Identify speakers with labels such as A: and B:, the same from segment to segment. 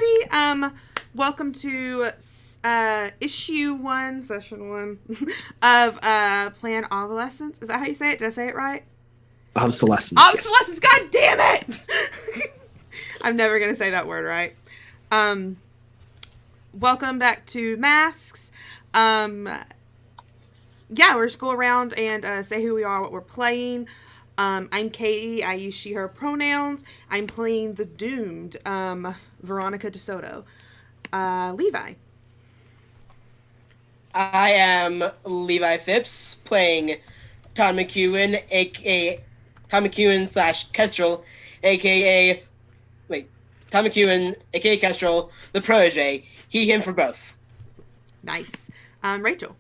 A: everybody. Welcome to issue 1, session 1 of Plan Obsolescence. Is that how you say it? Did I say it right?
B: Obsolescence.
A: Obsolescence. Yeah. God damn it! I'm never gonna say that word right. Welcome back to Masks. Yeah, we're just go around and say who we are, what we're playing. I'm Katie. I use she, her pronouns. I'm playing the doomed Veronica DeSoto. Levi.
C: I am Levi Phipps, playing Todd McEwen, aka Tom McEwen / Kestrel, aka Tom McEwen, aka Kestrel, the protege. He, him for both.
A: Nice. Rachel.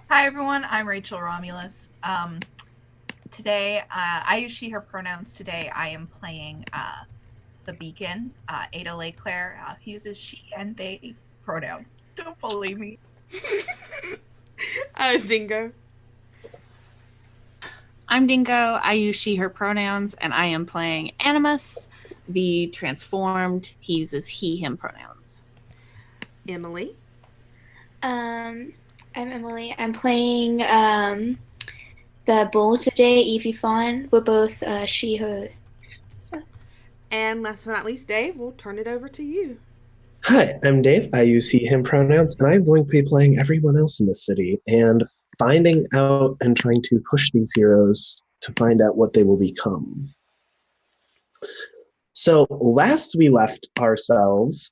D: Hi everyone, I'm Rachel Romulus. Today, I use she, her pronouns. Today I am playing the Beacon, Ada LeClaire, who uses she and they pronouns. Don't believe me.
A: Dingo.
E: I'm Dingo. I use she, her pronouns, and I am playing Animus, the transformed. He uses he, him pronouns.
A: Emily.
F: I'm Emily. I'm playing the bull today, Evie Fawn. We're both she, her. So.
A: And last but not least, Dave, we'll turn it over to you.
B: Hi, I'm Dave. I use he, him pronouns, and I'm going to be playing everyone else in the city and finding out and trying to push these heroes to find out what they will become. So last we left ourselves,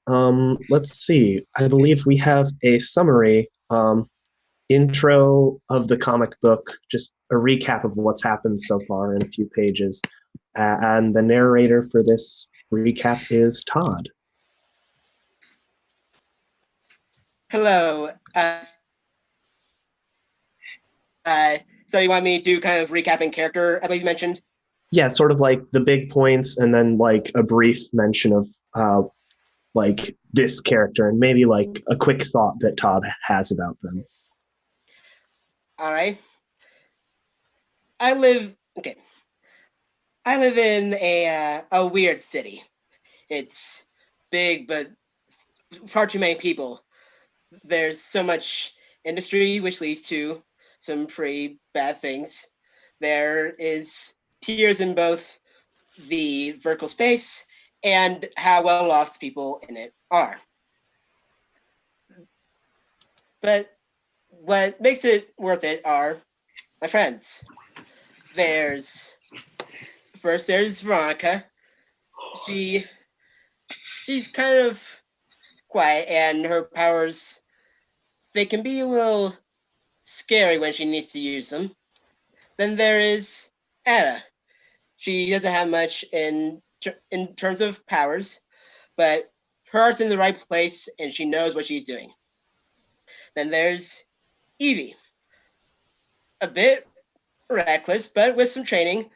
B: let's see, I believe we have a summary intro of the comic book, just a recap of what's happened so far in a few pages. And the narrator for this recap is Todd.
C: Hello. So you want me to do kind of recapping character, I believe you mentioned?
B: Yeah, sort of like the big points and then like a brief mention of like this character and maybe like a quick thought that Todd has about them.
C: All right. I live in a weird city. It's big, but far too many people. There's so much industry, which leads to some pretty bad things. There is tiers in both the vertical space and how well off people in it are. But what makes it worth it are my friends. There's Veronica. She's kind of quiet, and her powers, they can be a little scary when she needs to use them. Then there is Ada. She doesn't have much in terms of powers, but her heart's in the right place, and she knows what she's doing. Then there's Evie. A bit reckless, but with some training,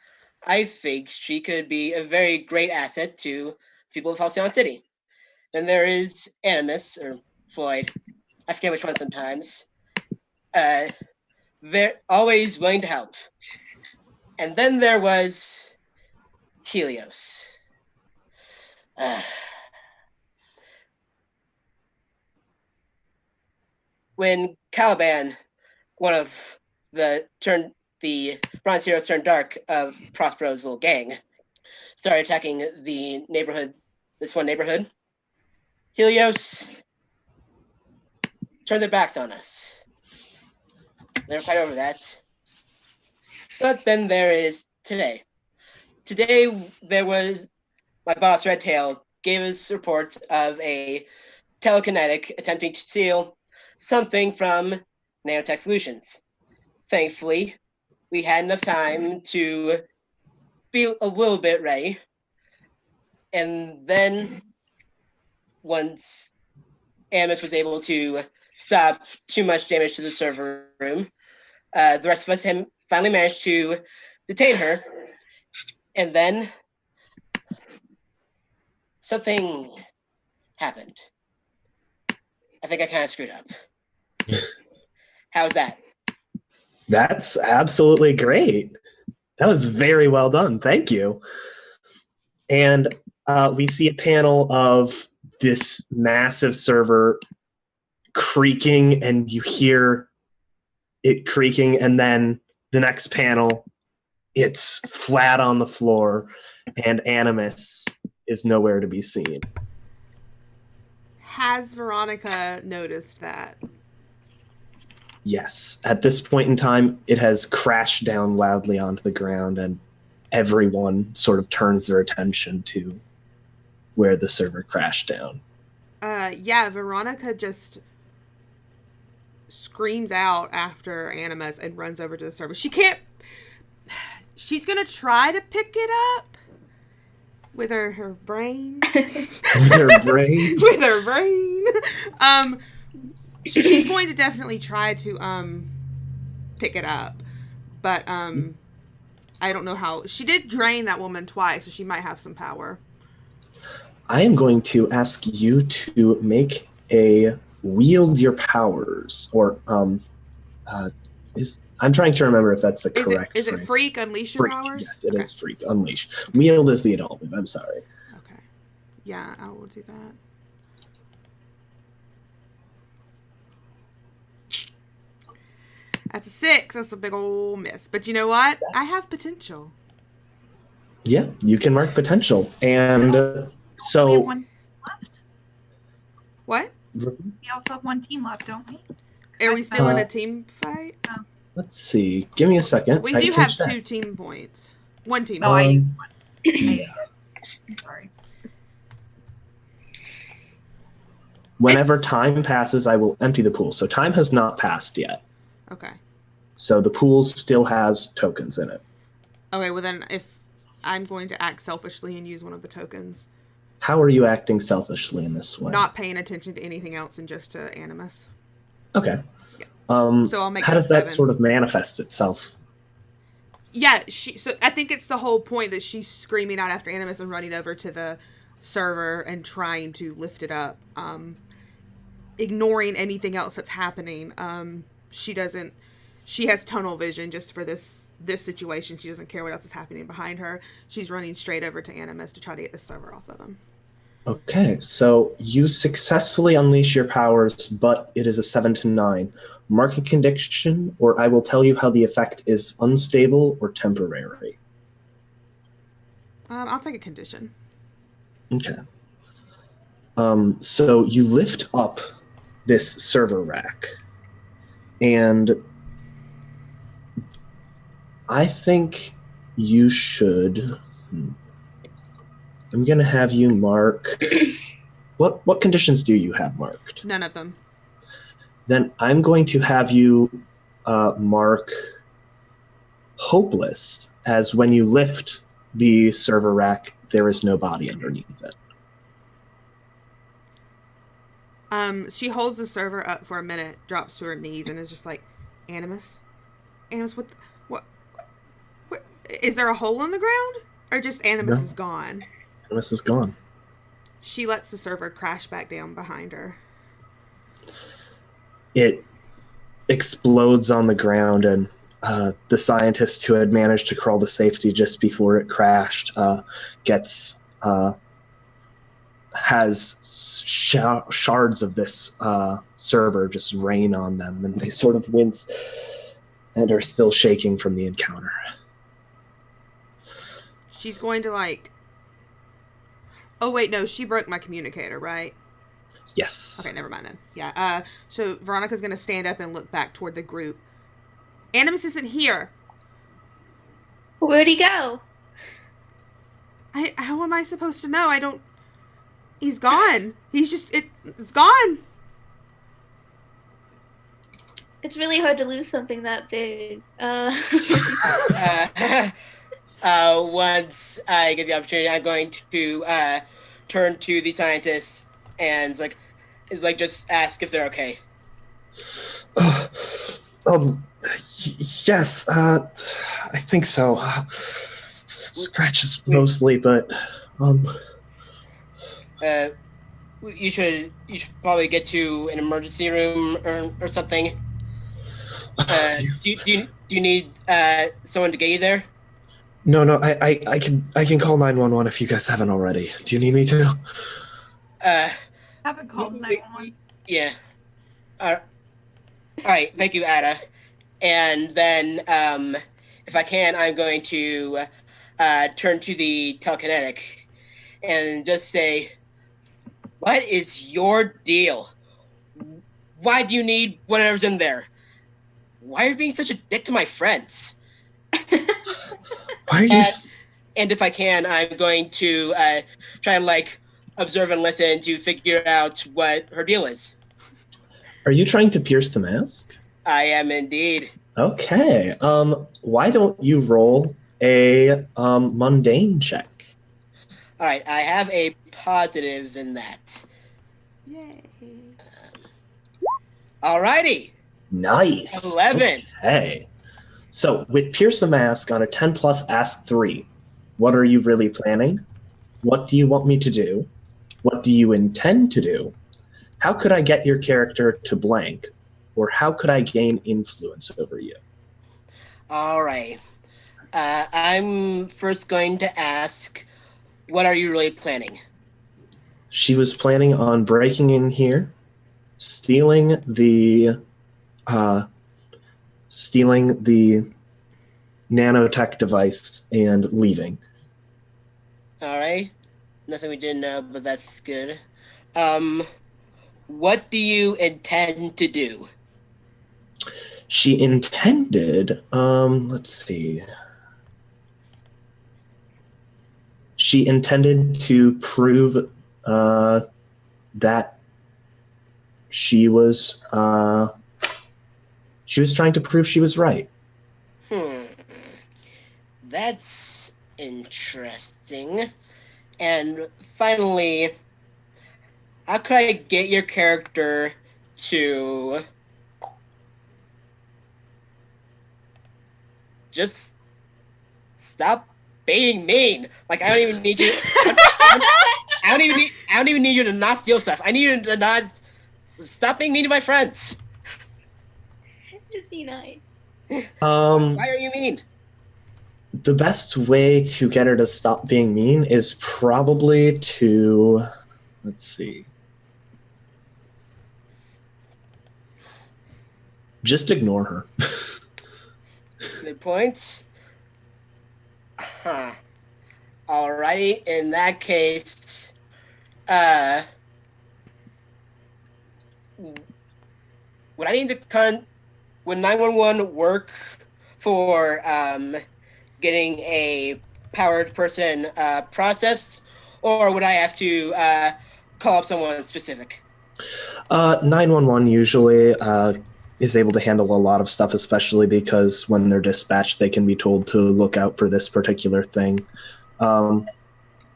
C: I think she could be a very great asset to the people of Halcyon City. Then there is Animus, or Floyd. I forget which one sometimes. They're always willing to help. And then there was Helios. When Caliban, one of the Bronze Heroes Turned Dark of Prospero's little gang, started attacking this one neighborhood, Helios turned their backs on us. They're quite over that. But then there is today. Today there was my boss, Redtail, gave us reports of a telekinetic attempting to steal something from Nanotech Solutions. Thankfully, we had enough time to be a little bit ready. And then once Amos was able to stop too much damage to the server room, the rest of us finally managed to detain her. And then something happened. I think I kind of screwed up. How's that?
B: That's absolutely great. That was very well done. Thank you. And we see a panel of this massive server creaking, and you hear it creaking, and then the next panel, it's flat on the floor, and Animus is nowhere to be seen.
A: Has Veronica noticed that?
B: Yes. At this point in time, it has crashed down loudly onto the ground, and everyone sort of turns their attention to where the server crashed down.
A: Yeah, Veronica just screams out after Animus and runs over to the server. She can't... She's gonna try to pick it up with her brain.
B: With her brain?
A: With her brain. She's going to definitely try to pick it up. But I don't know how. She did drain that woman twice, so she might have some power.
B: I am going to ask you to make a wield your powers, or I'm trying to remember if that's the correct
A: Is
B: phrase.
A: it freak, unleash your powers?
B: Yes, it is freak, unleash. Wield is the adult move, I'm sorry.
A: Okay. Yeah, I will do that. That's a 6. That's a big old miss. But you know what? I have potential.
B: Yeah, you can mark potential. And
D: We have
B: so...
D: one left.
A: What?
D: We also have one team left, don't we?
A: Are we still in a team fight?
B: Let's see. Give me a second.
A: We
B: I
A: do
B: can
A: have
B: check.
A: 2 team points. 1 team
D: No,
A: point.
D: I used one. I used it. I'm sorry.
B: Whenever time passes, I will empty the pool. So time has not passed yet.
A: Okay.
B: So the pool still has tokens in it.
A: Okay, well then if I'm going to act selfishly and use one of the tokens.
B: How are you acting selfishly in this way?
A: Not paying attention to anything else and just to Animus.
B: Okay.
A: Yeah.
B: So
A: I'll make
B: how
A: it a
B: does that
A: 7.
B: sort of manifest itself?
A: Yeah, so I think it's the whole point that she's screaming out after Animus and running over to the server and trying to lift it up. Ignoring anything else that's happening. She has tunnel vision just for this situation. She doesn't care what else is happening behind her. She's running straight over to Animus to try to get the server off of him.
B: Okay, so you successfully unleash your powers, but it is a 7 to 9. Mark a condition, or I will tell you how the effect is unstable or temporary.
A: I'll take a condition.
B: Okay. So you lift up this server rack, and I think you should... I'm going to have you mark... What conditions do you have marked?
A: None of them.
B: Then I'm going to have you mark hopeless, as when you lift the server rack, there is no body underneath it.
A: She holds the server up for a minute, drops to her knees, and is just like, Animus? Animus, what is there a hole in the ground? Or just Animus
B: No.
A: is gone?
B: Animus is gone.
A: She lets the server crash back down behind her.
B: It explodes on the ground, and the scientist who had managed to crawl to safety just before it crashed has shards of this server just rain on them, and they sort of wince and are still shaking from the encounter.
A: She's going to oh wait, no, she broke my communicator, right?
B: Yes.
A: Okay, never mind then. Yeah, so Veronica's going to stand up and look back toward the group. Animus isn't here.
F: Where'd he go?
A: How am I supposed to know? He's gone. It's gone.
F: It's really hard to lose something that big.
C: Once I get the opportunity, I'm going to turn to the scientists and just ask if they're okay.
B: Yes, I think so. Scratches mostly, but
C: you should probably get to an emergency room or something. Do you need someone to get you there?
B: No, I can call 911 if you guys haven't already. Do you need me to?
D: Haven't called 911.
C: Yeah. All right. Thank you, Ada. And then, if I can, I'm going to turn to the telekinetic and just say, "What is your deal? Why do you need whatever's in there? Why are you being such a dick to my friends?"
B: Why are you?
C: And if I can, I'm going to try and observe and listen to figure out what her deal is.
B: Are you trying to pierce the mask?
C: I am indeed.
B: Okay. Why don't you roll a mundane check?
C: All right, I have a positive in that.
A: Yay.
C: Alrighty.
B: Nice.
C: 11.
B: Okay. So with pierce the mask on a 10 plus, ask 3. What are you really planning? What do you want me to do? What do you intend to do? How could I get your character to blank? Or how could I gain influence over you?
C: All right. I'm first going to ask, what are you really planning?
B: She was planning on breaking in here, stealing the nanotech device, and leaving.
C: All right. Nothing we didn't know, but that's good. What do you intend to do?
B: She intended, let's see. She intended to prove that she was trying to prove she was right.
C: That's interesting. And finally, how could I get your character to just stop being mean? I don't even need you. I don't even need you to not steal stuff. I need you to not stop being mean to my friends.
F: Just be nice.
C: Why are you mean?
B: The best way to get her to stop being mean is probably to, let's see. Just ignore her.
C: Good points. Huh. Alrighty, in that case, would I need to would 911 work for getting a powered person processed, or would I have to call up someone specific?
B: 911 usually is able to handle a lot of stuff, especially because when they're dispatched, they can be told to look out for this particular thing.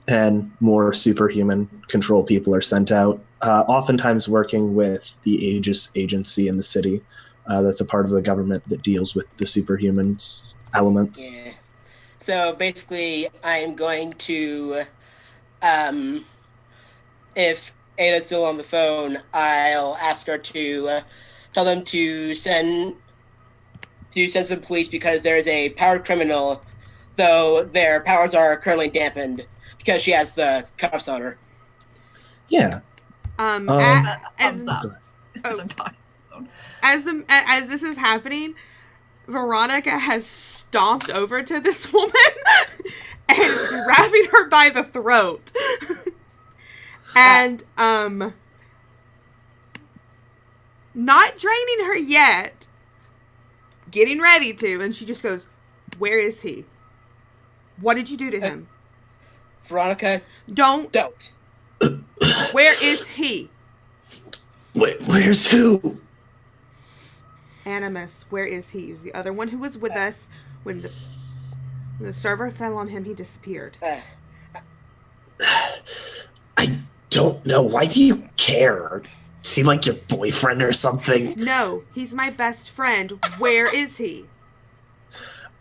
B: And more superhuman control people are sent out, oftentimes working with the Aegis agency in the city. That's a part of the government that deals with the superhumans elements.
C: Yeah. So basically, I'm going to, if Ada's still on the phone, I'll ask her to tell them to send some police because there's a powered criminal, though their powers are currently dampened because she has the cuffs on her.
B: Yeah.
D: Thumbs up. As I'm talking.
A: As this is happening, Veronica has stomped over to this woman and is grabbing her by the throat. And not draining her yet, getting ready to, and she just goes, "Where is he? What did you do to him?"
C: Veronica,
A: Don't. Where is he?
B: Where's who?
A: Animus, where is he? He was the other one who was with us when the server fell on him. He disappeared.
B: I don't know. Why do you care? Is he like your boyfriend or something?
A: No, he's my best friend. Where is he?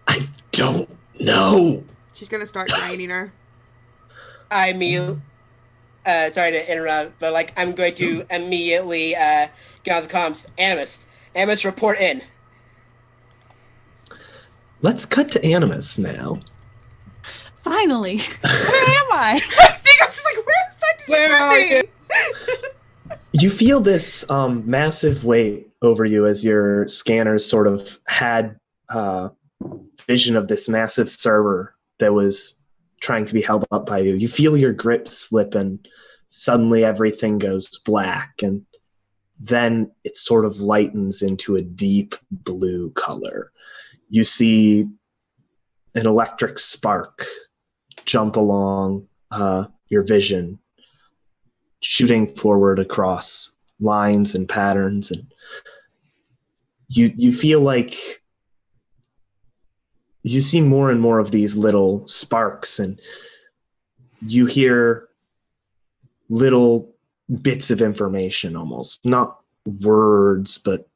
B: I don't know.
A: She's gonna start draining her.
C: I mean, sorry to interrupt, but I'm going to immediately get on the comms. Animus, report in.
B: Let's cut to Animus now.
E: Finally. Where am I?
A: I think I was just like, where the fuck did
C: Where are
A: you
C: you?
A: put me?
B: You feel this massive weight over you as your scanners sort of had vision of this massive server that was trying to be held up by you. You feel your grip slip and suddenly everything goes black, and then it sort of lightens into a deep blue color. You see an electric spark jump along your vision, shooting forward across lines and patterns, and you feel like you see more and more of these little sparks, and you hear little bits of information, almost not words but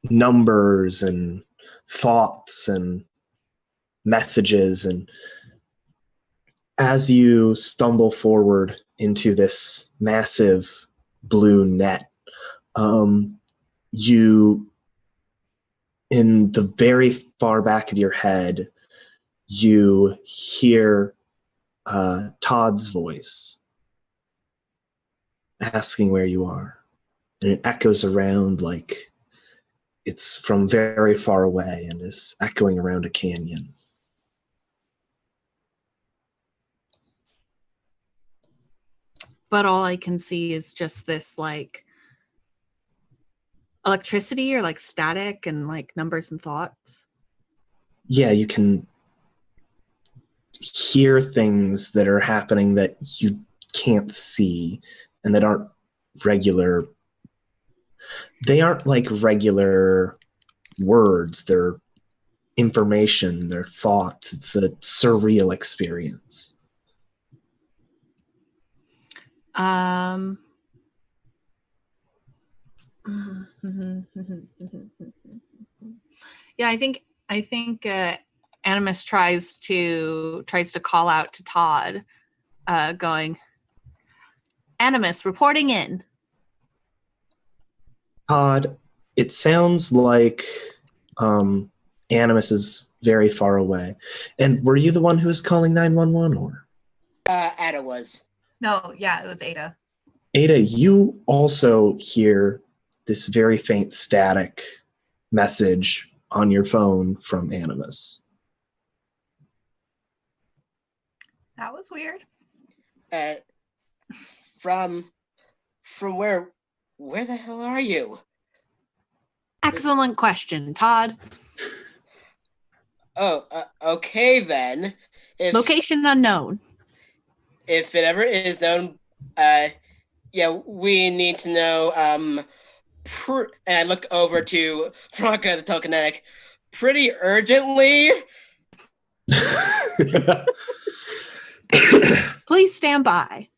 B: numbers and thoughts and messages. And as you stumble forward into this massive blue net, you, in the very far back of your head, you hear Todd's voice asking where you are. And it echoes around like it's from very far away and is echoing around a canyon.
E: But all I can see is just this like electricity or like static and like numbers and thoughts.
B: Yeah, you can hear things that are happening that you can't see and that aren't regular. They aren't like regular words. They're information, they're thoughts. It's a surreal experience.
E: Yeah, I think Animus tries to call out to Todd, going, Animus reporting in.
B: Todd, it sounds like Animus is very far away. And were you the one who was calling 911 or?
C: Ada was.
D: No, yeah, it was Ada.
B: Ada, you also hear this very faint static message on your phone from Animus.
D: That was weird.
C: From where the hell are you?
E: Excellent question, Todd.
C: Oh, okay then.
E: Location unknown.
C: If it ever is known, yeah, we need to know. And I look over to Franca the telekinetic, pretty urgently.
E: Please stand by.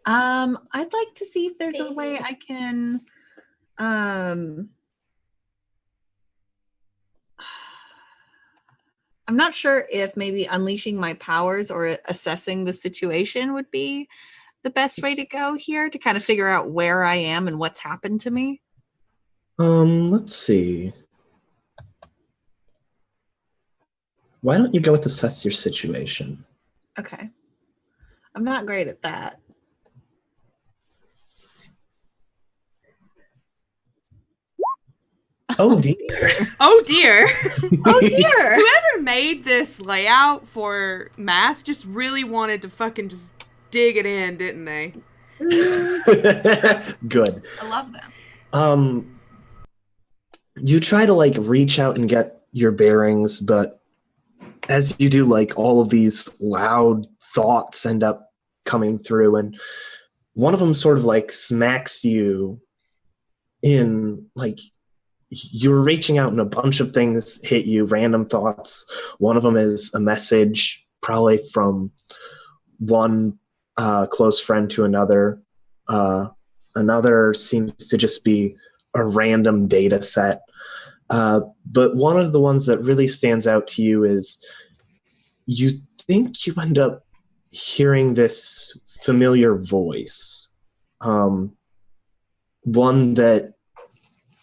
E: I'd like to see if there's a way I can I'm not sure if maybe unleashing my powers or assessing the situation would be the best way to go here to kind of figure out where I am and what's happened to me.
B: Let's see. Why don't you go with assess your situation?
E: Okay. I'm not great at that.
B: Oh dear.
A: Oh dear.
E: Oh dear.
A: Whoever made this layout for Mask just really wanted to fucking just dig it in, didn't they?
B: Good.
D: I love them.
B: You try to like reach out and get your bearings, but as you do, like all of these loud thoughts end up coming through, and one of them sort of like smacks you in, like you're reaching out and a bunch of things hit you, random thoughts. One of them is a message, probably from one close friend to another. Another seems to just be a random data set. But one of the ones that really stands out to you is you think you end up hearing this familiar voice. One that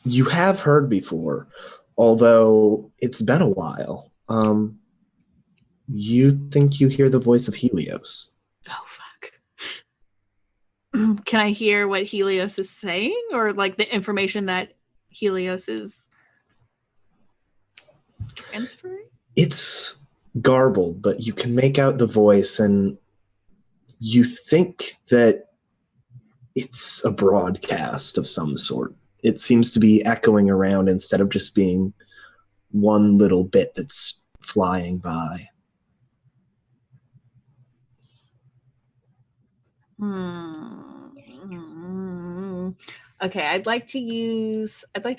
B: you have heard before, although it's been a while. You think you hear the voice of Helios.
E: Oh, fuck. Can I hear what Helios is saying, or like the information that Helios is transferring?
B: It's garbled, but you can make out the voice, and you think that it's a broadcast of some sort. It seems to be echoing around instead of just being one little bit that's flying by.
E: Okay, I'd like to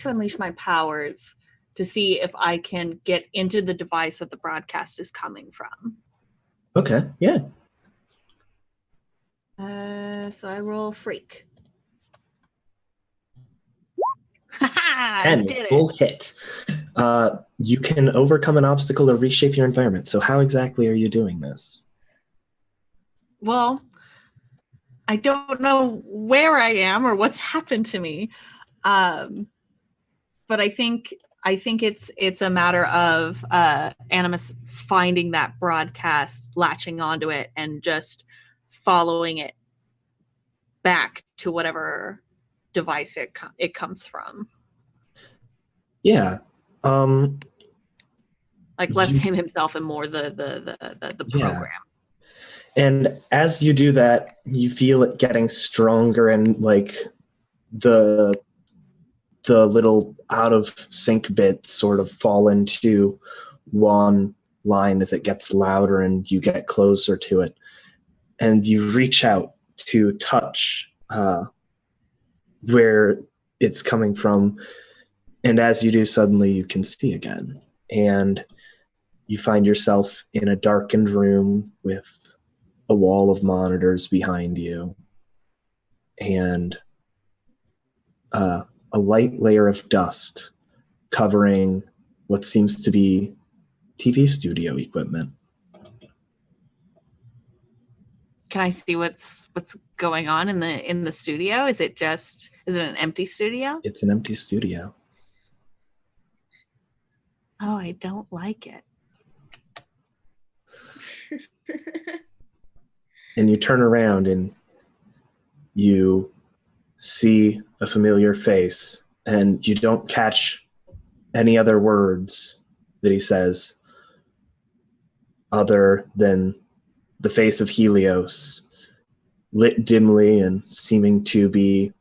E: unleash my powers to see if I can get into the device that the broadcast is coming from.
B: Okay, yeah.
E: So I roll freak.
B: 10,
E: I did
B: full
E: it.
B: hit. You can overcome an obstacle or reshape your environment. So how exactly are you doing this?
E: Well, I don't know where I am or what's happened to me, but I think it's a matter of Animus finding that broadcast, latching onto it, and just following it back to whatever device it comes from.
B: Yeah.
E: Like less
B: You-
E: him himself and more the
B: Yeah.
E: program.
B: And as you do that, you feel it getting stronger, and like the little out of sync bits sort of fall into one line as it gets louder and you get closer to it. And you reach out to touch where it's coming from. And as you do, suddenly you can see again. And you find yourself in a darkened room with a wall of monitors behind you and a light layer of dust covering what seems to be TV studio equipment.
E: Can I see what's going on in the studio? Is it an empty studio?
B: It's an empty studio.
E: Oh, I don't like it.
B: And you turn around and you see a familiar face, and you don't catch any other words that he says other than the face of Helios, lit dimly and seeming to be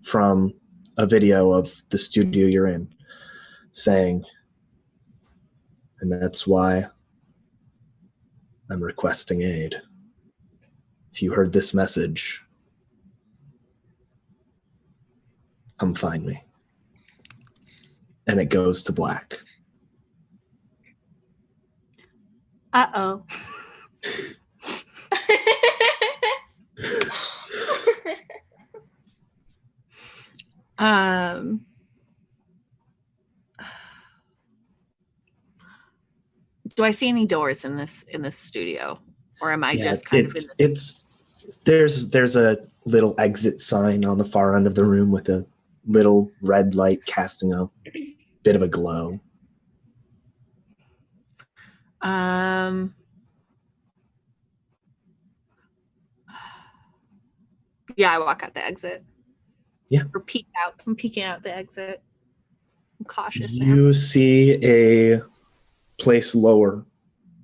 B: from a video of the studio you're in, saying, "And that's why I'm requesting aid. If you heard this message, come find me." And it goes to black.
E: Uh-oh. Do I see any doors in this studio, or am I just kind of in
B: there's a little exit sign on the far end of the room with a little red light casting a bit of a glow.
E: Yeah, I walk out the exit.
B: Yeah.
E: Or peek out. I'm peeking out the exit. I'm cautious now.
B: You see a place lower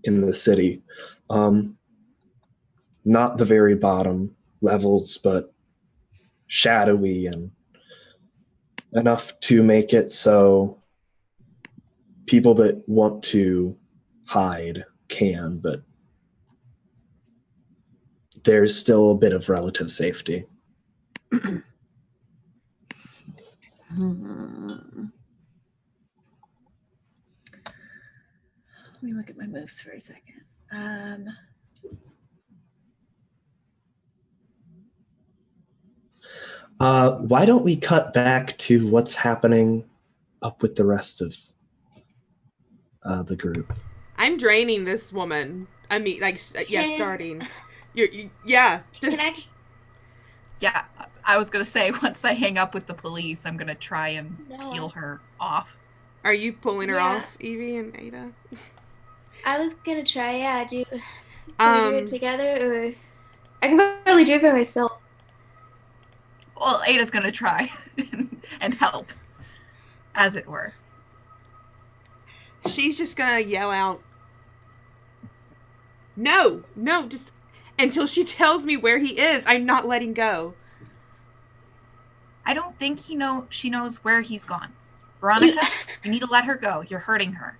B: in the city. Not the very bottom levels, but shadowy and enough to make it so people that want to hide can, but there's still a bit of relative safety.
E: Let me look at my moves for a second.
B: Why don't we cut back to what's happening up with the rest of the group?
A: I'm draining this woman. I mean, like, starting. Yeah.
F: Can I?
D: Yeah, I was gonna say once I hang up with the police, I'm gonna try and peel her off.
A: Are you pulling her
F: Yeah.
A: off, Evie and Ada?
F: I was gonna try. Yeah, can we do it together, or I can probably do it by myself.
D: Well, Ada's gonna try and help, as it were.
A: She's just gonna yell out, no, no, just until she tells me where he is. I'm not letting go.
D: I don't think she knows where he's gone. Veronica, you need to let her go. You're hurting her.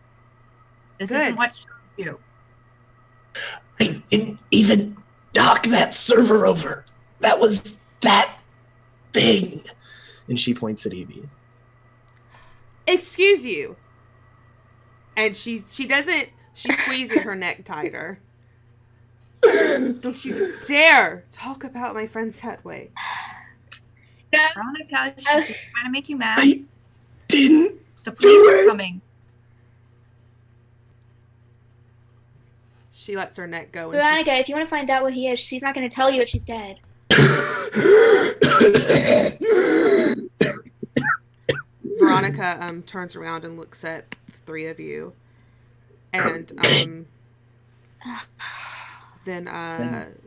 D: This
A: Good.
D: isn't what heroes do.
B: I didn't even knock that server over. That was that thing. And she points at Evie.
A: Excuse you. And she doesn't, she squeezes her neck tighter. Don't you dare talk about my friend's that way.
D: Veronica, she's just trying to make you mad.
B: I didn't.
D: The police are coming.
A: She lets her neck go.
F: Veronica, if you want to find out where he is, she's not going to tell you if she's dead.
A: Veronica turns around and looks at the three of you. And then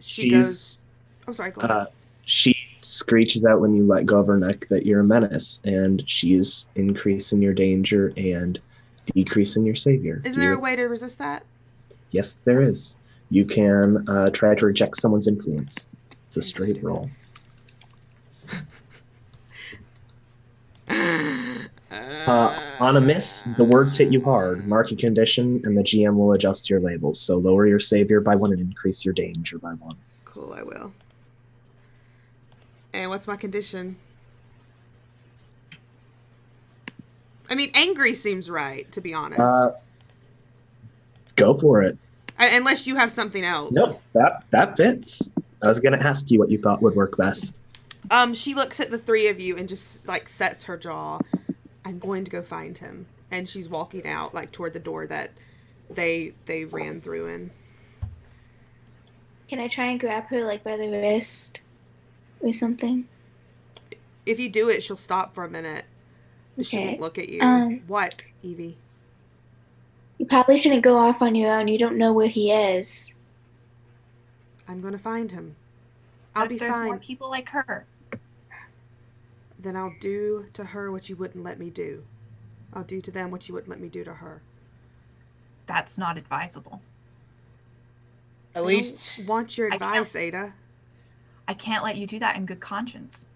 A: she goes, I'm sorry, go ahead.
B: She screeches out when you let go of her neck that you're a menace, and she's increasing your danger and decreasing your savior.
A: Is there a way to resist that?
B: Yes, there is. You can try to reject someone's influence. It's a straight roll. On a miss, the words hit you hard. Mark a condition, and the GM will adjust your labels. So lower your savior by 1 and increase your danger by 1.
A: Cool, I will. And what's my condition? I mean, angry seems right, to be honest.
B: Go for it.
A: Unless you have something else.
B: Nope, that fits. I was going to ask you what you thought would work best.
A: She looks at the three of you and just, like, sets her jaw. I'm going to go find him. And she's walking out, like, toward the door that they ran through in.
F: Can I try and grab her, like, by the wrist or something?
A: If you do it, she'll stop for a minute.
F: Okay.
A: She won't look at you. What, Evie?
F: You probably shouldn't go off on your own. You don't know where he is.
A: I'm going to find him. I'll be
D: there's
A: fine.
D: more people like her.
A: Then I'll do to her what you wouldn't let me do. I'll do to them what you wouldn't let me do to her.
D: That's not advisable.
C: At least
A: I don't want your advice, Ada.
D: I can't let you do that in good conscience.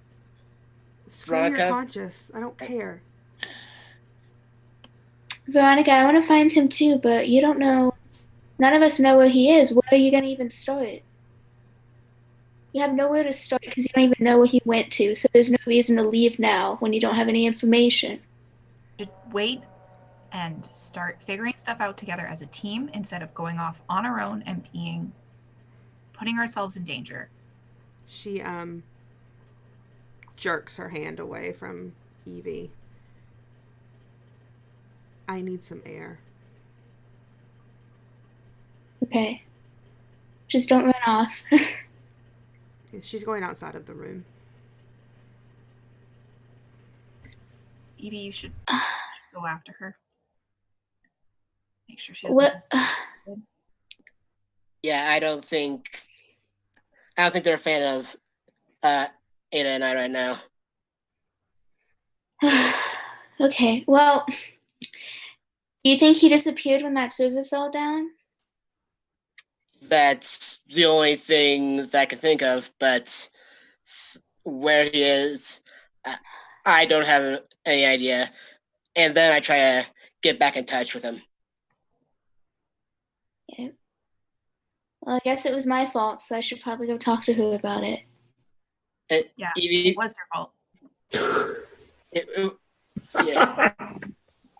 A: Screw
C: Veronica?
A: your conscience. I don't care.
F: Veronica, I want to find him too, but you don't know. None of us know where he is. Where are you going to even start? You have nowhere to start because you don't even know where he went to, so there's no reason to leave now when you don't have any information.
D: Just wait and start figuring stuff out together as a team instead of going off on our own and putting ourselves in danger.
A: She jerks her hand away from Evie. I need some air.
F: Okay. Just don't run off.
A: She's going outside of the room.
D: Evie, you should go after her. Make sure she doesn't.
F: What?
C: yeah, I don't think they're a fan of Ada and I right now.
F: Okay, well, do you think he disappeared when that server fell down?
C: That's the only thing that I can think of, but where he is, I don't have any idea. And then I try to get back in touch with him.
F: Yeah. Well, I guess it was my fault, so I should probably go talk to her about it.
D: Yeah,
C: Evie,
D: it was your fault.
C: Yeah.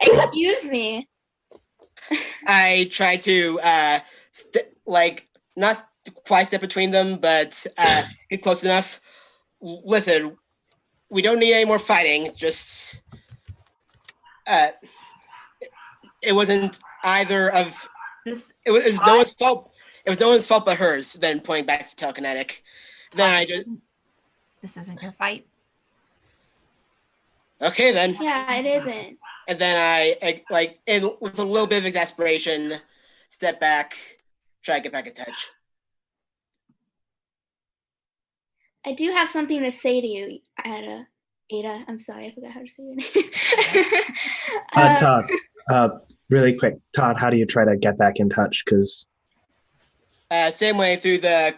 F: Excuse me.
C: I try to not quite step between them, but get close enough. Listen, we don't need any more fighting. Just it wasn't either of
D: This
C: it was no one's fault. It was no one's fault but hers. Then pointing back to telekinetic. Then I just
D: this isn't your fight.
C: okay then.
F: Yeah, it isn't.
C: And then I and with a little bit of exasperation, step back, try to get back in touch.
F: I do have something to say to you. Ada, I'm sorry, I forgot how to say your name.
B: Todd, really quick, Todd, how do you try to get back in touch? Because
C: Same way through the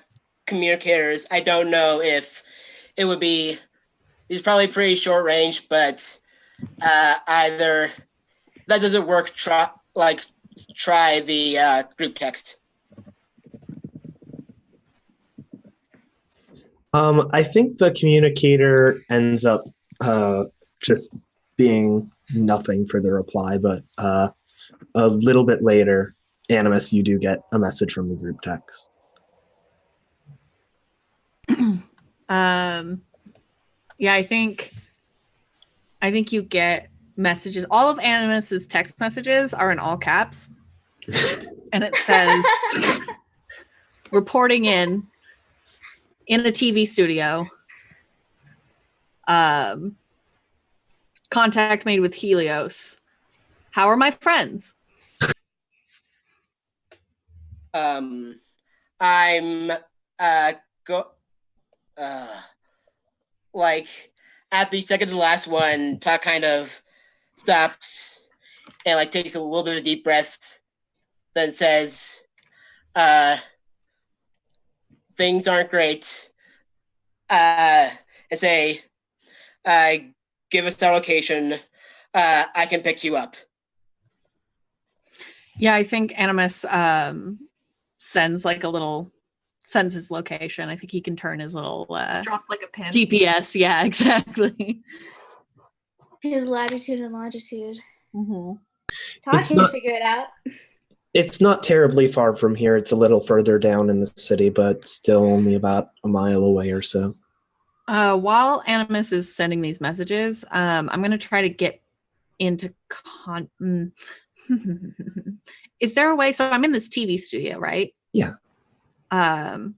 C: communicators. I don't know if it would be. He's probably pretty short range, but either if that doesn't work. Try the group text.
B: I think the communicator ends up just being nothing for the reply, but a little bit later, Animus, you do get a message from the group text.
E: Yeah, I think you get messages. All of Animus's text messages are in all caps. And it says reporting in a TV studio. Contact made with Helios. How are my friends?
C: I'm like at the second to last one, Talk kind of stops and like takes a little bit of a deep breath, then says, things aren't great. And say, give us our location. I can pick you up.
E: Yeah, I think Animus sends his location. I think he can turn his little
D: Drops like a pin.
E: GPS. Yeah, exactly.
F: His latitude and longitude.
E: Mm-hmm.
F: Talk can figure it out.
B: It's not terribly far from here. It's a little further down in the city, but still only about a mile away or so.
E: While Animus is sending these messages, I'm going to try to get into Is there a way? So I'm in this TV studio, right?
B: Yeah.
E: And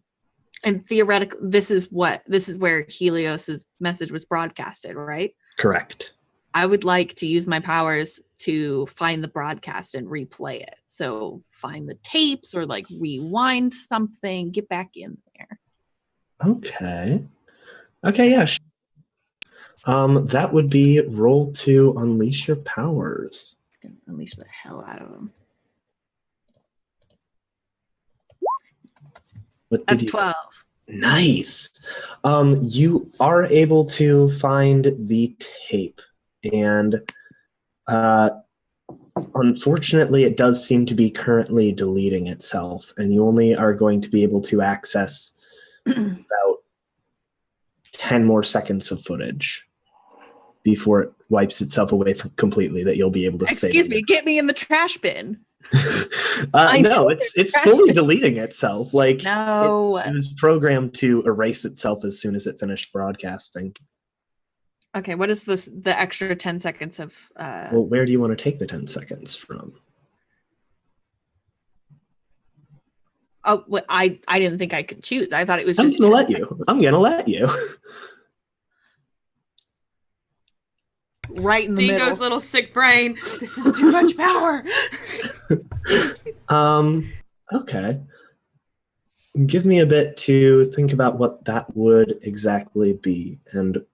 E: theoretically, this is where Helios's message was broadcasted, right?
B: Correct.
E: I would like to use my powers to find the broadcast and replay it. So find the tapes or like rewind something, get back in there.
B: Okay, yeah. That would be roll to unleash your powers.
E: Unleash the hell out of them. That's 12.
B: Nice. You are able to find the tape, and unfortunately, it does seem to be currently deleting itself, and you only are going to be able to access about 10 more seconds of footage before it wipes itself away completely. That you'll be able to save.
E: Excuse me, get me in the trash bin.
B: No, it's fully deleting itself. Like
E: no,
B: it was programmed to erase itself as soon as it finished broadcasting.
E: Okay, what is this? The extra 10 seconds of?
B: Well, where do you want to take the 10 seconds from?
E: Oh, well, I didn't think I could choose. I thought it was
B: I'm
E: just.
B: gonna let you. I'm gonna let you.
E: Right in the middle.
A: Dingo's little sick brain. This is too much power.
B: Okay. Give me a bit to think about what that would exactly be. And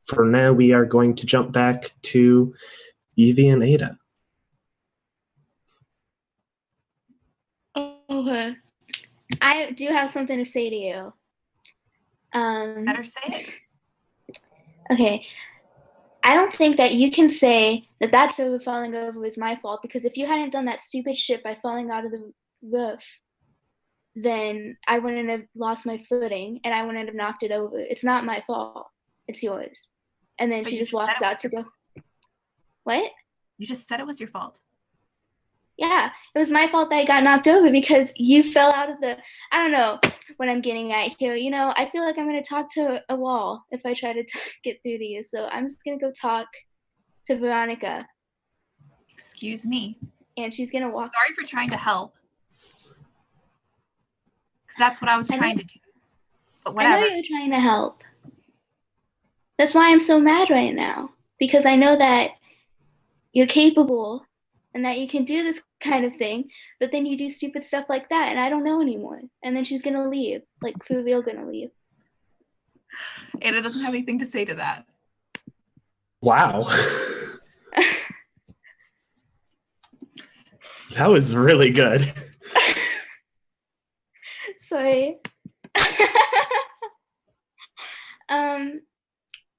B: for now, we are going to jump back to Evie and Ada.
F: Okay. I do have something to say to you.
D: Better say it.
F: Okay. I don't think that you can say that server falling over was my fault, because if you hadn't done that stupid shit by falling out of the roof, then I wouldn't have lost my footing and I wouldn't have knocked it over. It's not my fault. It's yours. And then
D: But
F: she
D: you
F: just
D: just said
F: walks
D: it
F: out
D: was
F: to
D: your
F: go. What?
D: You just said it was your fault.
F: Yeah, it was my fault that I got knocked over because you fell out of the. I don't know what I'm getting at here. You know, I feel like I'm going to talk to a wall if I try to get through to you. So I'm just going to go talk to Veronica.
D: Excuse me.
F: And she's going to walk.
D: Sorry for trying to help. Because that's what I was trying to do. But whatever.
F: I know you're trying to help. That's why I'm so mad right now. Because I know that you're capable and that you can do this kind of thing, but then you do stupid stuff like that and I don't know anymore. And then she's gonna leave, like for real gonna leave.
D: Ada doesn't have anything to say to that.
B: Wow. That was really good.
F: Sorry. I'm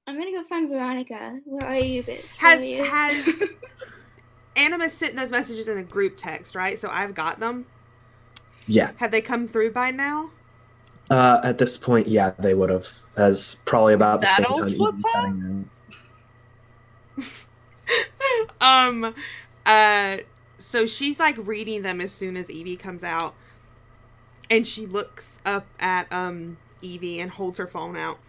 F: gonna go find Veronica. Where are you, bitch? Where are you?
A: Has Animus sent those messages in a group text, right? So I've got them.
B: Yeah.
A: Have they come through by now?
B: At this point, yeah, they would have, as probably about the
E: That
B: same
E: old
B: time
E: flip
B: Evie's
E: phone?
B: heading out.
A: So she's like reading them as soon as Evie comes out, and she looks up at Evie and holds her phone out.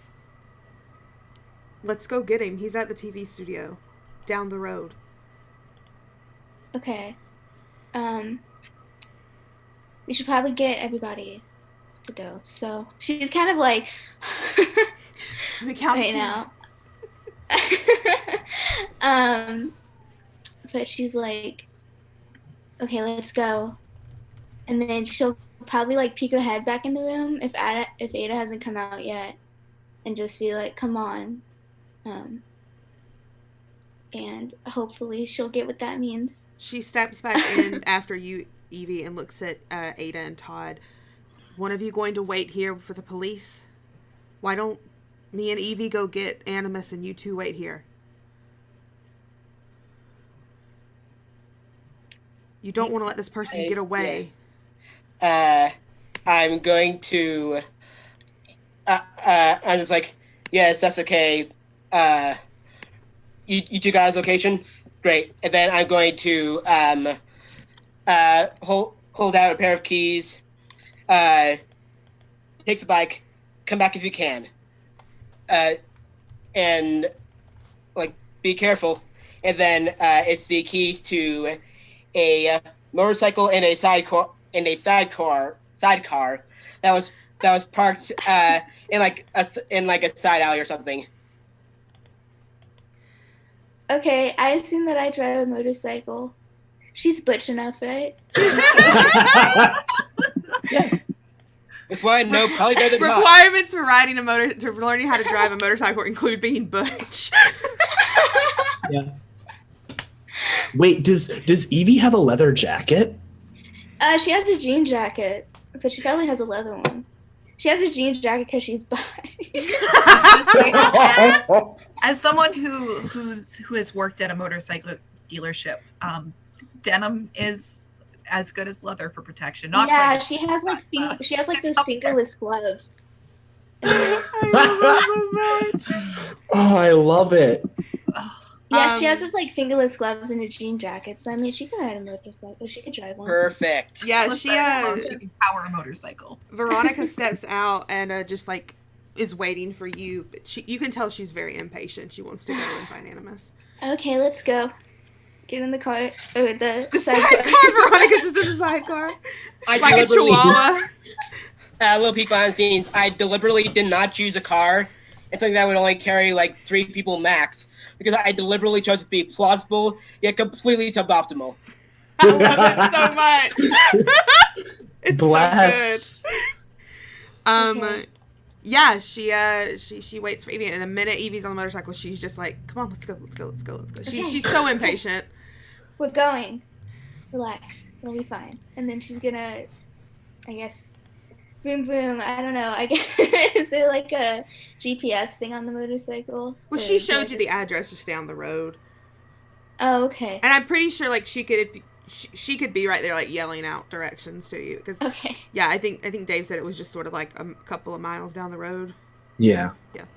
A: Let's go get him. He's at the TV studio down the road.
F: Okay. We should probably get everybody to go. So she's kind of like
A: Let me count
F: right
A: to
F: now. But she's like, okay, let's go. And then she'll probably like peek her head back in the room if Ada hasn't come out yet, and just be like, come on. And hopefully she'll get what that means.
A: She steps back in after you, Evie, and looks at Ada and Todd. One of you going to wait here for the police? Why don't me and Evie go get Animus and you two wait here? You don't want to let this person get away.
C: I'm going to. I'm just like, yes, that's okay. You two guys' location, great. And then I'm going to hold out a pair of keys. Take the bike. Come back if you can. And like, be careful. And then it's the keys to a motorcycle and a sidecar that was parked in like a side alley or something.
F: Okay, I assume that I drive a motorcycle. She's butch enough, right?
C: That's why I know probably better than Todd.
A: Requirements for learning how to drive a motorcycle include being butch.
B: Yeah. Wait, does Evie have a leather jacket?
F: She has a jean jacket, but she probably has a leather one. She has a jean jacket because she's bi.
D: As someone who has worked at a motorcycle dealership, denim is as good as leather for protection. Not
F: yeah,
D: quite
F: she has like those
D: up there.
F: fingerless gloves.
A: I love it so much.
B: Oh, I love it.
F: Yeah, she has those like fingerless gloves and a jean jacket. So I mean, she can ride a motorcycle. She could drive one.
C: Perfect.
A: Yeah,
D: she can power a motorcycle.
A: Veronica steps out and just like is waiting for you. But you can tell she's very impatient. She wants to go and find Animus.
F: Okay, let's go. Get in the car. Or the
A: sidecar. Veronica just did a sidecar. Like a chihuahua.
C: A little peek behind the scenes. I deliberately did not choose a car. It's something that would only carry like 3 people max, because I deliberately chose to be plausible yet completely suboptimal.
A: I love it so much. It's
B: Bless.
A: so good. Okay. Yeah, she waits for Evie, and the minute Evie's on the motorcycle, she's just like, "Come on, let's go."
F: Okay.
A: She's so impatient.
F: We're going. Relax. It'll be fine. And then she's gonna, I guess, boom boom. I don't know. I guess is there like a GPS thing on the motorcycle?
A: Well, she showed you the address just down the road.
F: Oh, okay.
A: And I'm pretty sure like she could be right there like yelling out directions to you, because
F: okay.
A: Yeah, I think Dave said it was just sort of like a couple of miles down the road.
B: Yeah.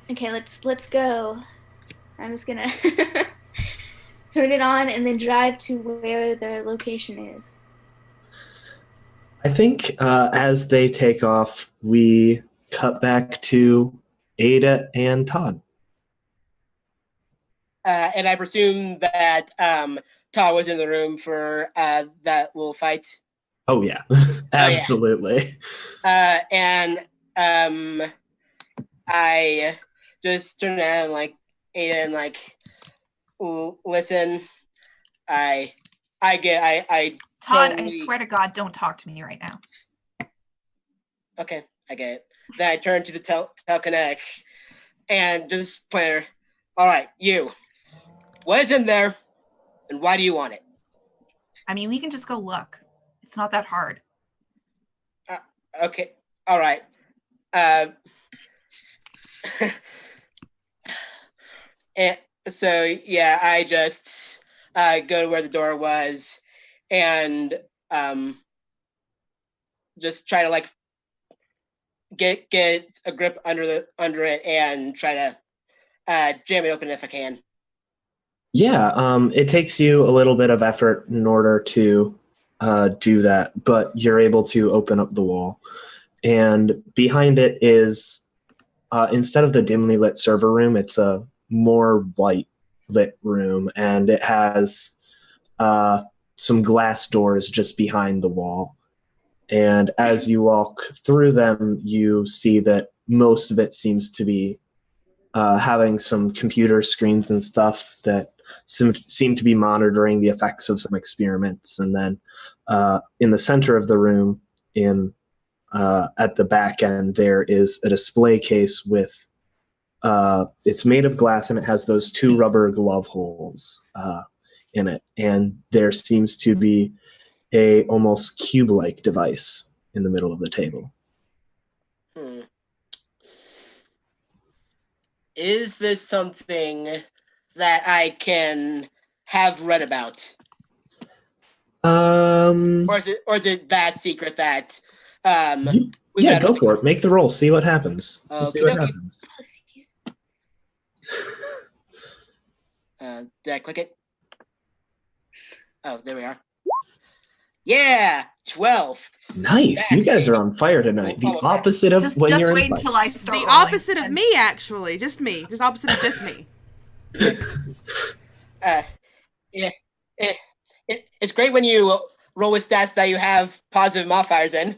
F: Okay, let's go. I'm just gonna turn it on and then drive to where the location is.
B: I think as they take off, we cut back to Ada and Todd.
C: And I presume that Todd was in the room for that little fight.
B: Oh yeah, absolutely.
C: And I just turned around like Ada and like, listen, I
D: Todd,
C: totally...
D: I swear to God, don't talk to me right now.
C: Okay, I get it. Then I turned to the telekinetic. and just pointer. All right, you. What is in there, and why do you want it?
D: I mean, we can just go look. It's not that hard.
C: Okay. All right. Uh, and so yeah, I just go to where the door was, and just try to like get a grip under it and try to jam it open if I can.
B: Yeah, it takes you a little bit of effort in order to do that, but you're able to open up the wall. And behind it is, instead of the dimly lit server room, it's a more white lit room, and it has some glass doors just behind the wall. And as you walk through them, you see that most of it seems to be having some computer screens and stuff that seem to be monitoring the effects of some experiments. And then in the center of the room, at the back end, there is a display case with it's made of glass, and it has those two rubber glove holes in it. And there seems to be a almost cube-like device in the middle of the table.
C: Is this something that I can have read about? Or is it that secret that
B: yeah, go for it. Make the roll. See what happens. See what happens.
C: Did I click it? Oh, there we are. Yeah, 12.
B: Nice. You guys are on fire tonight. The opposite of when you're in
D: wait until I start.
A: The opposite of me, actually. Just me. Just opposite of just me.
C: Yeah. It's great when you roll with stats that you have positive modifiers in.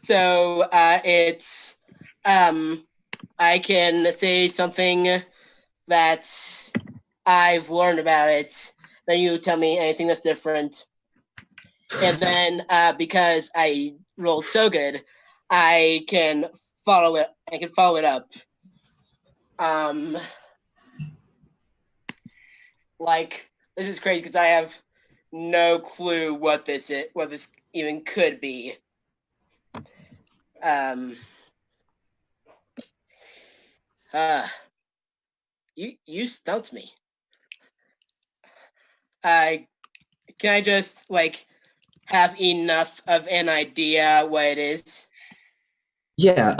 C: So it's I can say something that I've learned about it. Then you tell me anything that's different. And then because I rolled so good, I can follow it. I can follow it up. Like, this is crazy because I have no clue what this is, what this even could be. You stumped me. Can I just like have enough of an idea what it is?
B: Yeah,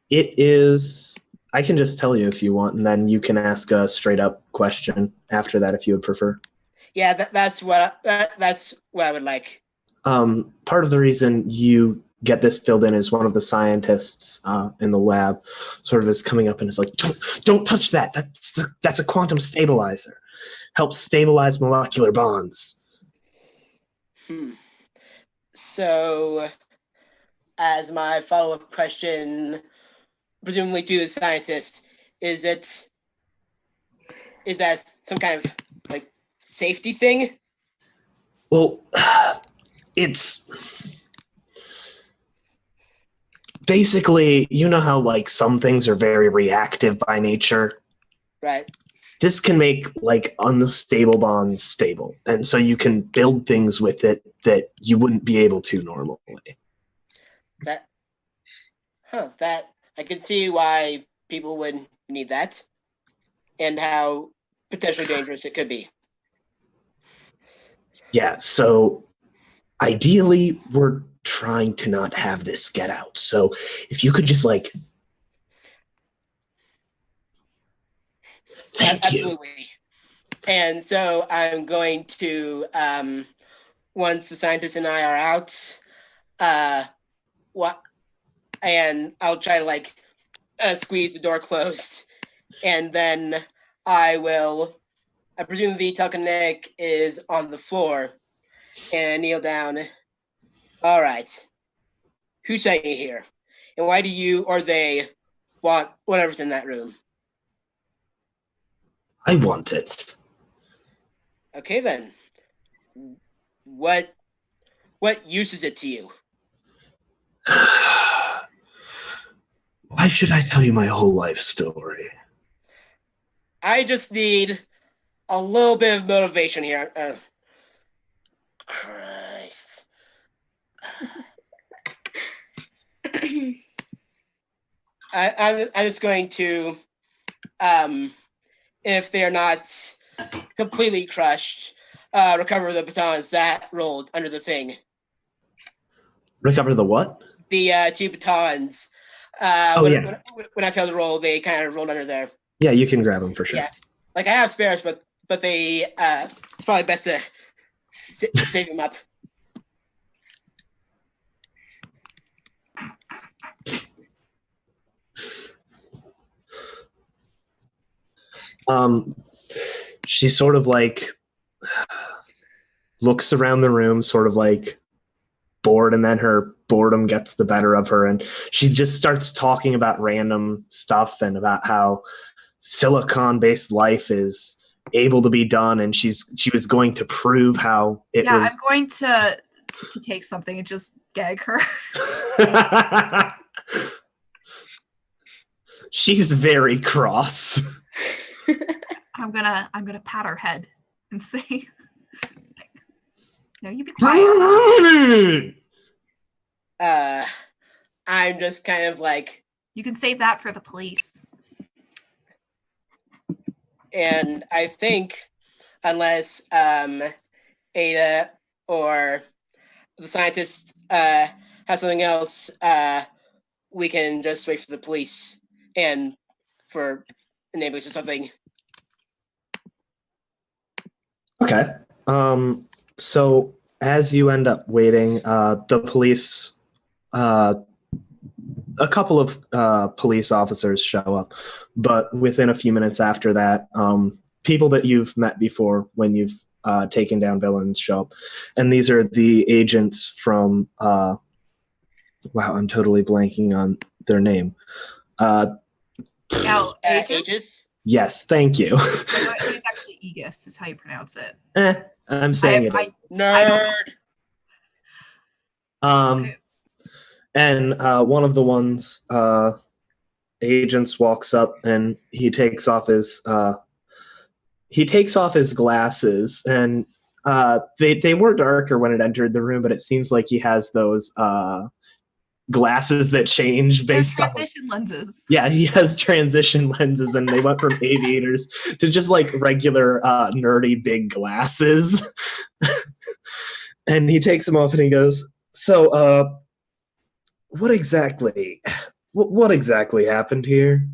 B: it is. I can just tell you if you want, and then you can ask a straight up question after that if you would prefer.
C: Yeah, that's what I would like.
B: Part of the reason you get this filled in is one of the scientists in the lab sort of is coming up and is like, don't touch that. That's a quantum stabilizer. Helps stabilize molecular bonds.
C: So, as my follow-up question, presumably to the scientist, is that some kind of like safety thing?
B: Well, it's basically, you know how like some things are very reactive by nature?
C: Right.
B: This can make like unstable bonds stable. And so you can build things with it that you wouldn't be able to normally.
C: That I can see why people would need that and how potentially dangerous it could be.
B: Yeah, so ideally we're trying to not have this get out. So if you could just like Thank you.
C: Absolutely. And so I'm going to once the scientist and I are out, and I'll try to like squeeze the door closed, and then I presume the telekinetic is on the floor, and I kneel down. All right, who sent you here, and why do you or they want whatever's in that room?
B: I want it.
C: Okay then. What use is it to you?
B: Why should I tell you my whole life story?
C: I just need a little bit of motivation here. Christ. I'm just going to, if they're not completely crushed, recover the batons that rolled under the thing.
B: Recover the what?
C: The 2 batons. When I failed to roll, they kind of rolled under there.
B: Yeah, you can grab them for sure.
C: Yeah, like I have spares, but they it's probably best to save them up.
B: She sort of like looks around the room, sort of like bored, and then her boredom gets the better of her, and she just starts talking about random stuff and about how silicon-based life is able to be done, and she was going to prove how it was.
D: I'm going to take something and just gag her.
B: She's very cross.
D: I'm gonna pat her head and say, "No, you be quiet."
C: I'm just kind of like,
D: you can save that for the police.
C: And I think unless Ada or the scientist has something else, we can just wait for the police and for an ambulance or something.
B: Okay. So as you end up waiting, the police, a couple of police officers show up, but within a few minutes after that, people that you've met before when you've taken down villains show up. And these are the agents from, wow, I'm totally blanking on their name.
C: Aegis?
B: Yes, thank you.
D: It's actually Aegis is how you pronounce it.
B: I'm saying
C: Nerd.
B: And one of the ones agents walks up and he takes off his glasses, and they were darker when it entered the room, but it seems like he has those glasses that change based on
D: transition lenses.
B: Yeah, he has transition lenses, and they went from aviators to just like regular nerdy big glasses. And he takes them off and he goes, "So, what exactly happened here?"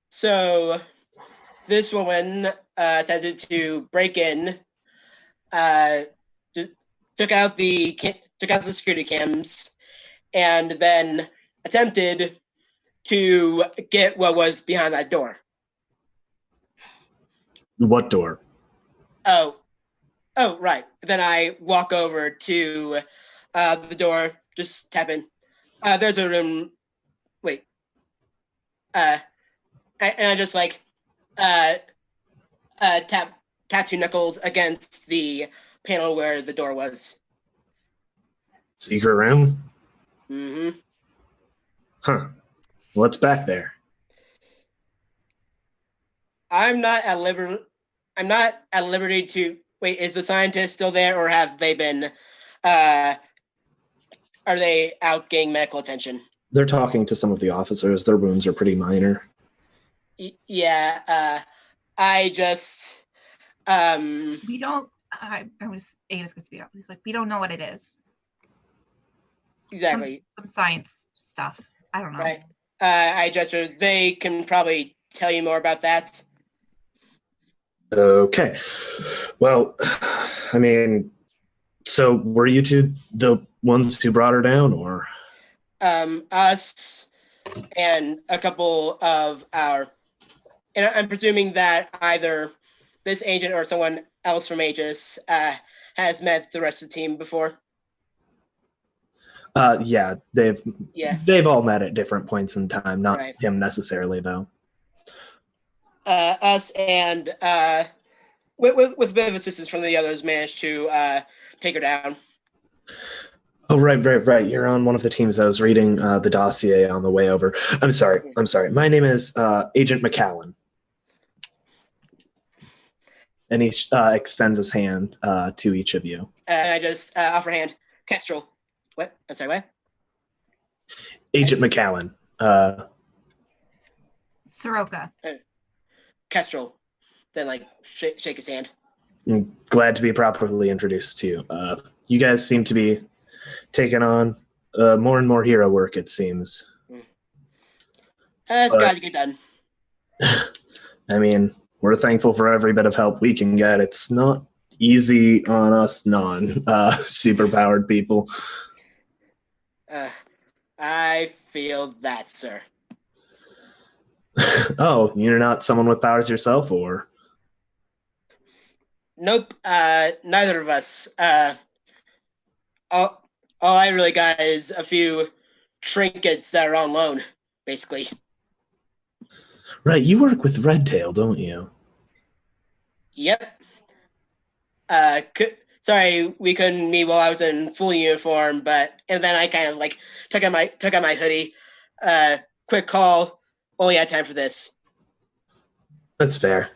C: So, this woman attempted to break in, took out the security cams, and then attempted to get what was behind that door.
B: What door?
C: Oh, right. Then I walk over to the door, just tap in. There's a room. Wait. And I just like tap 2 knuckles against the panel where the door was.
B: Secret room?
C: Mm-hmm.
B: Huh. What's back there?
C: I'm not at liberty to wait. Is the scientist still there, or have they been? Are they out getting medical attention?
B: They're talking to some of the officers. Their wounds are pretty minor.
C: Yeah. I just.
D: We don't. Ada's gonna speak up. He's like, we don't know what it is.
C: Exactly.
D: Some science stuff. I don't know.
C: Right. I just. They can probably tell you more about that.
B: Okay. Well, I mean, so were you two the ones who brought her down, or?
C: Us and a couple of our, and I'm presuming that either this agent or someone else from Aegis has met the rest of the team before.
B: Yeah, they've all met at different points in time. Not
C: Right.
B: him necessarily, though.
C: Us and with a bit of assistance from the others managed to take her down.
B: Oh, right. You're on one of the teams. I was reading the dossier on the way over. I'm sorry. My name is Agent McCallan. And he extends his hand to each of you.
C: I just offer a hand. Kestrel. What? I'm sorry, what?
B: Agent McCallan.
D: Soroka.
C: Kestrel. Then, like, shake his hand.
B: I'm glad to be properly introduced to you. You guys seem to be taking on more and more hero work, it seems.
C: It's got to get done.
B: I mean, we're thankful for every bit of help we can get. It's not easy on us non-superpowered people.
C: I feel that, sir.
B: Oh, you're not someone with powers yourself, or?
C: Nope, neither of us. All I really got is a few trinkets that are on loan, basically.
B: Right, you work with Redtail, don't you?
C: Yep. Sorry, we couldn't meet while I was in full uniform, and then I kind of like took out my hoodie. Quick call. Only had time for this.
B: That's fair.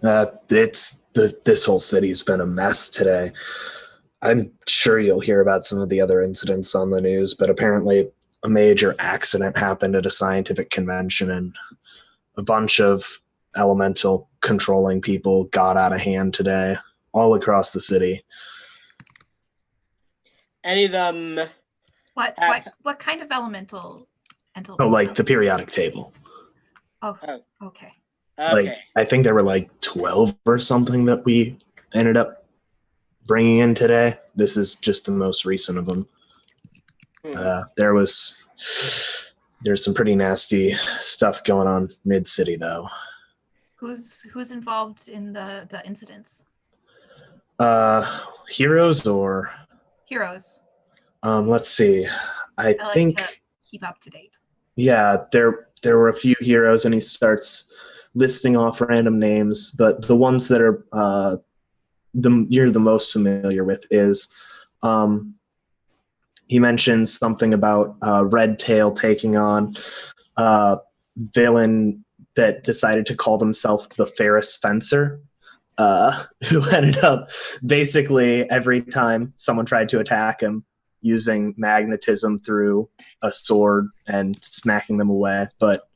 B: This whole city's been a mess today. I'm sure you'll hear about some of the other incidents on the news, but apparently a major accident happened at a scientific convention, and a bunch of elemental controlling people got out of hand today, all across the city.
C: Any of them?
D: What kind of elemental?
B: Oh, like the periodic table.
D: Oh, okay.
B: Like, I think there were like 12 or something that we ended up bringing in today. This is just the most recent of them. There's some pretty nasty stuff going on mid-city, though.
D: Who's involved in the incidents?
B: Heroes or
D: Heroes.
B: Let's see. I think
D: like to keep up to date.
B: Yeah, there were a few heroes, and he starts listing off random names, but the ones that are you're the most familiar with is he mentions something about Redtail taking on a villain that decided to call himself the Ferris Fencer, who ended up basically every time someone tried to attack him using magnetism through a sword and smacking them away. But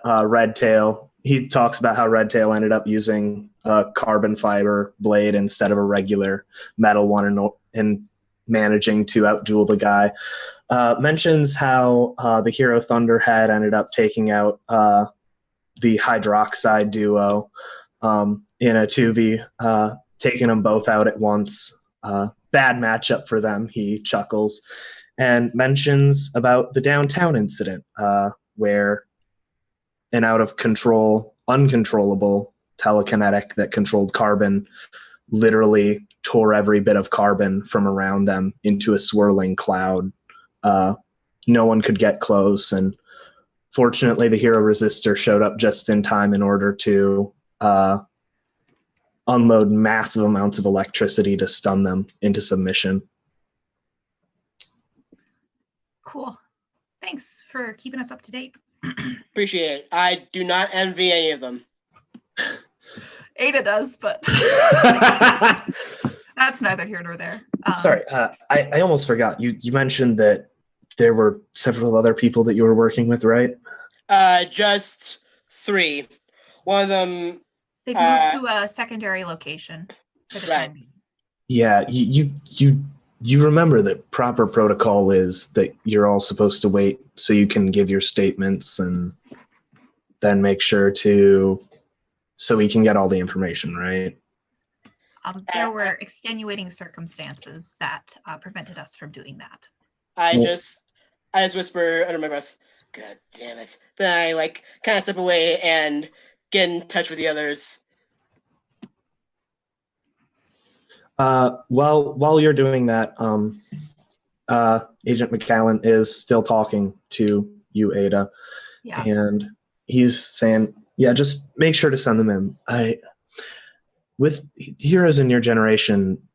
B: Redtail, he talks about how Redtail ended up using a carbon fiber blade instead of a regular metal one and managing to outduel the guy. Mentions how the hero Thunderhead ended up taking out the hydroxide duo in a 2v, taking them both out at once. Bad matchup for them, he chuckles, and mentions about the downtown incident where an out of control, uncontrollable telekinetic that controlled carbon literally tore every bit of carbon from around them into a swirling cloud. No one could get close, and fortunately the hero resistor showed up just in time in order to unload massive amounts of electricity to stun them into submission.
D: Cool. Thanks for keeping us up to date.
C: Appreciate it. I do not envy any of them.
D: Ada does, but that's neither here nor there.
B: Sorry, I almost forgot. You mentioned that there were several other people that you were working with, right?
C: Just 3. One of them.
D: They've moved to a secondary location for the time being.
B: Yeah, you remember that proper protocol is that you're all supposed to wait so you can give your statements and then make sure so we can get all the information, right?
D: There were extenuating circumstances that prevented us from doing that.
C: I just whisper under my breath, "God damn it!" Then I kind of step away and get in touch with the others.
B: While you're doing that, Agent McCallan is still talking to you, Ada, and he's saying, "Yeah, just make sure to send them in. With heroes in your generation,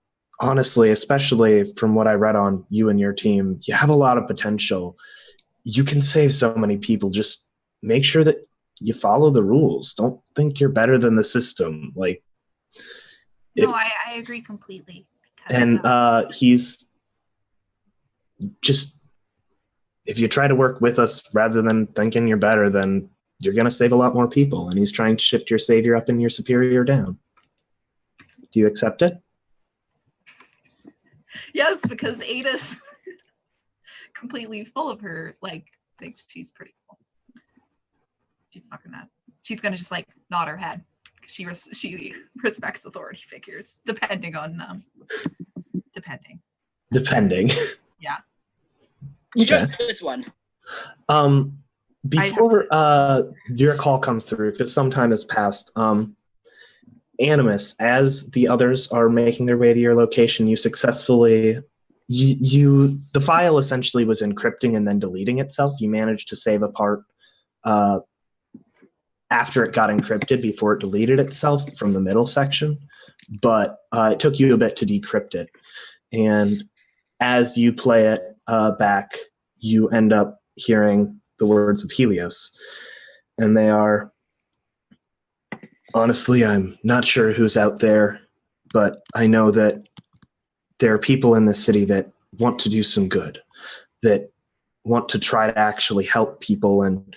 B: honestly, especially from what I read on you and your team, you have a lot of potential. You can save so many people. Just make sure that you follow the rules. Don't think you're better than the system. Like,
D: No, I agree completely. Because,
B: and he's just, if you try to work with us rather than thinking you're better, then you're going to save a lot more people. And he's trying to shift your savior up and your superior down. Do you accept it?
D: yes, because Ada's completely full of her, like, thinks she's pretty cool. She's gonna just like nod her head. She respects authority figures, depending. Yeah.
C: Just this one.
B: Before your call comes through, because some time has passed, Animus, as the others are making their way to your location, you successfully the file essentially was encrypting and then deleting itself. You managed to save a part after it got encrypted before it deleted itself from the middle section, but it took you a bit to decrypt it. And as you play it back, you end up hearing the words of Helios. And they are, honestly, I'm not sure who's out there, but I know that there are people in this city that want to do some good, that want to try to actually help people, and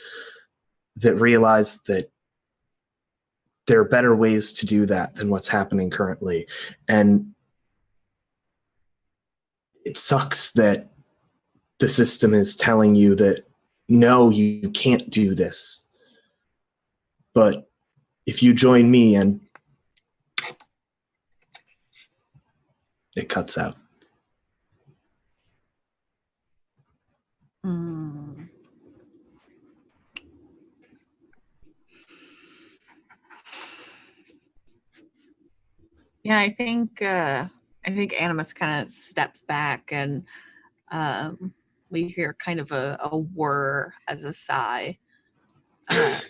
B: that realize that there are better ways to do that than what's happening currently. And it sucks that the system is telling you that, no, you can't do this. But if you join me, and it cuts out.
E: Yeah, I think Animus kind of steps back, and we hear kind of a whir as a sigh. And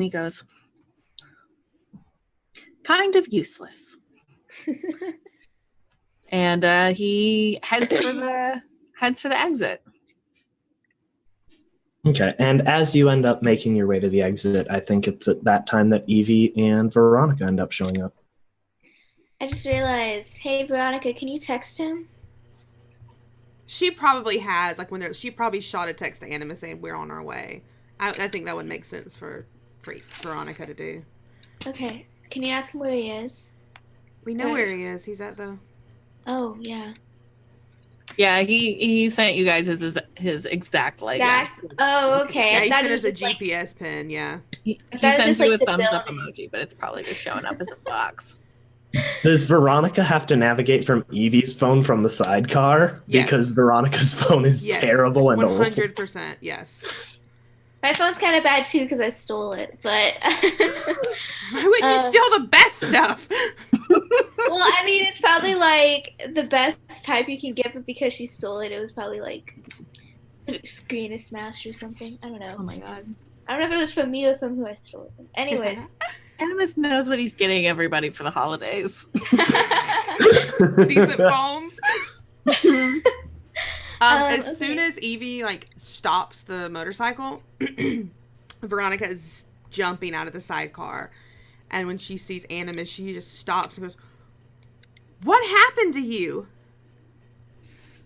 E: he goes, kind of useless. And he heads for the exit.
B: Okay, and as you end up making your way to the exit, I think it's at that time that Evie and Veronica end up showing up.
F: I just realized, hey Veronica, can you text him?
A: She probably has, like, she probably shot a text to Animus saying we're on our way. I think that would make sense for Veronica to do.
F: Okay, can you ask him where he is?
A: We know where he is. He's at the...
F: Oh, yeah.
E: Yeah, he sent you guys his exact like.
F: Oh, okay.
A: Yeah,
F: I
A: he
F: thought
A: sent
F: it
A: us
F: was
A: a
F: just like,
A: GPS pin, yeah.
E: He
F: That was
E: sends
F: just
E: you
F: like
E: a
F: the
E: thumbs up
F: building.
E: emoji, but it's probably just showing up as a box.
B: Does Veronica have to navigate from Evie's phone from the sidecar?
A: Yes.
B: Because Veronica's phone is terrible and
A: 100%, yes.
F: My phone's kind of bad too because I stole it, but...
A: Why wouldn't you steal the best stuff?
F: Well, I mean, it's probably like the best type you can get, but because she stole it, it was probably like the screen is smashed or something. I don't know.
E: Oh my god.
F: I don't know if it was from me or from who I stole it from. Anyways.
E: Animus knows what he's getting everybody for the holidays.
A: Decent phones. As soon as Evie like stops the motorcycle, Veronica is jumping out of the sidecar, and when she sees Animus, she just stops and goes, "What happened to you?"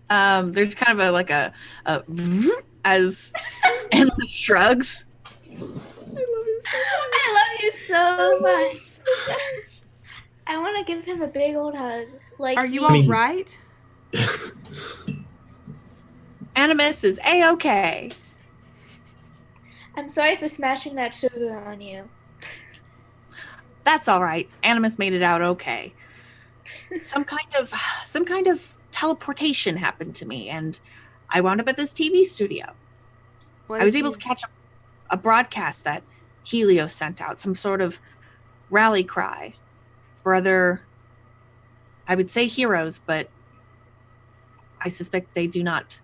E: There's kind of a as Animus shrugs.
F: I love you so much. I want to give him a big old hug. Like,
A: are you all right?
E: Animus is A-okay.
F: I'm sorry for smashing that sugar on you.
E: That's all right. Animus made it out okay. Some kind of teleportation happened to me, and I wound up at this TV studio. I was able to catch a broadcast that Helios sent out, some sort of rally cry for other, I would say heroes, but I suspect they do not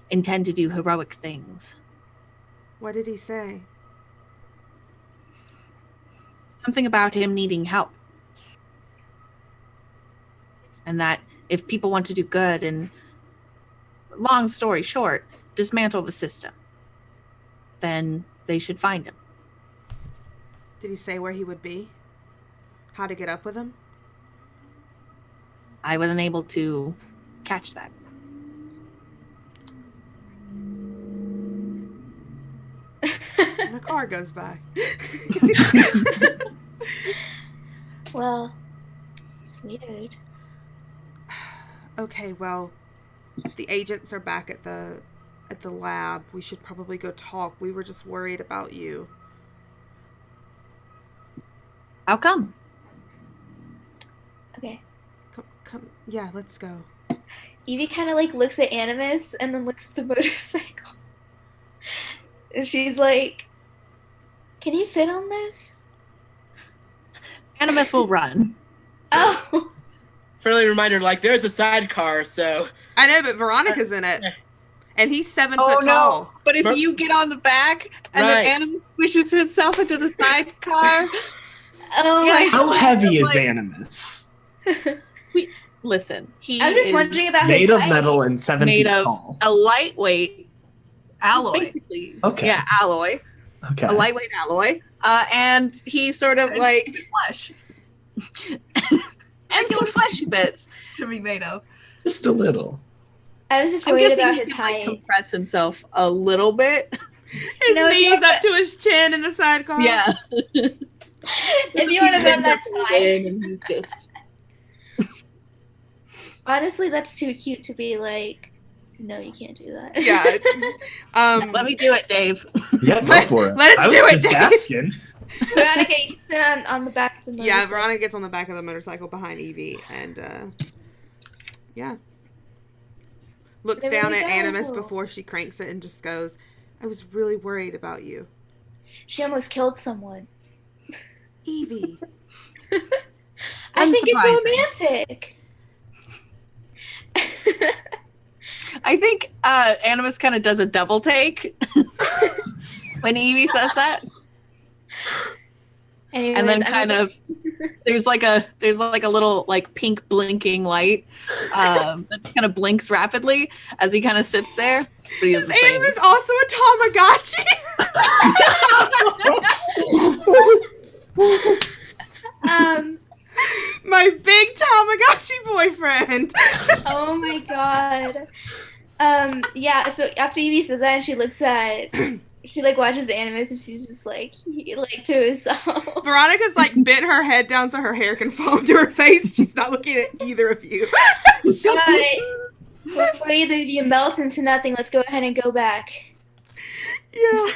E: intend to do heroic things.
A: What did he say?
E: Something about him needing help. and that if people want to do good and, long story short, dismantle the system, then they should find him.
A: Did he say where he would be? How to get up with him?
E: I wasn't able to catch that.
A: The car goes by.
F: Well, it's weird.
A: Okay, well, the agents are back at the lab. We should probably go talk. We were just worried about you.
E: How come?
F: Okay.
A: Come. Yeah, let's go.
F: Evie kind of like looks at Animus and then looks at the motorcycle. And she's like, "Can you fit on this?"
E: Animus will run.
F: Oh.
C: Friendly reminder, like, there's a sidecar, so...
A: I know, but Veronica's in it. And he's 7
E: Oh
A: foot
E: no!
A: tall.
E: But if you get on the back and
C: Right.
E: then Animus pushes himself into the sidecar,
F: Oh
E: Yeah,
F: my
B: How
F: god.
B: heavy is
E: like-
B: Animus?
E: listen, he
F: I was just
E: is
F: wondering about
B: Made
F: his
B: of
F: height.
B: metal and 7
E: made
B: feet
E: of
B: tall.
E: a lightweight
D: Alloy.
E: basically.
B: Okay.
E: Yeah, alloy.
B: Okay.
E: A lightweight alloy. And he sort of like
D: Flesh
E: and some fleshy bits.
D: to be made of.
B: Just a little.
F: I was just
E: I'm
F: worried
E: guessing
F: about
E: he
F: his
E: can like
F: height.
E: compress himself a little bit.
A: His
F: No,
A: knees
F: you're
A: up to his chin in the sidecar.
E: Yeah.
F: If you want to bet, that's fine.
E: And he's just
F: Honestly, that's too cute to be like, no, you can't do that.
A: Yeah.
E: let me do it, Dave.
B: Yeah, go for it.
A: Let us
B: I was
A: do it,
B: just
A: Dave.
B: asking.
F: Veronica, you can sit on the back of the
A: Yeah,
F: motorcycle.
A: Veronica gets on the back of the motorcycle behind Evie and yeah. Looks
F: There
A: down
F: we
A: at
F: go.
A: Animus before she cranks it and just goes, I was really worried about you.
F: She almost killed someone.
A: Evie.
F: I think
E: Unsurprising.
F: it's romantic.
E: I think Animus kind of does a double take when Evie says that.
F: Anyways,
E: And then
F: I
E: kind
F: mean,
E: of there's like a little like pink blinking light that kind of blinks rapidly as he kind of sits there. But he doesn't say
A: Animus also a Tamagotchi. My big Tamagotchi boyfriend.
F: oh my god. Yeah, so after Evie says that and she looks at she like watches Animus and she's just like to herself.
A: Veronica's like bent her head down so her hair can fall to her face. She's not looking at either of you.
F: Before either of you melt into nothing, let's go ahead and go back.
A: Yeah.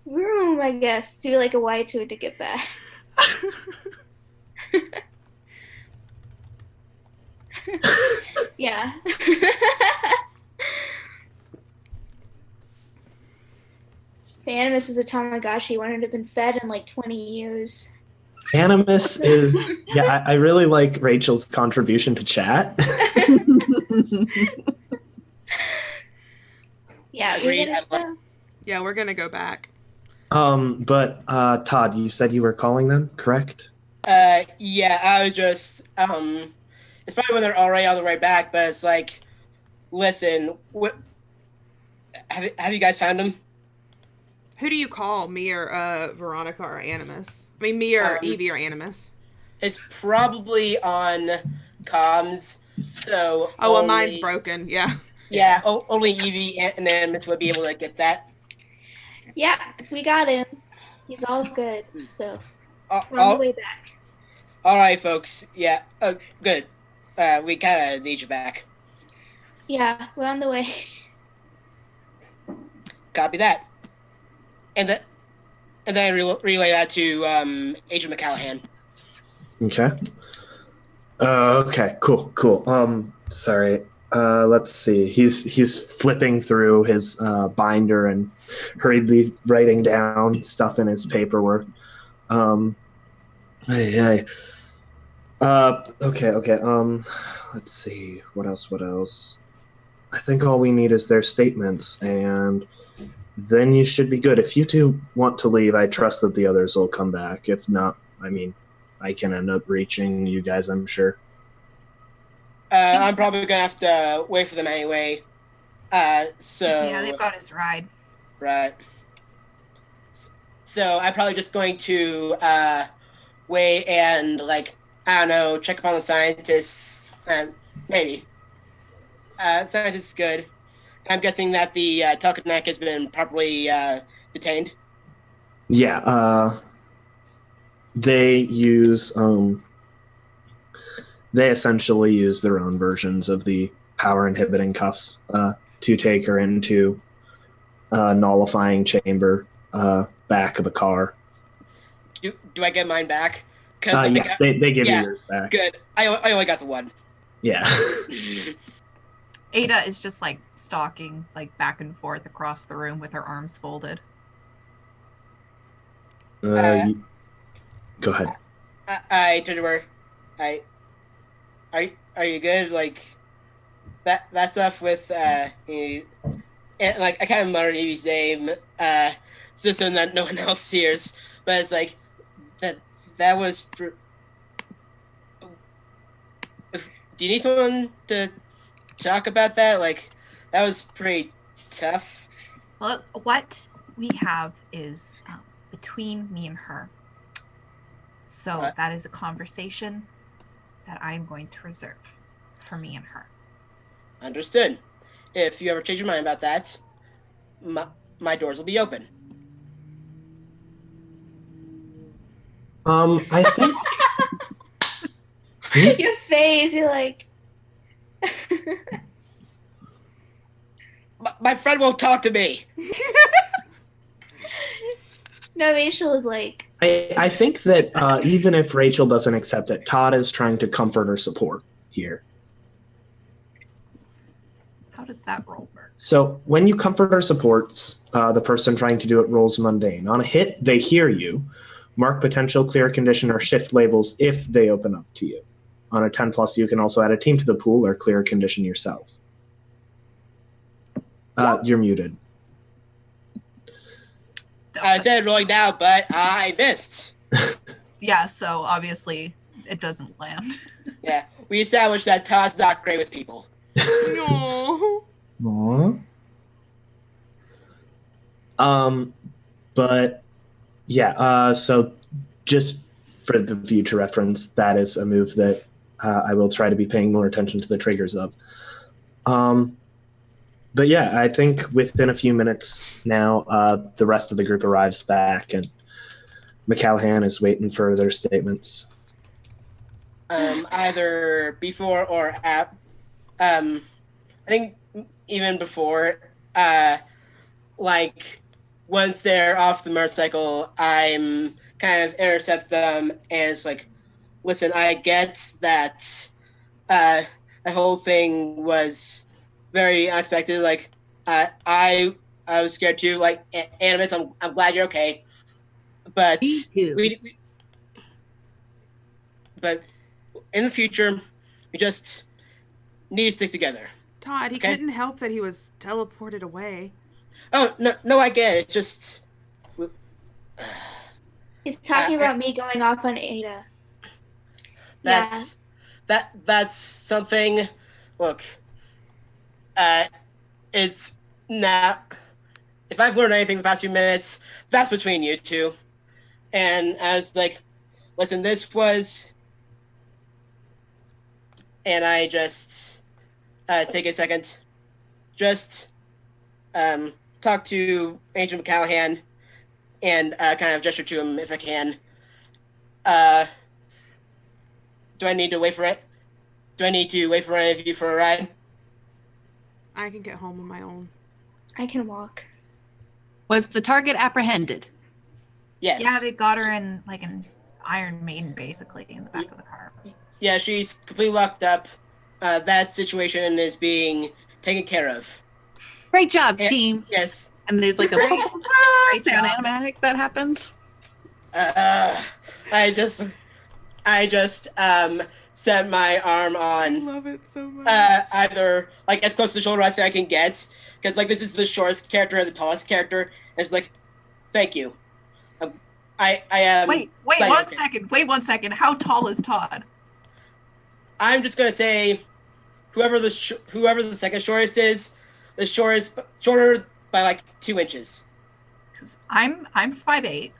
F: Room, I guess. Do like a Y to it to get back. Yeah. If Animus is a Tamagotchi, wouldn't have been fed in like 20 years.
B: Animus is, yeah, I really like Rachel's contribution to chat.
F: Yeah,
C: Agreed.
A: Yeah, we're gonna go back.
B: But Todd, you said you were calling them, correct?
C: Yeah, I was just, it's probably when they're already on the way back, but it's like, listen, have you guys found him?
A: Who do you call? Me or Veronica or Animus? I mean, me or Evie or Animus?
C: It's probably on comms, so...
A: Oh, well,
C: only-
A: mine's broken. Yeah.
C: Yeah, only Evie and Animus would be able to get that.
F: Yeah, if we got him, he's all good. So we're on the
C: All
F: way back.
C: right, folks. Yeah, good. We kind of need you back.
F: Yeah, we're on the way.
C: Copy that. And then relay that to Agent McCallahan.
B: Okay. Okay, cool. Sorry. Let's see. He's flipping through his binder and hurriedly writing down stuff in his paperwork. Okay. Let's see. What else? I think all we need is their statements, and then you should be good. If you two want to leave, I trust that the others will come back. If not, I mean, I can end up reaching you guys, I'm sure.
C: I'm probably gonna have to wait for them anyway. So
D: Yeah, they've got his ride.
C: right. So I'm probably just going to wait and I don't know, check upon the scientists and maybe. Scientist is good. I'm guessing that the telekinetic has been properly detained.
B: Yeah, they use they essentially use their own versions of the power inhibiting cuffs to take her into a nullifying chamber back of a car.
C: Do I get mine back? Because
B: Yeah, they give you
C: yeah,
B: yours back.
C: good. I only got the one.
B: Yeah.
D: Ada is just like stalking like back and forth across the room with her arms folded.
B: Go ahead.
C: I told her, are you good? Like that stuff with and like I kind of muttered Evie's name, just so that no one else hears. But it's like that was. Do you need someone to talk about that? Like that was pretty tough.
D: Well, what we have is between me and her. So that is a conversation that I'm going to reserve for me and her.
C: Understood. If you ever change your mind about that, my doors will be open.
B: I think
F: Your face, you're like.
C: My friend won't talk to me.
F: No, Rachel is like.
B: I think that even if Rachel doesn't accept it, Todd is trying to comfort or support here.
D: How does that roll work?
B: So when you comfort or support, the person trying to do it rolls mundane. On a hit, they hear you. Mark potential, clear condition, or shift labels if they open up to you. On a 10+, you can also add a team to the pool or clear a condition yourself. You're muted.
C: I said rolling now, but I missed.
D: Yeah, so obviously it doesn't land.
C: Yeah, we established that Todd's not great with people.
A: No.
B: Aww. But yeah, so just for the future reference, that is a move that I will try to be paying more attention to the triggers of. But yeah, I think within a few minutes now, the rest of the group arrives back, and McCallahan is waiting for their statements.
C: Either before or at. I think even before, like once they're off the motorcycle, I'm kind of intercept them and it's like, listen, I get that the whole thing was very unexpected. Like, I was scared too. Like, Animus, I'm glad you're okay. But
E: Me too.
C: but in the future, we just need to stick together.
A: Todd, he
C: Okay.
A: couldn't help that he was teleported away.
C: Oh no, I get it. It's just
F: He's talking about me going off on Ada.
C: that's something. Look, it's not. If I've learned anything the past few minutes, that's between you two. And I was like, listen, this was, and I just take a second, just talk to Agent McCallahan and kind of gesture to him if I can. Do I need to wait for it? Do I need to wait for any of you for a ride?
A: I can get home on my own.
F: I can walk.
E: Was the target apprehended?
C: Yes.
D: Yeah, they got her in like an Iron Maiden, basically, in the back of the car.
C: Yeah, she's completely locked up. That situation is being taken care of.
E: Great job,
C: Yeah.
E: team.
C: Yes.
E: And there's like a
F: Great
E: sound
D: job.
E: animatic that happens.
C: I just set my arm
A: I
C: on
A: love it so much.
C: either like as close to the shoulder as I can get, because like this is the shortest character and the tallest character. And it's like, thank you. I am.
D: Wait
C: glad you're
D: one
C: okay.
D: second. Wait 1 second. How tall is Todd?
C: I'm just gonna say whoever the second shortest is, the shortest shorter by like 2 inches.
D: Because I'm 5'8".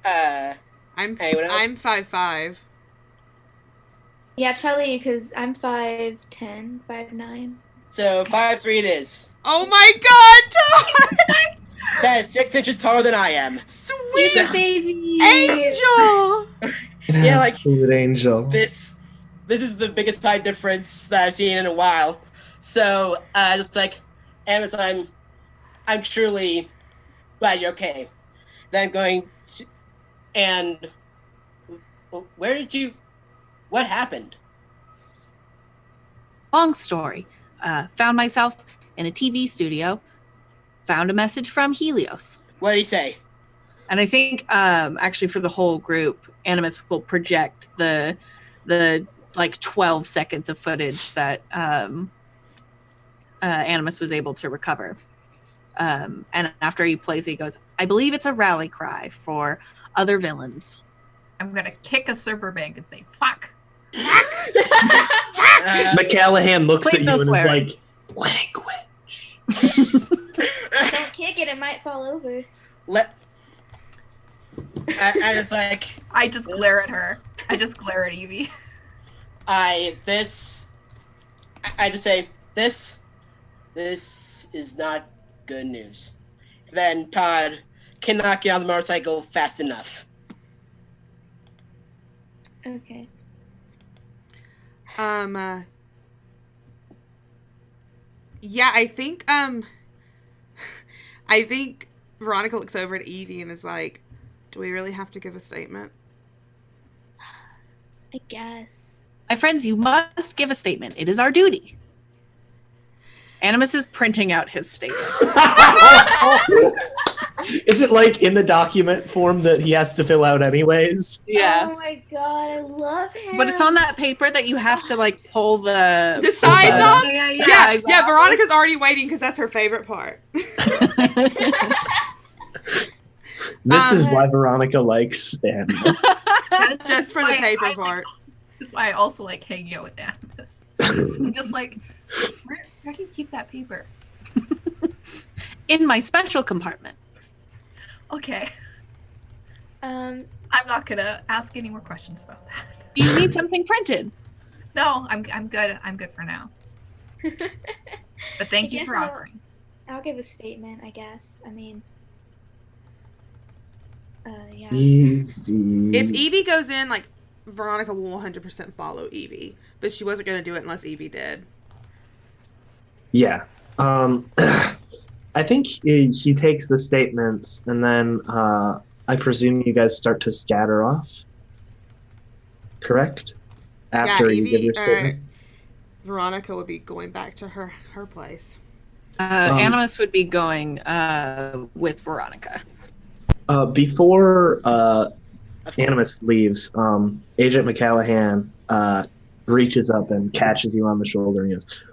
C: Anyone else?
A: I'm 5'5".
F: Yeah, it's probably because I'm 5'10", 5'9".
C: So 5'3" it is.
A: Oh my God, Todd!
C: That is 6 inches taller than I am.
A: Sweet
F: He's a baby.
A: angel!
C: Yeah, like
B: Absolute angel.
C: this is the biggest height difference that I've seen in a while. So just like, and I'm truly glad you're okay. Then I'm going to, and where did you? What happened?
E: Long story. Found myself in a TV studio. Found a message from Helios.
C: What did he say?
E: And I think actually for the whole group, Animus will project the like 12 seconds of footage that Animus was able to recover. And after he plays it, he goes, I believe it's a rally cry for other villains.
D: I'm gonna kick a server bank and say, fuck.
B: McCallahan looks
E: Please
B: at
E: no
B: you and is
E: swearing.
B: like, language.
F: Don't kick it; it might fall over.
C: And it's like,
D: I just glare at her. I just glare at Evie.
C: I just say, this is not good news. Then Todd cannot get on the motorcycle fast enough.
F: Okay.
A: Yeah, I think Veronica looks over at Evie and is like, do we really have to give a statement?
F: I guess.
E: My friends, you must give a statement. It is our duty. Animus is printing out his statement.
B: Is it like in the document form that he has to fill out anyways?
E: Yeah.
F: Oh my god, I love him.
E: But it's on that paper that you have to like pull the
A: Sides off?
E: Yeah,
A: Yeah, Veronica's already waiting because that's her favorite part.
B: This is why Veronica likes him.
A: Just for the paper part.
D: That's why I also like hanging out with Animus. I'm just like, where do you keep that paper?
E: In my special compartment.
D: Okay.
F: Um,
D: I'm not gonna ask any more questions about that.
E: Do you need something printed?
D: No, I'm good. I'm good for now. But thank you
F: guess
D: for offering.
F: I'll give a statement, I guess. I mean, yeah.
A: If Evie goes in, like, Veronica will 100% follow Evie. But she wasn't going to do it unless Evie did.
B: Yeah. I think he takes the statements and then I presume you guys start to scatter off. Correct? After you give your statement?
A: Veronica would be going back to her place.
E: Animus would be going with Veronica.
B: Before Animus leaves, Agent McCallahan reaches up and catches you on the shoulder and goes,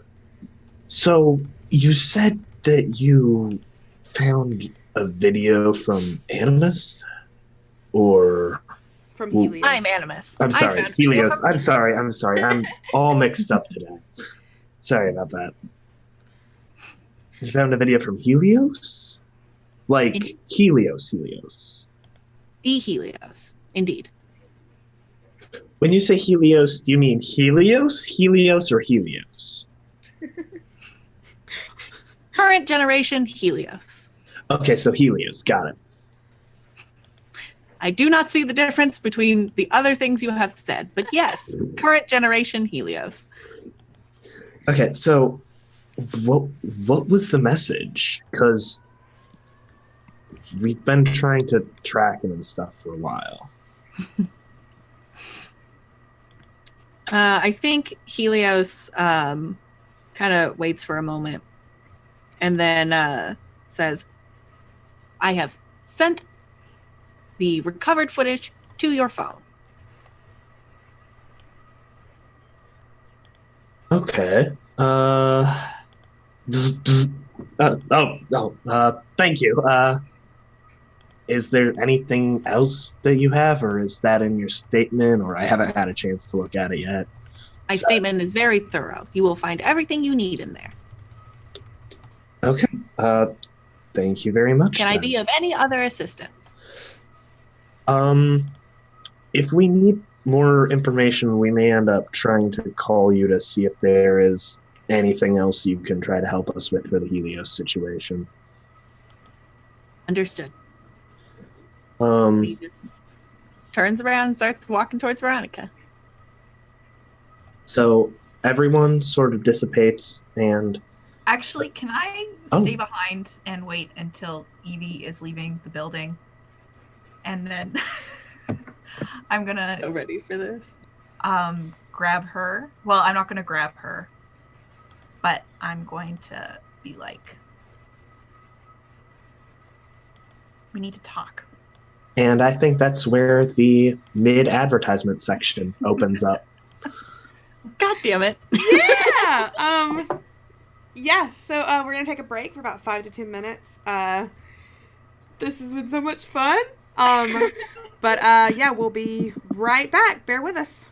B: so you said that you found a video from Animus? Or...
A: From Helios.
E: I'm Animus.
B: I'm sorry, Helios. I'm sorry. I'm all mixed up today. Sorry about that. You found a video from Helios? Like Helios.
E: The Helios, indeed.
B: When you say Helios, do you mean Helios, or Helios?
E: Current generation Helios.
B: Okay, so Helios. Got it.
E: I do not see the difference between the other things you have said, but yes, current generation Helios.
B: Okay, so what was the message? Because we've been trying to track him and stuff for a while.
E: I think Helios kind of waits for a moment and then says, I have sent the recovered footage to your phone.
B: Okay. Thank you. Is there anything else that you have, or is that in your statement, or I haven't had a chance to look at it yet?
E: My statement is very thorough. You will find everything you need in there.
B: Okay. Thank you very much.
E: Can I
B: then.
E: be of any other assistance?
B: If we need more information, we may end up trying to call you to see if there is anything else you can try to help us with for the Helios situation.
E: Understood.
B: Um,
E: He just turns around and starts walking towards Veronica.
B: so everyone sort of dissipates, and
D: Actually, can I
B: Oh.
D: stay behind and wait until Evie is leaving the building? And then I'm gonna
E: So ready for this.
D: grab her. Well, I'm not gonna grab her, but I'm going to be like, we need to talk.
B: and I think that's where the mid-advertisement section opens up.
E: God damn it.
A: Yeah. Yeah. So we're gonna take a break for about 5 to 10 minutes. This has been so much fun. But yeah, we'll be right back. Bear with us.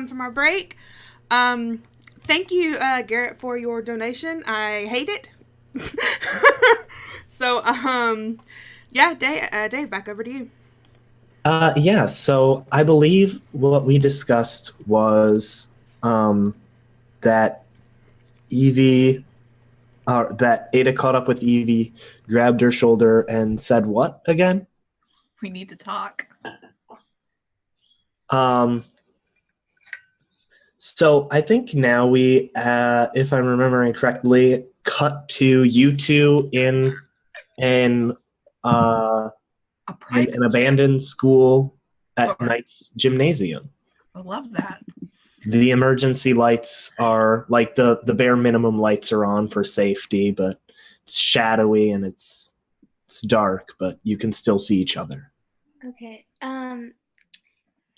A: from our break. Thank you, Garrett, for your donation. I hate it. So, yeah, Dave, back over to you.
B: Yeah, so I believe what we discussed was that Evie, that Ada caught up with Evie, grabbed her shoulder, and said what again?
D: We need to talk.
B: So I think now we, if I'm remembering correctly, cut to you two in uh,
D: A
B: in
D: private
B: an abandoned school at
D: Sure.
B: night's gymnasium.
D: I love that.
B: The emergency lights are like the bare minimum lights are on for safety, but it's shadowy and it's dark, but you can still see each other.
F: Okay.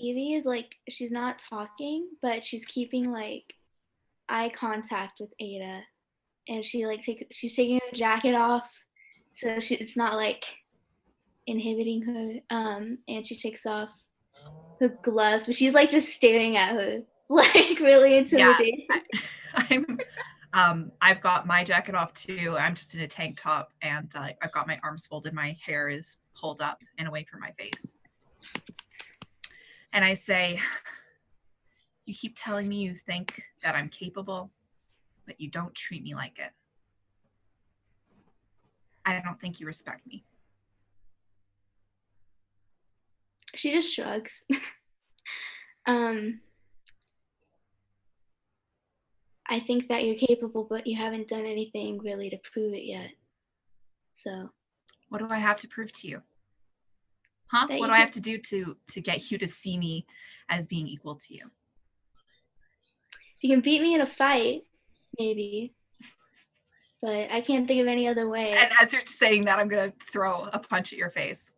F: Evie is like, she's not talking, but she's keeping like eye contact with Ada, and she's taking her jacket off, so it's not like inhibiting her. And she takes off her gloves, but she's like just staring at her, like really intimidating.
D: I've got my jacket off too. I'm just in a tank top, and I've got my arms folded. My hair is pulled up and away from my face. And I say, you keep telling me you think that I'm capable, but you don't treat me like it. I don't think you respect me.
F: She just shrugs. I think that you're capable, but you haven't done anything really to prove it yet. So.
D: What do I have to prove to you? Huh? What do I have to do to get you to see me as being equal to you?
F: You can beat me in a fight, maybe. But I can't think of any other way.
D: And as you're saying that, I'm going to throw a punch at your face.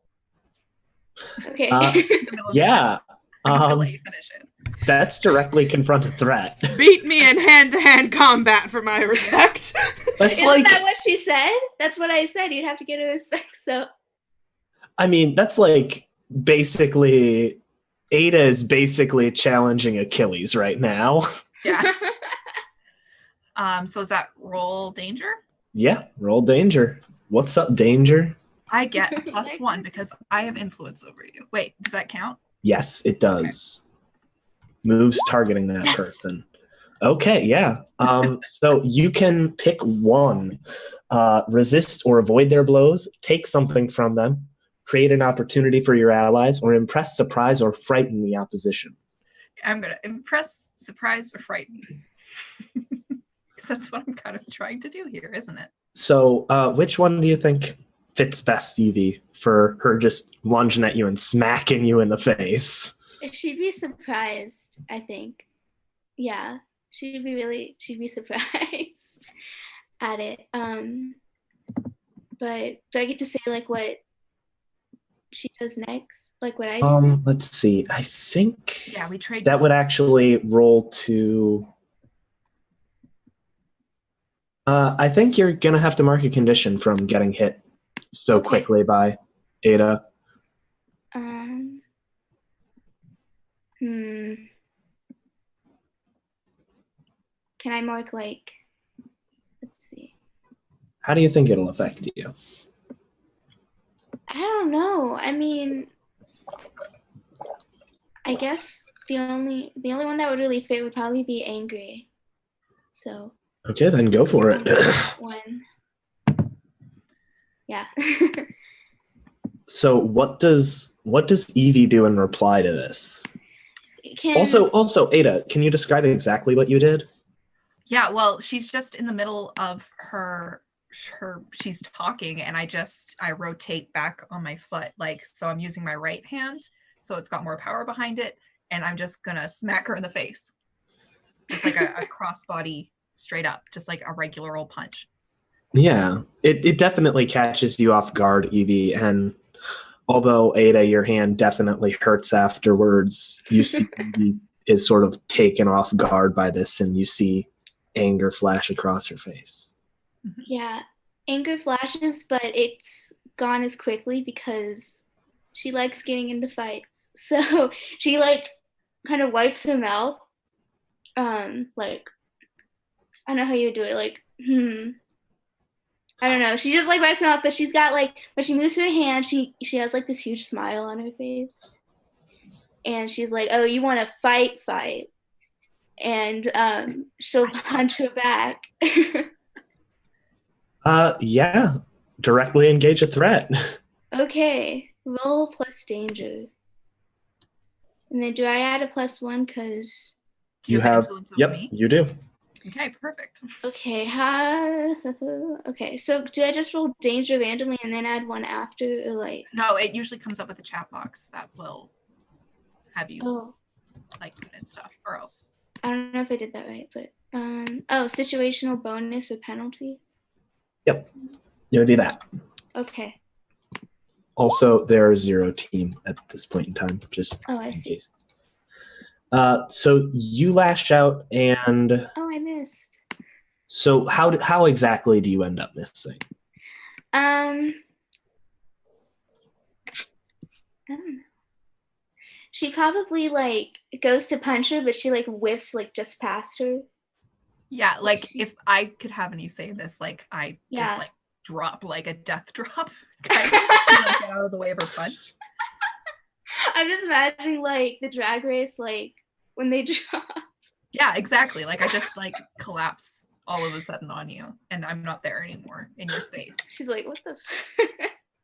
F: Okay.
B: Yeah.
D: Let you finish it.
B: That's directly confront a threat.
A: Beat me in hand-to-hand combat for my respect.
B: That's
F: Isn't that what she said? That's what I said. You'd have to get her respect. So.
B: I mean, that's like basically Ada is basically challenging Achilles right now.
D: Yeah. So is that roll danger?
B: Yeah, roll danger. What's up, danger?
D: I get a +1 because I have influence over you. Wait, does that count?
B: Yes, it does. Okay. Moves targeting that person. Okay, yeah. So you can pick one. Resist or avoid their blows, take something from them, create an opportunity for your allies, or impress, surprise, or frighten the opposition.
D: I'm going to impress, surprise, or frighten. Because that's what I'm kind of trying to do here, isn't it?
B: So which one do you think fits best, Evie, for her just lunging at you and smacking you in the face?
F: She'd be surprised, I think. Yeah, she'd be surprised at it. But do I get to say like what she does next? Like what I do?
B: Let's see. I think
D: we trade
B: that would actually roll to. I think you're gonna have to mark a condition from getting hit so quickly by Ada.
F: Can I mark like? Let's see.
B: How do you think it'll affect you?
F: I don't know. I mean, I guess the only one that would really fit would probably be angry. So.
B: Okay, then go for it.
F: One. Yeah.
B: So what does Evie do in reply to this? Also, Ada, can you describe exactly what you did?
D: Yeah, well, she's just in the middle of her she's talking, and I rotate back on my foot, like, so I'm using my right hand, so it's got more power behind it, and I'm just gonna smack her in the face. Just like a crossbody straight up, just like a regular old punch.
B: Yeah, it definitely catches you off guard, Evie, and although Ada, your hand definitely hurts afterwards, you see Evie is sort of taken off guard by this, and you see anger flash across her face.
F: Yeah, anger flashes, but it's gone as quickly because she likes getting into fights. So she like kind of wipes her mouth like, I don't know how you would do it. Like, I don't know. She just like bites my mouth, but she's got like when she moves her hand, she has like this huge smile on her face, and she's like, "Oh, you want to fight, fight," and she'll punch her back.
B: Yeah. Directly engage a threat.
F: Okay, roll plus danger, and then do I add a +1 because?
D: Do you have influence over
B: Yep,
D: me?
B: you do.
D: Okay, perfect.
F: Okay, okay. So do I just roll danger randomly and then add 1 after, or like?
D: No, it usually comes up with a chat box that will have you like put in stuff, or else.
F: I don't know if I did that right, but situational bonus or penalty.
B: Yep, you'll do that.
F: Okay.
B: Also, there are 0 team at this point in time, just
F: I
B: in
F: see.
B: case. So you lash out, and
F: I missed.
B: so how exactly do you end up missing?
F: I don't know. She probably like goes to punch her, but she like whiffs like just past her.
D: Yeah, like if I could have any say this, like I just
F: Yeah.
D: like drop like a death drop, kind of to, like, get out of the way of her punch.
F: I'm just imagining like the drag race, like when they drop.
D: Yeah, exactly. Like I just like collapse all of a sudden on you, and I'm not there anymore in your space.
F: She's like, what the?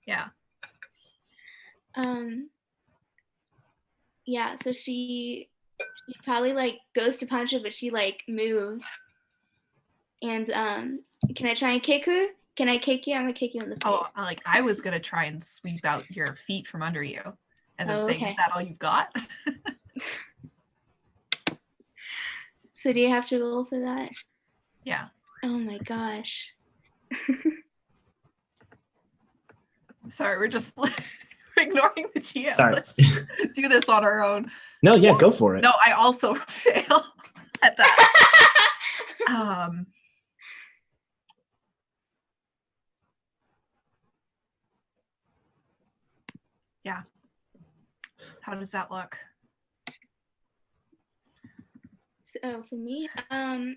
D: Yeah.
F: Yeah. So she probably like goes to punch her, but she like moves. And can I try and kick her? Can I kick you? I'm gonna kick you in the face.
D: Oh, like I was gonna try and sweep out your feet from under you, as I'm saying,
F: okay.
D: is that all you've got?
F: So do you have to roll for that?
D: Yeah.
F: Oh my gosh.
D: Sorry, we're just ignoring the GM.
B: Sorry.
D: Let's do this on our own.
B: No, yeah, go for it.
D: No, I also fail at that. Yeah. How does that look?
F: Oh, for me, I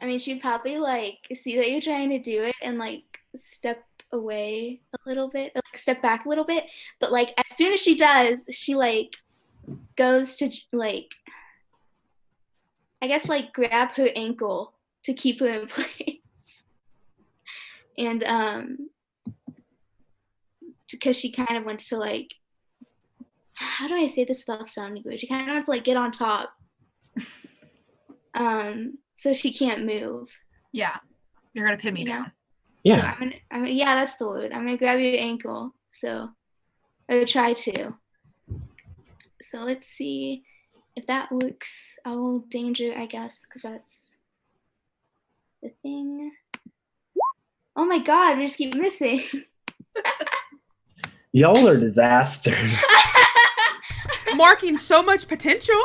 F: mean, she'd probably like see that you're trying to do it and like step away a little bit, like step back a little bit. But like as soon as she does, she like goes to like, I guess like grab her ankle to keep her in place. And because she kind of wants to like, how do I say this without sounding weird? She kind of wants to like get on top. So she can't move.
D: Yeah. You're gonna pin me down.
B: Yeah.
F: So yeah, that's the word. I'm gonna grab your ankle. So or try to. So let's see if that works. I'll danger, I guess, because that's the thing. Oh my god, we just keep missing.
B: Y'all are disasters.
A: Marking so much potential.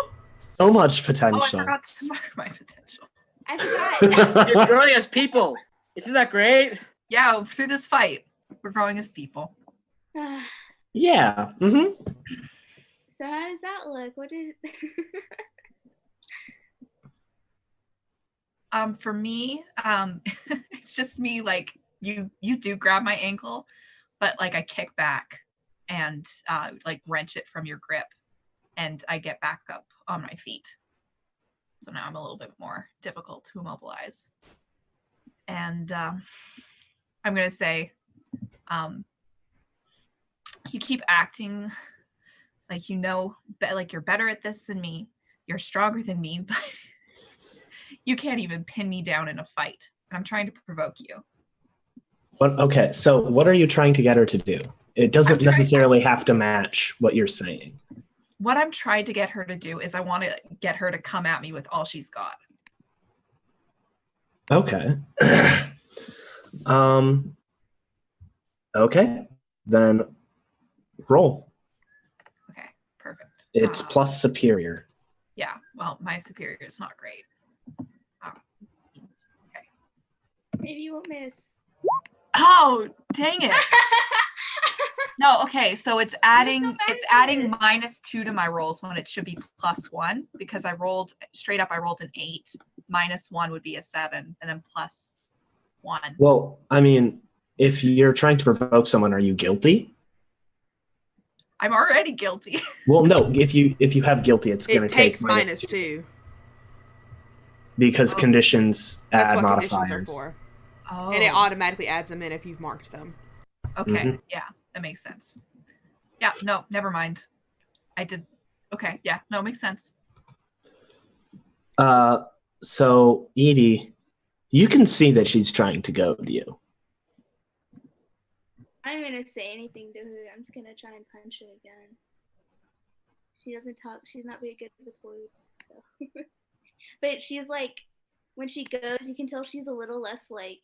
B: So much potential.
D: Oh, I forgot to mark my potential.
F: I forgot.
C: You're growing as people. Isn't that great?
D: Yeah, through this fight, we're growing as people.
B: Yeah. Mm-hmm.
F: So how does that look? What did
D: For me, it's just me like you do grab my ankle, but like I kick back and like wrench it from your grip, and I get back up on my feet. So now I'm a little bit more difficult to immobilize. And I'm gonna say, you keep acting like you know, like you're better at this than me. You're stronger than me, but you can't even pin me down in a fight. And I'm trying to provoke you.
B: Okay, so what are you trying to get her to do? It doesn't necessarily have to match what you're saying.
D: What I'm trying to get her to do is I want to get her to come at me with all she's got.
B: Okay. Okay, then roll.
D: Okay, perfect.
B: It's plus superior.
D: Yeah, well, my superior is not great. Okay.
F: maybe you won't miss?
D: Oh, dang it. No, okay, so it's adding -2 to my rolls when it should be +1 because I rolled an 8. -1 would be a 7, and then +1.
B: Well, I mean, if you're trying to provoke someone, are you guilty?
D: I'm already guilty.
B: Well, no. If you have guilty, it's going
A: It
B: to take
A: takes -2.
B: because conditions
A: That's
B: add
A: what
B: modifiers.
A: conditions are for.
D: Oh.
A: And it automatically adds them in if you've marked them.
D: Okay, yeah, that makes sense. Yeah, no, never mind. I did. Okay, yeah, no, it makes sense.
B: So Edie, you can see that she's trying to goad you.
F: I'm gonna say anything to her. I'm just gonna try and punch her again. She doesn't talk. She's not very good with words. So, but she's like, when she goes, you can tell she's a little less like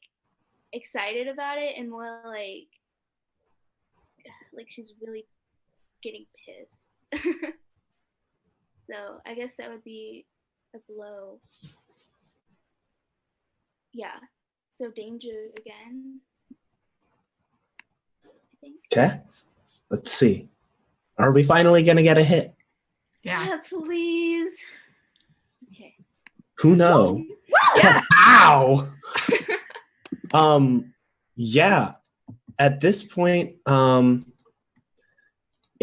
F: excited about it and more like she's really getting pissed. So I guess that would be a blow. Yeah. So danger again. I think.
B: Okay. Let's see. Are we finally going to get a hit?
D: Yeah.
F: Please. Okay.
B: Who knows?
D: Yeah.
B: Ow! Yeah. At this point,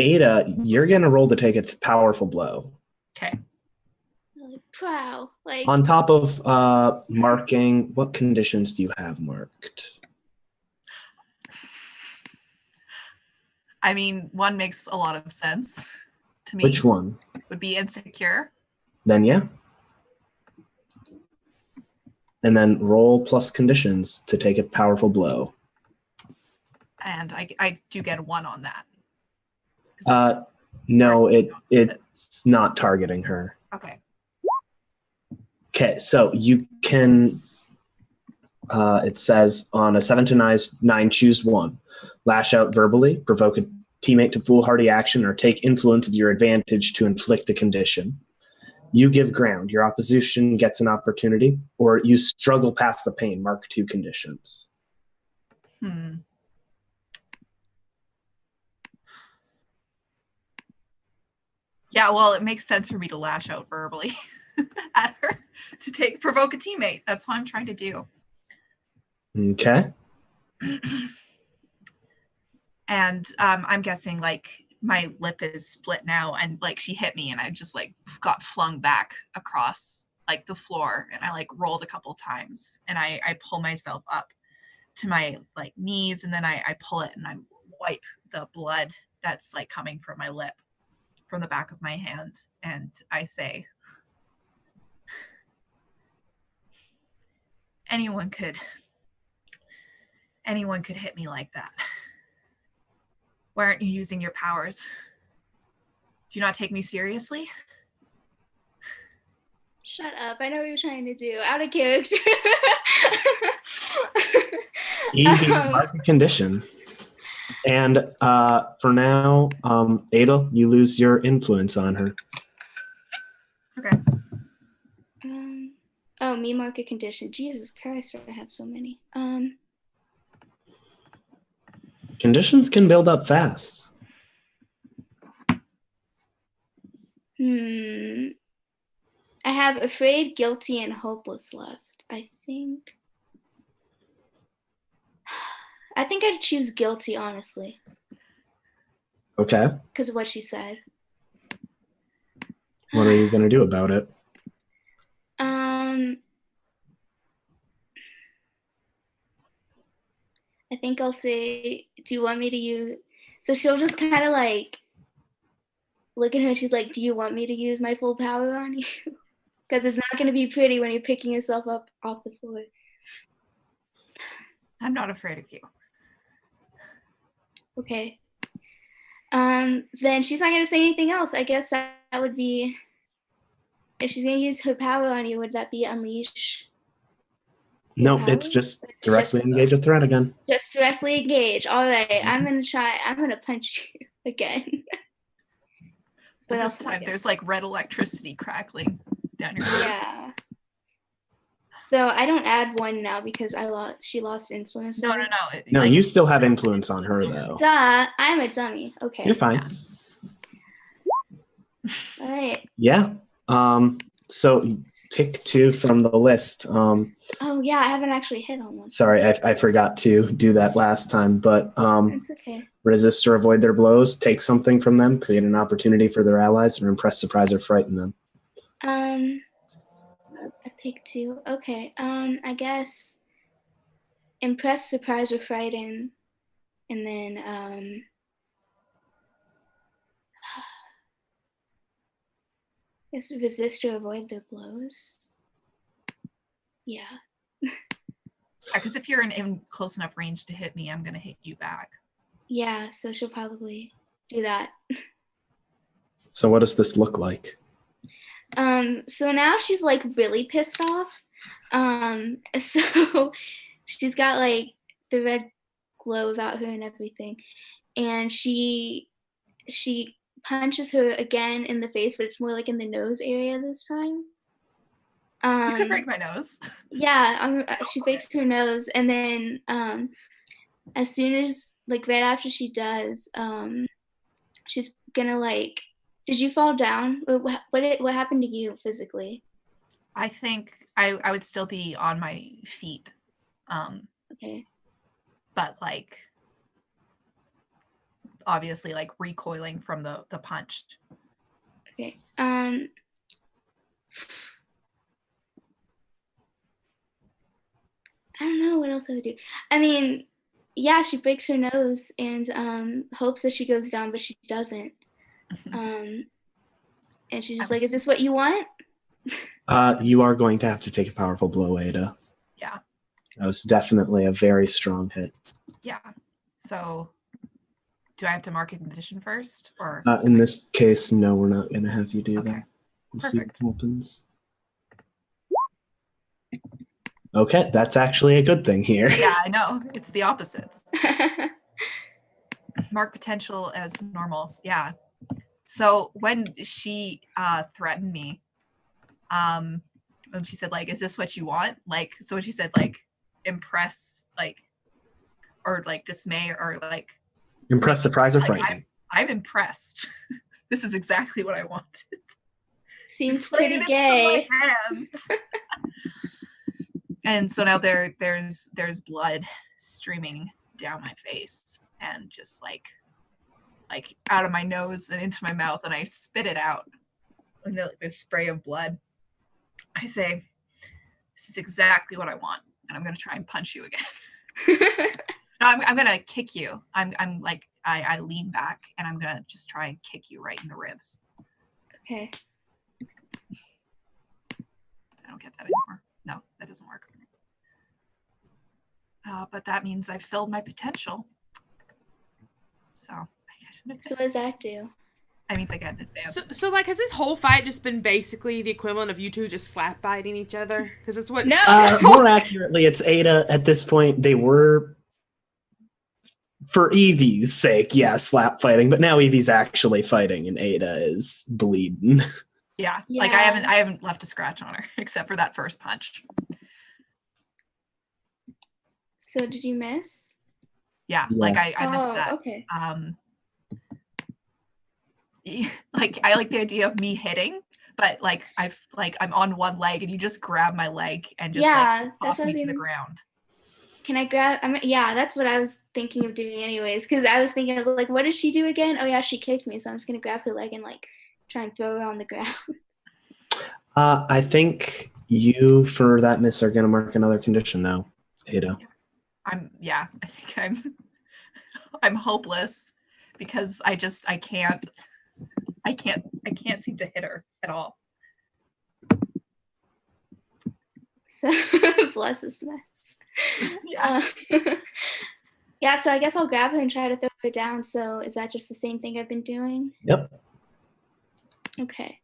B: Ada, you're gonna roll to take a powerful blow.
D: Okay.
F: Wow. Like
B: On top of marking, what conditions do you have marked?
D: I mean, one makes a lot of sense to me.
B: Which one?
D: Would be insecure.
B: Then yeah. And then roll plus conditions to take a powerful blow.
D: And I do get a 1 on that.
B: No, it's not targeting her.
D: Okay.
B: Okay, so you can, it says on a 7 to 9, choose one. Lash out verbally, provoke a teammate to foolhardy action, or take influence of your advantage to inflict a condition. You give ground. Your opposition gets an opportunity, or you struggle past the pain. Mark 2 conditions.
D: Yeah, well, it makes sense for me to lash out verbally at her to provoke a teammate. That's what I'm trying to do.
B: Okay.
D: And I'm guessing like my lip is split now, and like she hit me, and I just like got flung back across like the floor, and I like rolled a couple times, and I pull myself up to my like knees, and then I pull it and I wipe the blood that's like coming from my lip from the back of my hand, and I say, anyone could hit me like that. Why aren't you using your powers? Do you not take me seriously?
F: Shut up. I know what you're trying to do. Out of character.
B: Easy market condition. And for now, Ada, you lose your influence on her.
D: Okay.
F: Oh, me market condition. Jesus Christ, I have so many.
B: Conditions can build up fast.
F: I have afraid, guilty, and hopeless left. I think I'd choose guilty, honestly.
B: Okay.
F: Because of what she said.
B: What are you going to do about it?
F: I think I'll say, do you want me to use... So she'll just kind of like look at her and she's like, do you want me to use my full power on you? Because it's not going to be pretty when you're picking yourself up off the floor.
D: I'm not afraid of you.
F: Okay. Then she's not going to say anything else. I guess that would be... If she's going to use her power on you, would that be unleash?
B: No, it's just directly engage a threat again.
F: Just directly engage. All right, I'm going to punch you again.
D: But this time there's like red electricity crackling down your back.
F: Yeah. So I don't add 1 now because she lost influence.
D: No.
F: over me.
B: No,
D: like,
B: you still have influence on her though.
F: Duh, I'm a dummy. Okay.
B: You're fine.
F: All right.
B: Yeah. So pick 2 from the list.
F: Oh yeah, I haven't actually hit on one.
B: Sorry, I forgot to do that last time, but
F: It's okay.
B: resist or avoid their blows, take something from them, create an opportunity for their allies, or impress, surprise, or frighten them.
F: I picked 2. Okay. I guess impress, surprise, or frighten, and then I guess resist or avoid their blows. Yeah.
D: because if you're in close enough range to hit me, I'm gonna hit you back.
F: Yeah. So she'll probably do that.
B: So what does this look like?
F: So now she's like really pissed off. So she's got like the red glow about her and everything, and she punches her again in the face, but it's more like in the nose area this time.
D: You could break my nose.
F: Yeah, she breaks her nose, and then as soon as like right after she does, she's gonna like. Did you fall down? What happened to you physically?
D: I think I would still be on my feet.
F: Okay.
D: But like obviously like recoiling from the punch.
F: Okay. I don't know what else I would do. I mean, yeah, she breaks her nose and hopes that she goes down, but she doesn't. And she's just like, "Is this what you want?"
B: You are going to have to take a powerful blow, Ada.
D: Yeah.
B: That was definitely a very strong hit.
D: Yeah. So do I have to mark a condition first, or
B: In this case, no, we're not going to have you do
D: Okay.
B: that. We'll see
D: Perfect.
B: what happens. Okay, that's actually a good thing here.
D: yeah, I know. It's the opposites. Mark potential as normal. Yeah. So when she threatened me, when she said like, "Is this what you want?" Like, so when she said like, impress, like, or like dismay, or like,
B: Impress, surprise, or
D: like,
B: frighten.
D: I'm impressed. This is exactly what I wanted.
F: Seems
D: Played
F: pretty
D: into
F: gay.
D: my hands. And so now there's blood streaming down my face and just like out of my nose and into my mouth, and I spit it out in the spray of blood. I say, "This is exactly what I want," and I'm gonna try and punch you again. No, I'm gonna kick you. I'm like I lean back and I'm gonna just try and kick you right in the ribs.
F: Okay.
D: I don't get that anymore. No, that doesn't work. But that means I've filled my potential. So
F: So what does that do?
D: that means I get an advance.
A: So like, has this whole fight just been basically the equivalent of you two just slap fighting each other? Because it's what.
F: No.
B: More accurately, it's Ada at this point. They were, for Evie's sake, yeah, slap fighting, but now Evie's actually fighting and Ada is bleeding.
D: Yeah, like
F: Yeah.
D: I haven't left a scratch on her except for that first punch.
F: So did you miss?
D: Yeah,
B: Yeah.
D: like I missed that.
F: Okay.
D: Like I like the idea of me hitting, but like I'm on one leg and you just grab my leg and just
F: Yeah,
D: like
F: that's
D: toss
F: what I
D: me
F: was
D: to the
F: gonna-
D: ground.
F: Can I grab? Yeah, that's what I was thinking of doing anyways. Because I was thinking, I was like, what did she do again? Oh yeah, she kicked me. So I'm just gonna grab her leg and like try and throw her on the ground.
B: I think you, for that miss, are going to mark another condition, though, Ada.
D: I think I'm hopeless because I can't seem to hit her at all.
F: So bless his mess.
D: Yeah.
F: Yeah, so I guess I'll grab her and try to throw her down. So is that just the same thing I've been doing?
B: Yep.
F: Okay.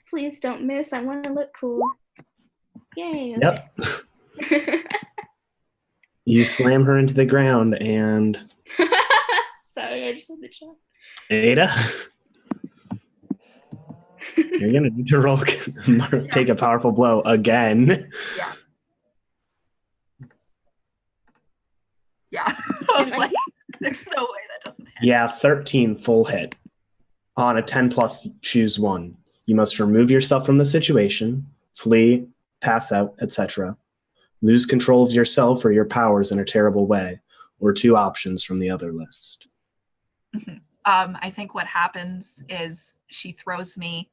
F: Please don't miss. I want to look cool. Yay. Okay.
B: Yep. You slam her into the ground, and
F: Sorry, I just had the chat.
B: Ada, You're gonna need to roll take a powerful blow again.
D: Yeah. Yeah. I was like, there's no way that doesn't hit.
B: Yeah, 13 full hit. On a 10 plus, choose one. You must remove yourself from the situation, flee, pass out, etc. Lose control of yourself or your powers in a terrible way, or two options from the other list.
D: I think what happens is she throws me,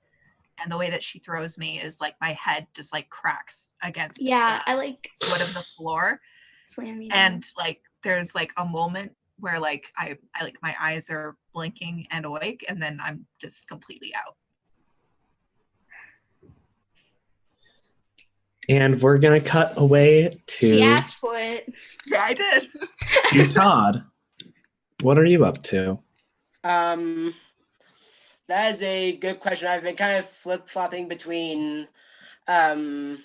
D: and the way that she throws me is like my head just like cracks against
F: Yeah,
D: the
F: I like
D: wood of the floor,
F: slam you.
D: and like there's like a moment where like I like my eyes are blinking and awake, and then I'm just completely out.
B: And we're gonna cut away
F: She
B: to
F: asked for it.
D: Yeah, I did.
B: Todd. What are you up to?
C: That is a good question. I've been kind of flip-flopping between home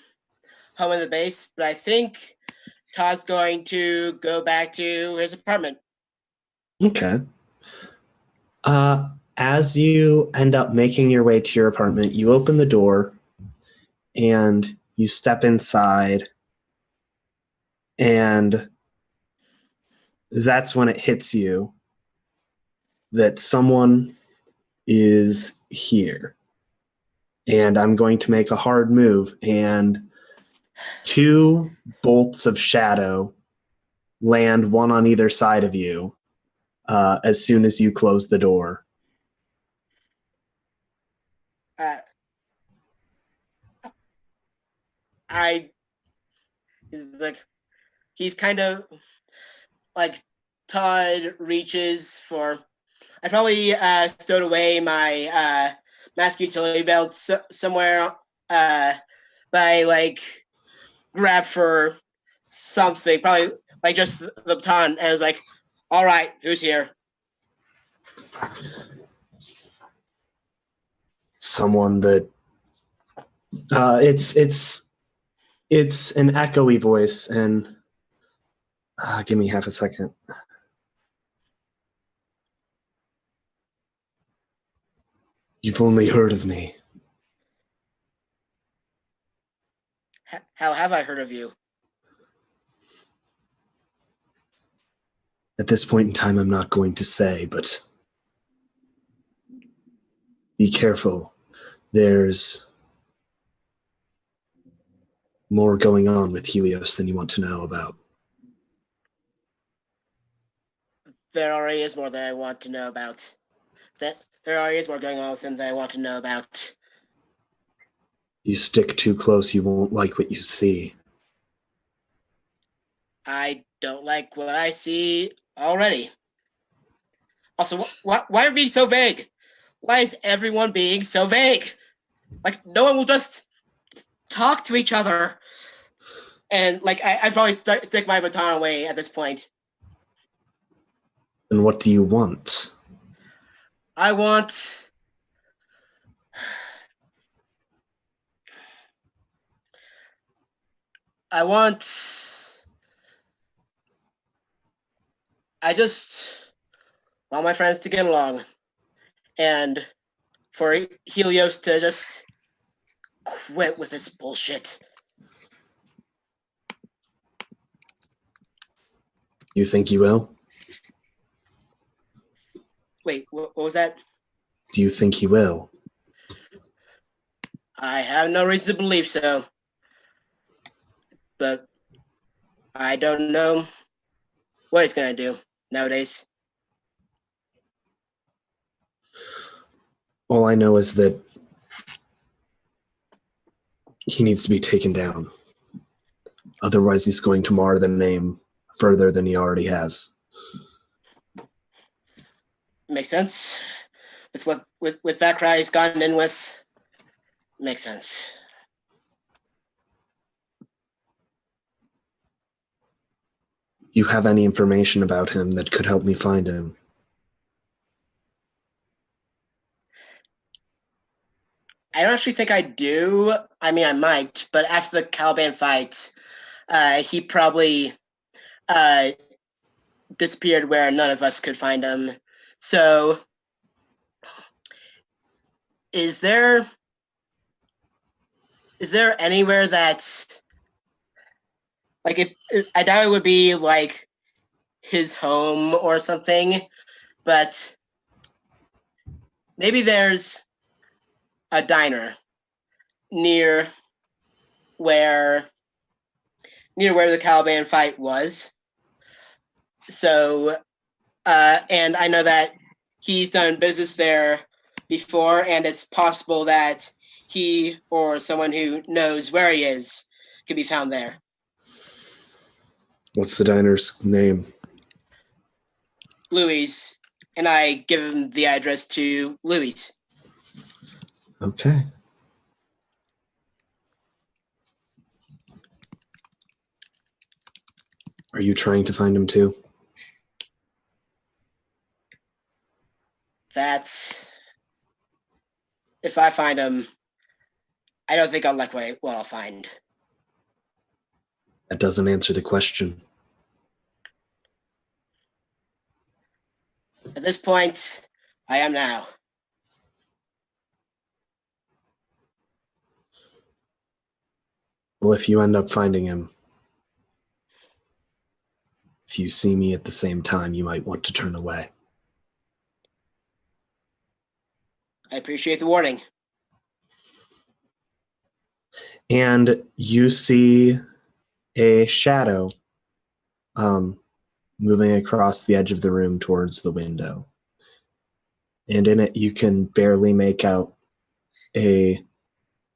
C: and the base, but I think Todd's going to go back to his apartment.
B: Okay. As you end up making your way to your apartment, you open the door and you step inside, and that's when it hits you that someone is here. And I'm going to make a hard move, and two bolts of shadow land, one on either side of you, as soon as you close the door.
C: He's kind of like, Todd reaches for. I probably stowed away my mask utility belt somewhere, but I like grab for something, probably like just the baton, and I was like, "All right, who's here?"
B: Someone that it's an echoey voice, and give me half a second. You've only heard of me.
C: How have I heard of you?
B: At this point in time, I'm not going to say, but be careful. There's more going on with Helios than you want to know about.
C: There already is more that I want to know about. There already is more going on with him that I want to know about.
B: You stick too close, you won't like what you see.
C: I don't like what I see already. Also, why are you being so vague? Why is everyone being so vague? Like, no one will just talk to each other. And like, I'd probably stick my baton away at this point.
B: And what do you want?
C: I want. I just want my friends to get along, and for Helios to just quit with this bullshit.
B: You think you will?
C: Wait, what was that?
B: Do you think he will?
C: I have no reason to believe so. But I don't know what he's going to do nowadays.
B: All I know is that he needs to be taken down. Otherwise, he's going to mar the name further than he already has.
C: Makes sense. With that cry he's gotten in with. Makes sense.
B: You have any information about him that could help me find him?
C: I don't actually think I do. I mean, I might, but after the Caliban fight, he probably disappeared where none of us could find him. So, is there is there anywhere that's like I doubt it would be like his home or something, but maybe there's a diner near where the Caliban fight was. So, and I know that he's done business there before, and it's possible that he or someone who knows where he is could be found there.
B: What's the diner's name?
C: Louis, and I give him the address to Louis.
B: Okay. Are you trying to find him too?
C: That's if I find him, I don't think I'll like what I'll find.
B: That doesn't answer the question.
C: At this point, I am now.
B: Well, if you end up finding him, if you see me at the same time, you might want to turn away.
C: I appreciate the warning.
B: And you see a shadow moving across the edge of the room towards the window. And in it, you can barely make out a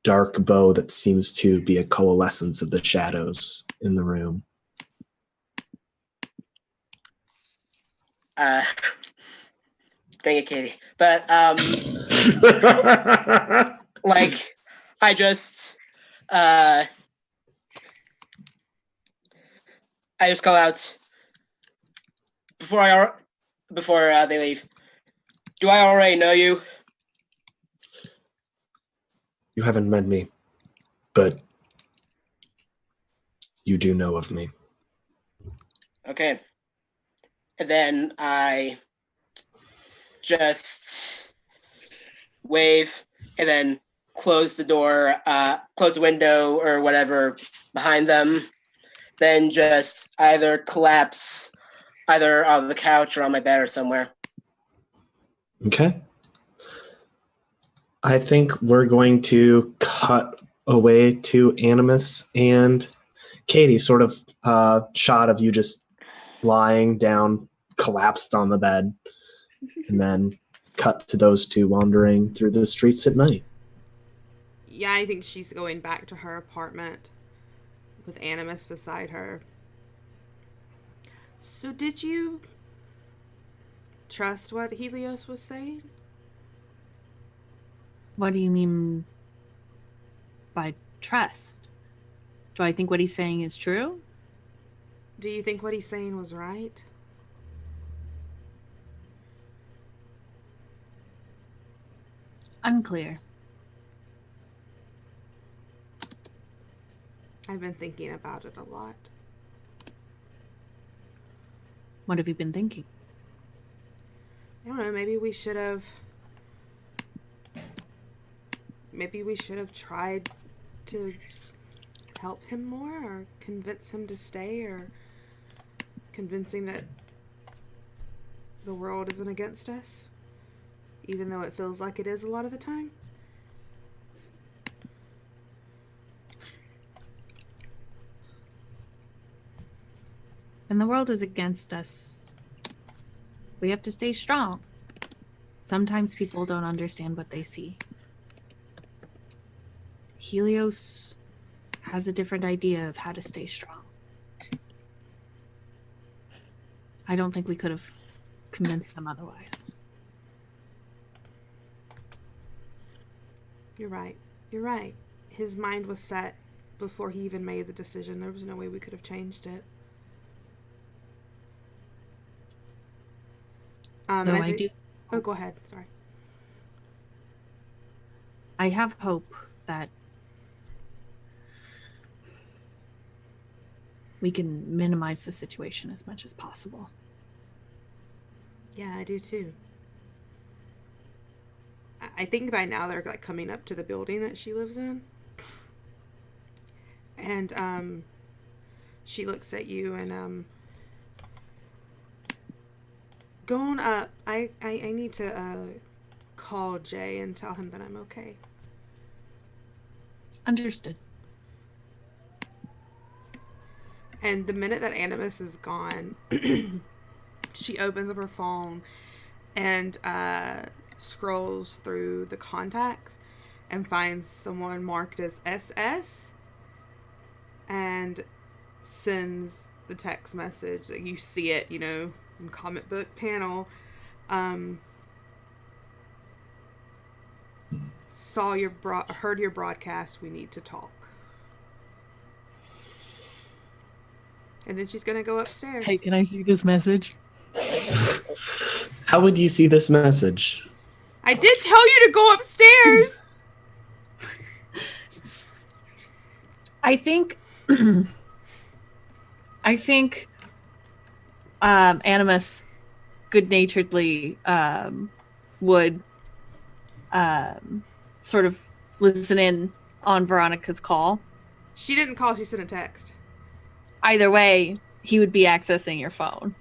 B: dark bow that seems to be a coalescence of the shadows in the room.
C: Dang it, Katie. But like I just call out before they leave. Do I already know you?
B: You haven't met me, but you do know of me.
C: Okay. And then I just wave and then close the door, close the window or whatever behind them. Then just either collapse either on the couch or on my bed or somewhere.
B: Okay. I think we're going to cut away to Animus and Katie, sort of shot of you just lying down, collapsed on the bed, and then cut to those two wandering through the streets at night.
A: Yeah, I think she's going back to her apartment with Animus beside her. So did you trust what Helios was saying?
E: What do you mean by trust? Do I think what he's saying is true?
A: Do you think what he's saying was right?
E: Unclear.
A: I've been thinking about it a lot.
E: What have you been thinking?
A: I don't know, maybe we should have tried to help him more or convince him to stay or convince him that the world isn't against us, even though it feels like it is a lot of the time.
E: When the world is against us, we have to stay strong. Sometimes people don't understand what they see. Helios has a different idea of how to stay strong. I don't think we could have convinced them otherwise.
A: You're right. You're right. His mind was set before he even made the decision. There was no way we could have changed it.
E: Though I do.
A: Oh, go ahead. Sorry.
E: I have hope that we can minimize the situation as much as possible.
A: Yeah, I do too. I think by now they're like coming up to the building that she lives in. And she looks at you and go on up. I need to call Jay and tell him that I'm okay.
E: Understood.
A: And the minute that Animus is gone, she opens up her phone and scrolls through the contacts and finds someone marked as SS and sends the text message that you see it, you know, in comic book panel. Heard your broadcast. We need to talk. And then she's gonna go upstairs.
E: Hey, can I see this message?
B: How would you see this message?
A: I did tell you to go upstairs.
E: I think Animus good-naturedly would sort of listen in on Veronica's call.
A: She didn't call. She sent a text.
E: Either way, he would be accessing your phone.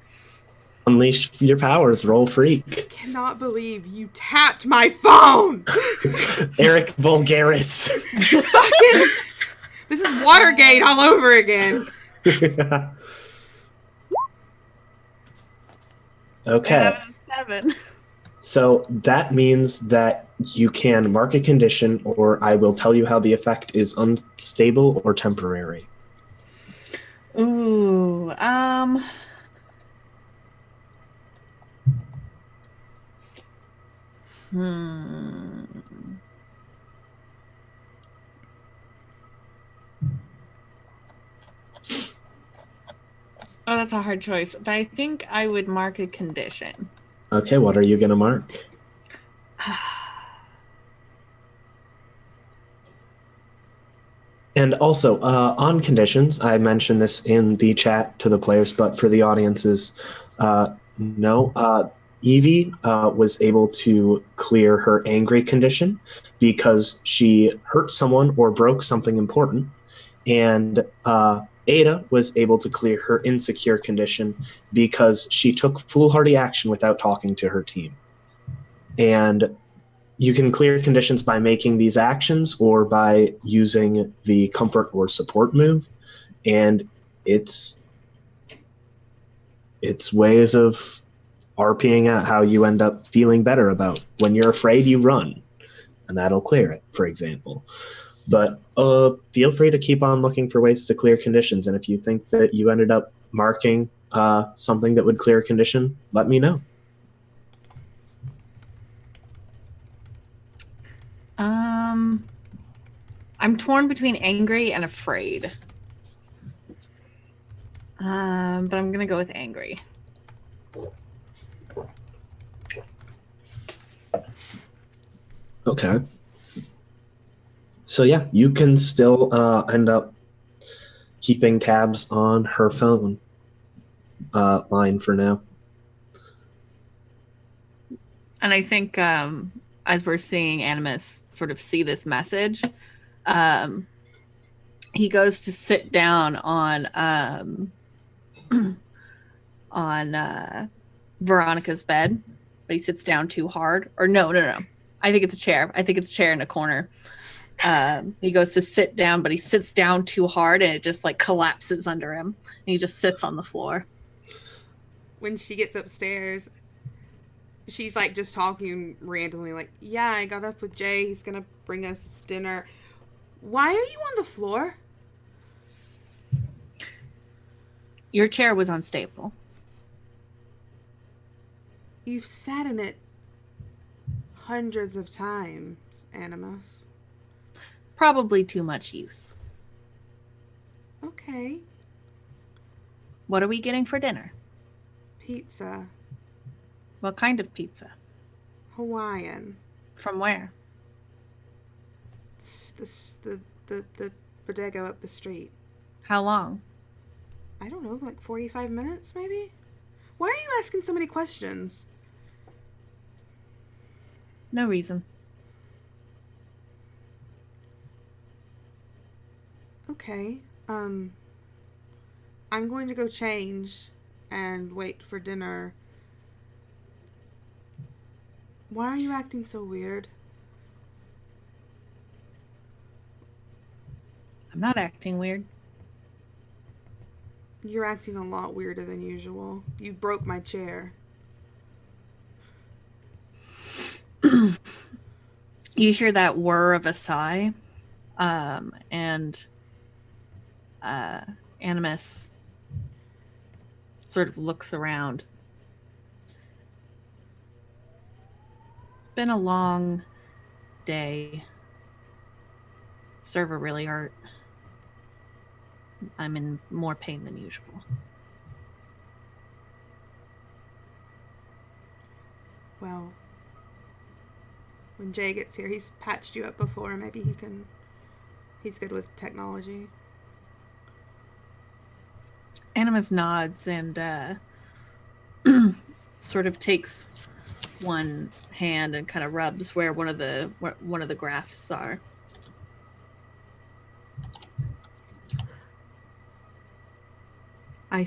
B: Unleash your powers, roll freak.
A: Cannot believe you tapped my phone.
B: Eric Vulgaris.
A: Fucking. This is Watergate all over again.
B: Okay.
E: 7.
B: So that means that you can mark a condition, or I will tell you how the effect is unstable or temporary.
E: Ooh, Oh, that's a hard choice. But I think I would mark a condition.
B: Okay, what are you going to mark? And also, on conditions, I mentioned this in the chat to the players, but for the audiences, no. Evie was able to clear her angry condition because she hurt someone or broke something important. And Ada was able to clear her insecure condition because she took foolhardy action without talking to her team. And you can clear conditions by making these actions or by using the comfort or support move. And it's ways of RPing out how you end up feeling better about when you're afraid, you run, and that'll clear it, for example. But feel free to keep on looking for ways to clear conditions. And if you think that you ended up marking something that would clear a condition, let me know.
E: I'm torn between angry and afraid. But I'm going to go with angry.
B: Okay. So yeah, you can still end up keeping tabs on her phone line for now.
E: And I think as we're seeing Animus sort of see this message, he goes to sit down on Veronica's bed, but he sits down too hard. Or no. I think it's a chair. I think it's a chair in a corner. He goes to sit down, but he sits down too hard and it just like collapses under him. And he just sits on the floor.
A: When she gets upstairs, she's like just talking randomly, like, yeah, I got up with Jay. He's going to bring us dinner. Why are you on the floor?
E: Your chair was unstable.
A: You've sat in it hundreds of times, Animus.
E: Probably too much use.
A: Okay.
E: What are we getting for dinner?
A: Pizza.
E: What kind of pizza?
A: Hawaiian.
E: From where?
A: The bodega up the street.
E: How long?
A: I don't know, like 45 minutes maybe? Why are you asking so many questions?
E: No reason.
A: Okay. Um, I'm going to go change and wait for dinner. Why are you acting so weird?
E: I'm not acting weird.
A: You're acting a lot weirder than usual. You broke my chair.
E: You hear that whir of a sigh, and Animus sort of looks around. It's been a long day. Server really hurt. I'm in more pain than usual.
A: Well, when Jay gets here, he's patched you up before. Maybe he can. He's good with technology.
E: Animus nods and sort of takes one hand and kind of rubs where one of the graphs are. I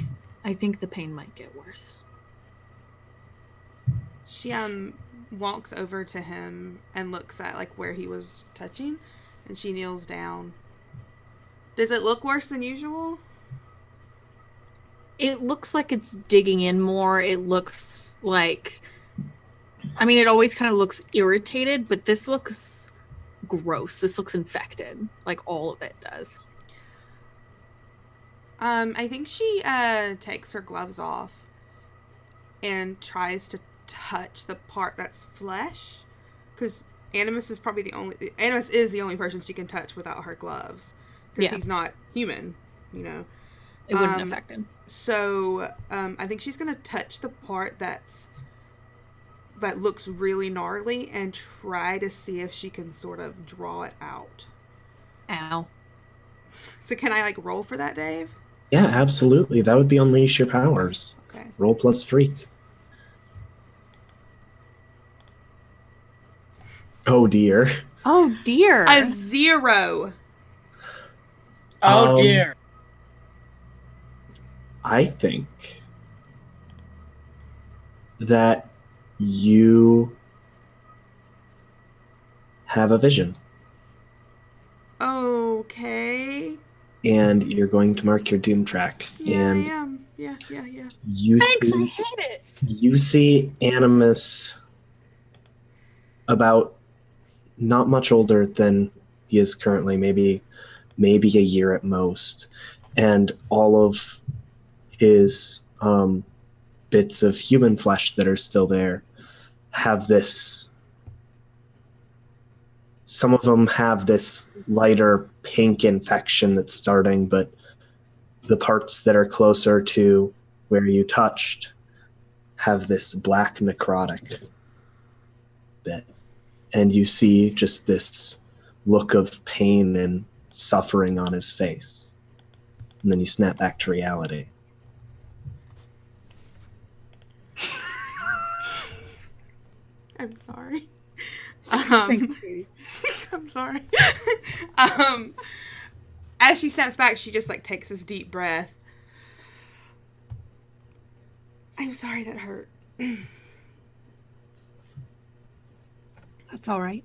E: think the pain might get worse.
A: She walks over to him and looks at like where he was touching, and she kneels down. Does it look worse than usual?
E: It looks like it's digging in more. It looks like, I mean, it always kind of looks irritated, but this looks gross. This looks infected. Like all of it does.
A: I think she takes her gloves off and tries to touch the part that's flesh, because Animus is the only person she can touch without her gloves, because he's not human, you know.
E: It wouldn't affect him.
A: So I think she's gonna touch the part that looks really gnarly and try to see if she can sort of draw it out.
E: Ow.
A: So can I like roll for that, Dave?
B: Yeah, absolutely. That would be unleash your powers.
A: Okay.
B: Roll plus freak. Oh dear.
E: Oh dear.
A: A 0.
C: Oh dear.
B: I think that you have a vision.
A: Okay.
B: And you're going to mark your doom track.
A: Yeah,
B: And
A: I am. Yeah.
B: you
E: Thanks, I
B: see
E: hate it.
B: you see Animus about not much older than he is currently, maybe a year at most. And all of his bits of human flesh that are still there have this, some of them have this lighter pink infection that's starting, but the parts that are closer to where you touched have this black necrotic bit. And you see just this look of pain and suffering on his face. And then you snap back to reality.
A: I'm sorry.
E: Thank you.
A: I'm sorry. As she steps back, she just like takes this deep breath. I'm sorry that hurt.
E: That's all right.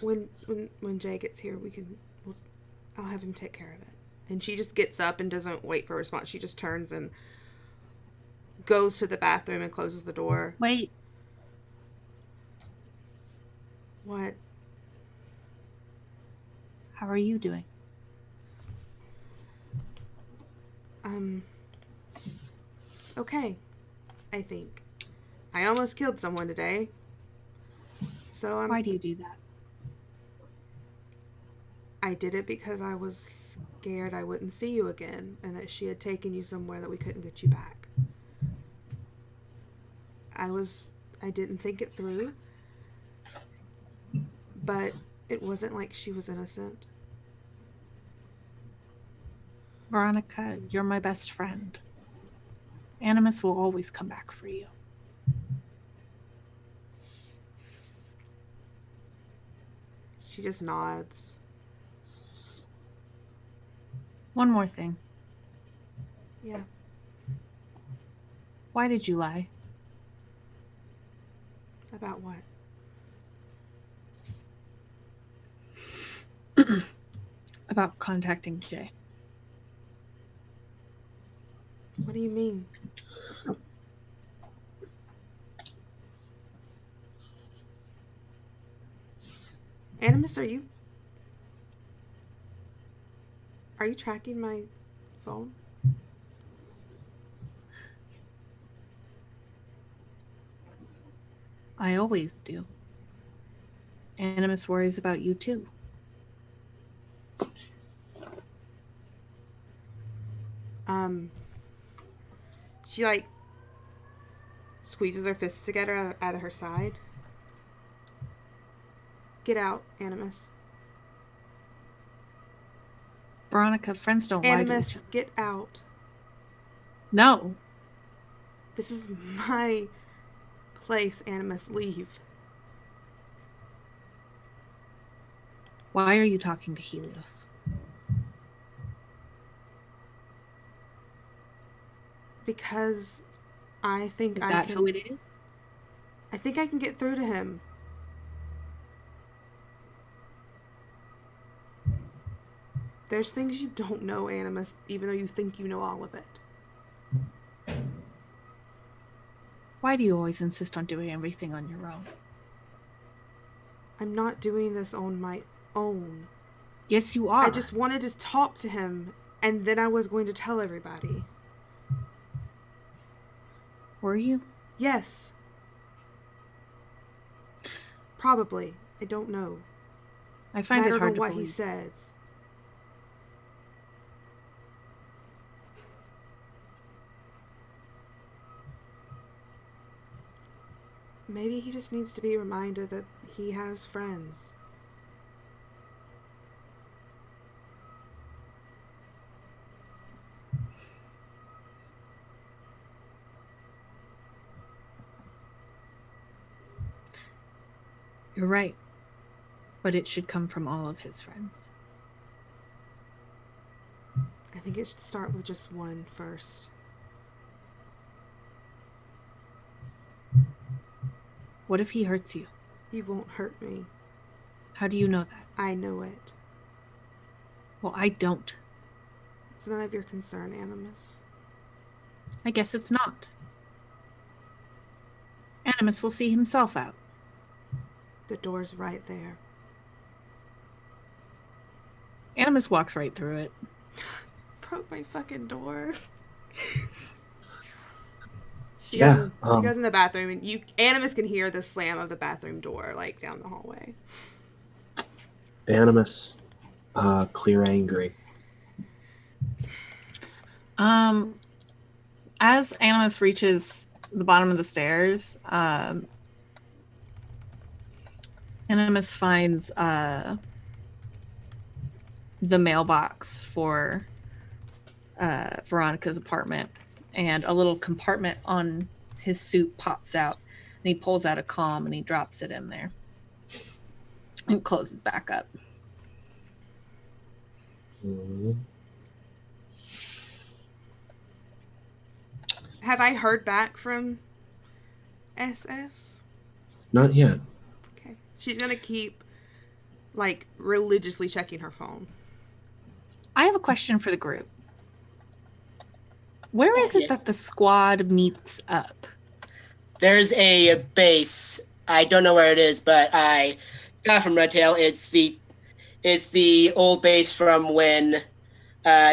A: When Jay gets here, I'll have him take care of it. And she just gets up and doesn't wait for a response. She just turns and goes to the bathroom and closes the door.
E: Wait.
A: What?
E: How are you doing?
A: Okay. I think. I almost killed someone today. So
E: Why do you do that?
A: I did it because I was scared I wouldn't see you again and that she had taken you somewhere that we couldn't get you back. I didn't think it through, but it wasn't like she was innocent.
E: Veronica, you're my best friend. Animus will always come back for you.
A: She just nods.
E: One more thing.
A: Yeah.
E: Why did you lie?
A: About what?
E: About contacting Jay.
A: What do you mean? Animus, are you tracking my phone?
E: I always do. Animus worries about you too.
A: She like squeezes her fists together out of her side. Get out, Animus.
E: Veronica, friends don't lie to each
A: Animus,
E: other.
A: get out.
E: No.
A: This is my place, Animus. Leave.
E: Why are you talking to Helios?
A: Because I think
E: Is
A: I
E: that
A: can.
E: who it is?
A: I think I can get through to him. There's things you don't know, Animus, even though you think you know all of it.
E: Why do you always insist on doing everything on your own?
A: I'm not doing this on my own.
E: Yes, you are.
A: I just wanted to talk to him, and then I was going to tell everybody.
E: Were you?
A: Yes. Probably. I don't know.
E: I find
A: Matter
E: it hard
A: on
E: to
A: what
E: believe.
A: he says. Maybe he just needs to be reminded that he has friends.
E: You're right. But it should come from all of his friends.
A: I think it should start with just one first.
E: What if he hurts you?
A: He won't hurt me.
E: How do you know that?
A: I know it.
E: Well, I don't.
A: It's none of your concern, Animus.
E: I guess it's not. Animus will see himself out.
A: The door's right there.
E: Animus walks right through it.
A: Broke my fucking door. She
B: Yeah,
A: goes in the bathroom, and Animus can hear the slam of the bathroom door, like, down the hallway.
B: Animus, clear angry.
E: As Animus reaches the bottom of the stairs, Animus finds the mailbox for Veronica's apartment, and a little compartment on his suit pops out, and he pulls out a comm and he drops it in there and closes back up.
B: Mhm.
A: Have I heard back from SS?
B: Not yet.
A: Okay. She's gonna keep, like, religiously checking her phone.
E: I have a question for the group. Where is it
C: Yes.
E: that the squad meets up?
C: There's a base. I don't know where it is, but I got it from Redtail. It's the old base from when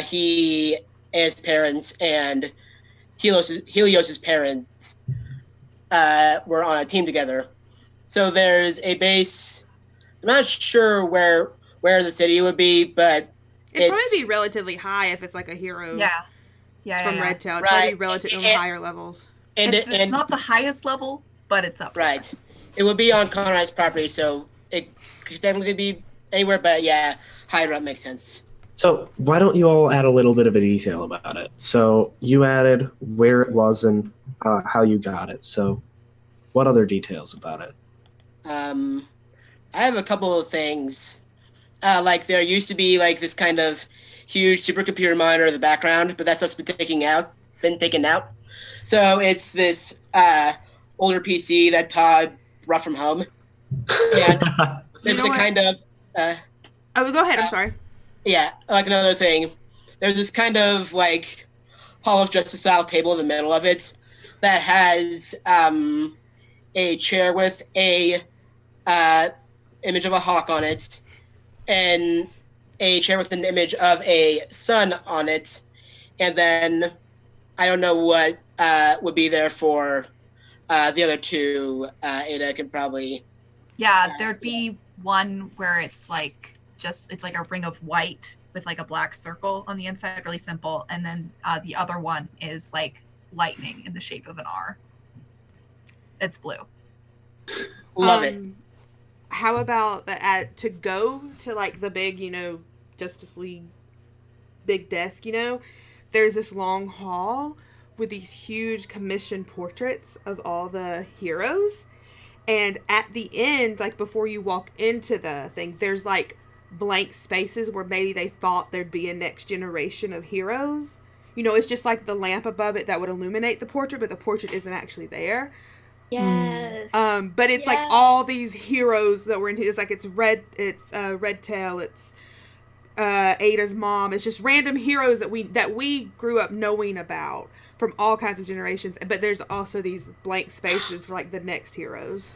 C: he, his parents, and Helios's parents were on a team together. So there's a base. I'm not sure where the city would be, but
A: It'd
C: it's
A: probably be relatively high if it's like a hero from Red Tail. It'd probably be
C: Right.
A: relatively on the
C: And-
A: higher levels.
D: It's not the highest level, but it's up there.
C: right. It would be on Conrad's property, so it could definitely be anywhere. But yeah, higher up makes sense.
B: So why don't you all add a little bit of a detail about it? So you added where it was and how you got it. So what other details about it?
C: I have a couple of things. Like there used to be like this kind of huge supercomputer monitor in the background, but that stuff's been taken out. So it's this older PC that Todd brought from home, and
A: You
C: there's
A: know
C: the
A: what?
C: kind of
A: Oh, go ahead. I'm sorry.
C: yeah, like another thing. There's this kind of like Hall of Justice style table in the middle of it that has a chair with a image of a hawk on it, and a chair with an image of a sun on it, and then I don't know what would be there for the other two. Ada could probably.
D: Yeah, there'd be one where it's like it's like a ring of white with like a black circle on the inside, really simple. And then the other one is like lightning in the shape of an R. It's blue.
C: Love it.
A: How about to go to like the big, Justice League big desk, there's this long hall with these huge commission portraits of all the heroes. And at the end, like before you walk into the thing, there's like blank spaces where maybe they thought there'd be a next generation of heroes. It's just like the lamp above it that would illuminate the portrait, but the portrait isn't actually there.
F: Yes.
A: But it's like all these heroes that were into. It's like it's Red Tail. It's Ada's mom. It's just random heroes that we grew up knowing about from all kinds of generations. But there's also these blank spaces for like the next heroes.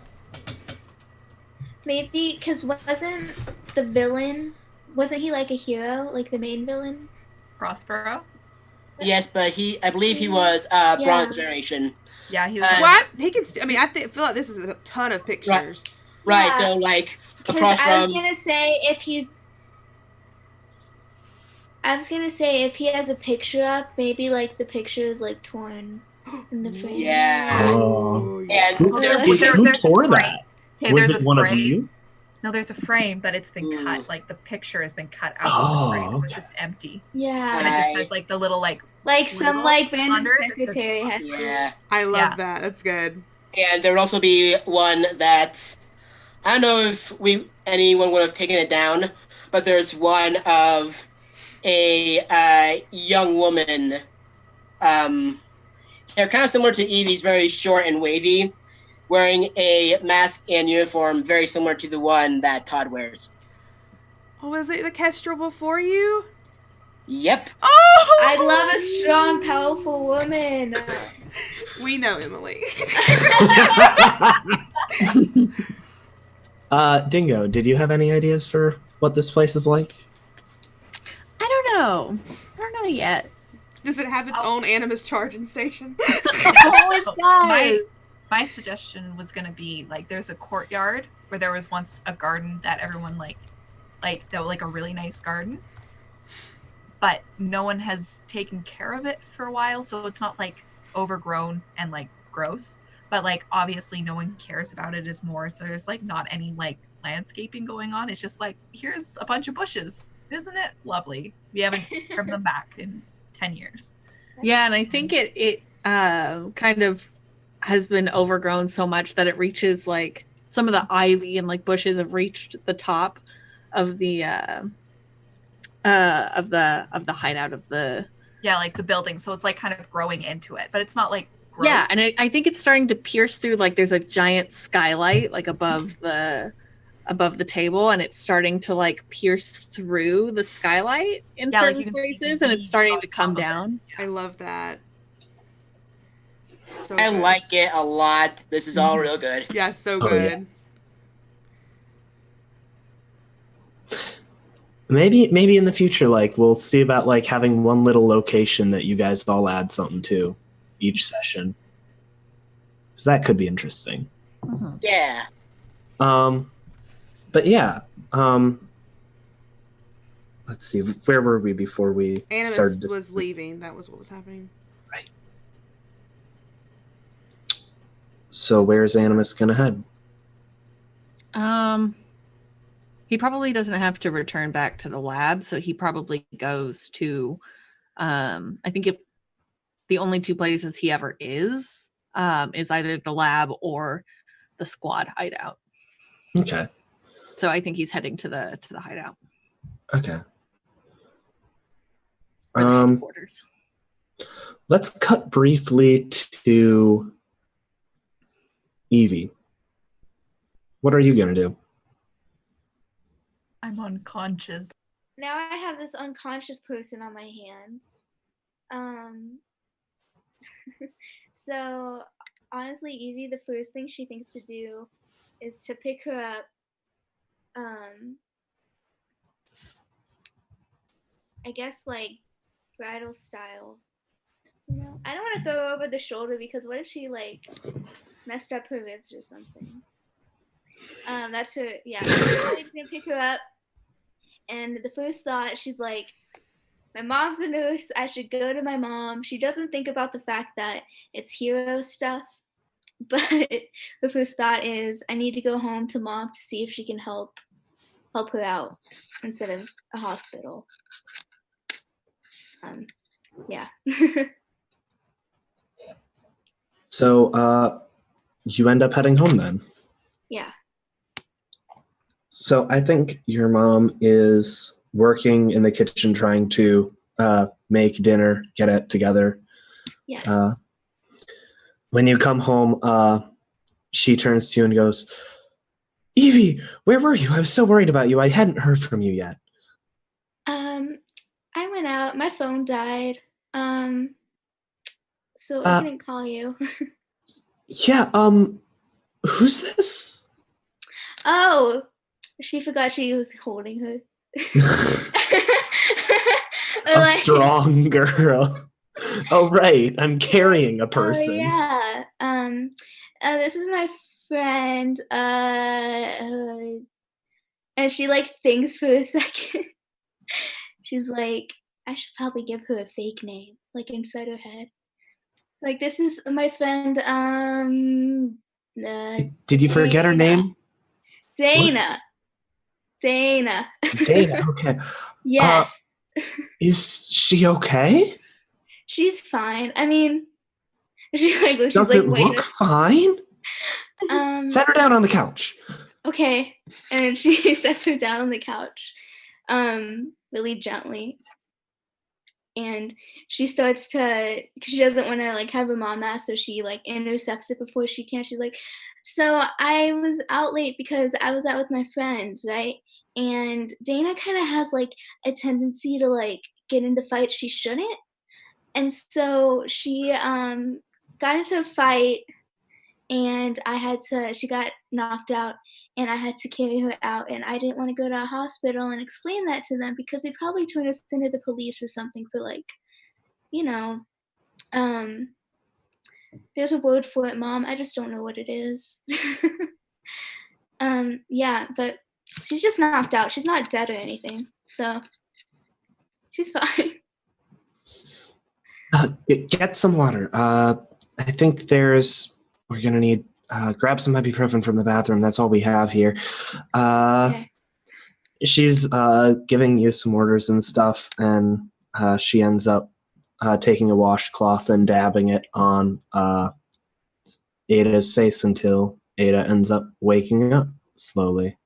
F: Maybe because wasn't he like a hero, like the main villain?
D: Prospero?
C: Yes, but I believe he was Bronze Generation.
D: Yeah, he was.
A: What? He can. I feel like this is a ton of pictures.
C: Right.
F: Yeah.
C: So like
F: Because I was gonna say if he has a picture up, maybe like the picture is like torn in the frame.
C: Yeah.
B: Oh.
C: And
B: Who
D: there's
B: tore
D: a
B: that?
D: frame. Hey,
B: Was
D: there's
B: it
D: a
B: one of
D: frame.
B: you?
D: No, there's a frame, but it's been cut.
C: Ooh.
D: Like the picture has been cut out
B: Oh,
D: of the frame. So it's
B: okay.
D: just empty.
F: Yeah.
D: And it just has like the little like
F: Some
D: little
F: like random
D: under it that says
F: secretary has to.
C: Yeah.
A: I love
D: Yeah.
A: that. That's good.
C: And there would also be one that I don't know if anyone would have taken it down, but there's one of a young woman. They're kind of similar to Evie's, very short and wavy, wearing a mask and uniform very similar to the one that Todd wears.
A: Oh, was it the Kestrel before you?
C: Yep.
A: Oh!
F: I love a strong, powerful woman.
A: We know Emily.
B: Dingo, did you have any ideas for what this place is like?
E: I don't know. I don't know yet.
A: Does it have its own Animus charging station?
E: Oh, it does.
D: My suggestion was gonna be like there's a courtyard where there was once a garden that everyone like that was like a really nice garden, but no one has taken care of it for a while, so it's not like overgrown and like gross, but like obviously no one cares about it as more, so there's like not any like landscaping going on. It's just like here's a bunch of bushes, isn't it lovely? We haven't trimmed them back in 10 years.
E: Yeah, and I think it kind of has been overgrown so much that it reaches like some of the ivy and like bushes have reached the top of the hideout of the
D: like the building, so it's like kind of growing into it, but it's not like gross.
E: Yeah, and I think it's starting to pierce through, like there's a giant skylight like above the table, and it's starting to like pierce through the skylight in
D: Yeah, like
E: certain
D: you can see
E: places,
D: the
E: and it's starting
D: on
E: to
D: top
E: come
D: of it.
E: down.
A: I love that. So
C: I
A: good.
C: like it a lot. This is all real good.
A: Yeah, so
B: Oh, yeah.
A: good.
B: Maybe in the future, like we'll see about like having one little location that you guys all add something to each session. So that could be interesting.
C: Yeah.
B: But yeah. Let's see, where were we before we
A: Animus
B: started this?
A: was leaving. That was what was happening.
B: Right. So where's Animus gonna head?
E: He probably doesn't have to return back to the lab, so he probably goes to I think if the only two places he ever is either the lab or the squad hideout.
B: Okay.
E: So I think he's heading to the hideout.
B: Okay.
E: Or the headquarters.
B: Let's cut briefly to Evie. What are you going to do?
D: I'm unconscious.
F: Now I have this unconscious person on my hands. So honestly, Evie, the first thing she thinks to do is to pick her up. I guess like bridal style. You know, I don't want to throw her over the shoulder because what if she like messed up her ribs or something? That's her. Yeah, she's gonna pick her up, and the first thought she's like, "My mom's a nurse. I should go to my mom." She doesn't think about the fact that it's hero stuff, but the first thought is, "I need to go home to mom to see if she can help her out instead of a hospital." Yeah.
B: So, you end up heading home then?
F: Yeah.
B: So I think your mom is working in the kitchen trying to make dinner, get it together.
F: Yes.
B: When you come home, she turns to you and goes, "Evie, where were you? I was so worried about you. I hadn't heard from you yet."
F: I went out. My phone died. So I couldn't call you.
B: Yeah, who's this?
F: Oh, she forgot she was holding her.
B: A strong girl. Oh, right. I'm carrying a person.
F: Oh, yeah. This is my friend. And she like thinks for a second. She's like, I should probably give her a fake name, like inside her head. Like, this is my friend.
B: Did you forget her name?
F: Dana. Dana.
B: Dana. Okay.
F: Yes.
B: Is she okay?
F: She's fine. I mean, she's
B: Doesn't look fine. Set her down on the couch.
F: Okay. And she sets her down on the couch, really gently. And she starts to, because she doesn't want to like have her mom ask, so she like intercepts it before she can. She's like, "So I was out late because I was out with my friends, right? And Dana kind of has like a tendency to like get into fights she shouldn't. And so she got into a fight, and she got knocked out, and I had to carry her out, and I didn't want to go to a hospital and explain that to them because they'd probably turn us into the police or something for like, you know, there's a word for it, Mom. I just don't know what it is." Yeah, but she's just knocked out. She's not dead or anything, so she's fine.
B: Get some water. I think we're gonna need grab some ibuprofen from the bathroom. That's all we have here.
F: Okay.
B: She's giving you some orders and stuff, and she ends up taking a washcloth and dabbing it on Ada's face until Ada ends up waking up slowly.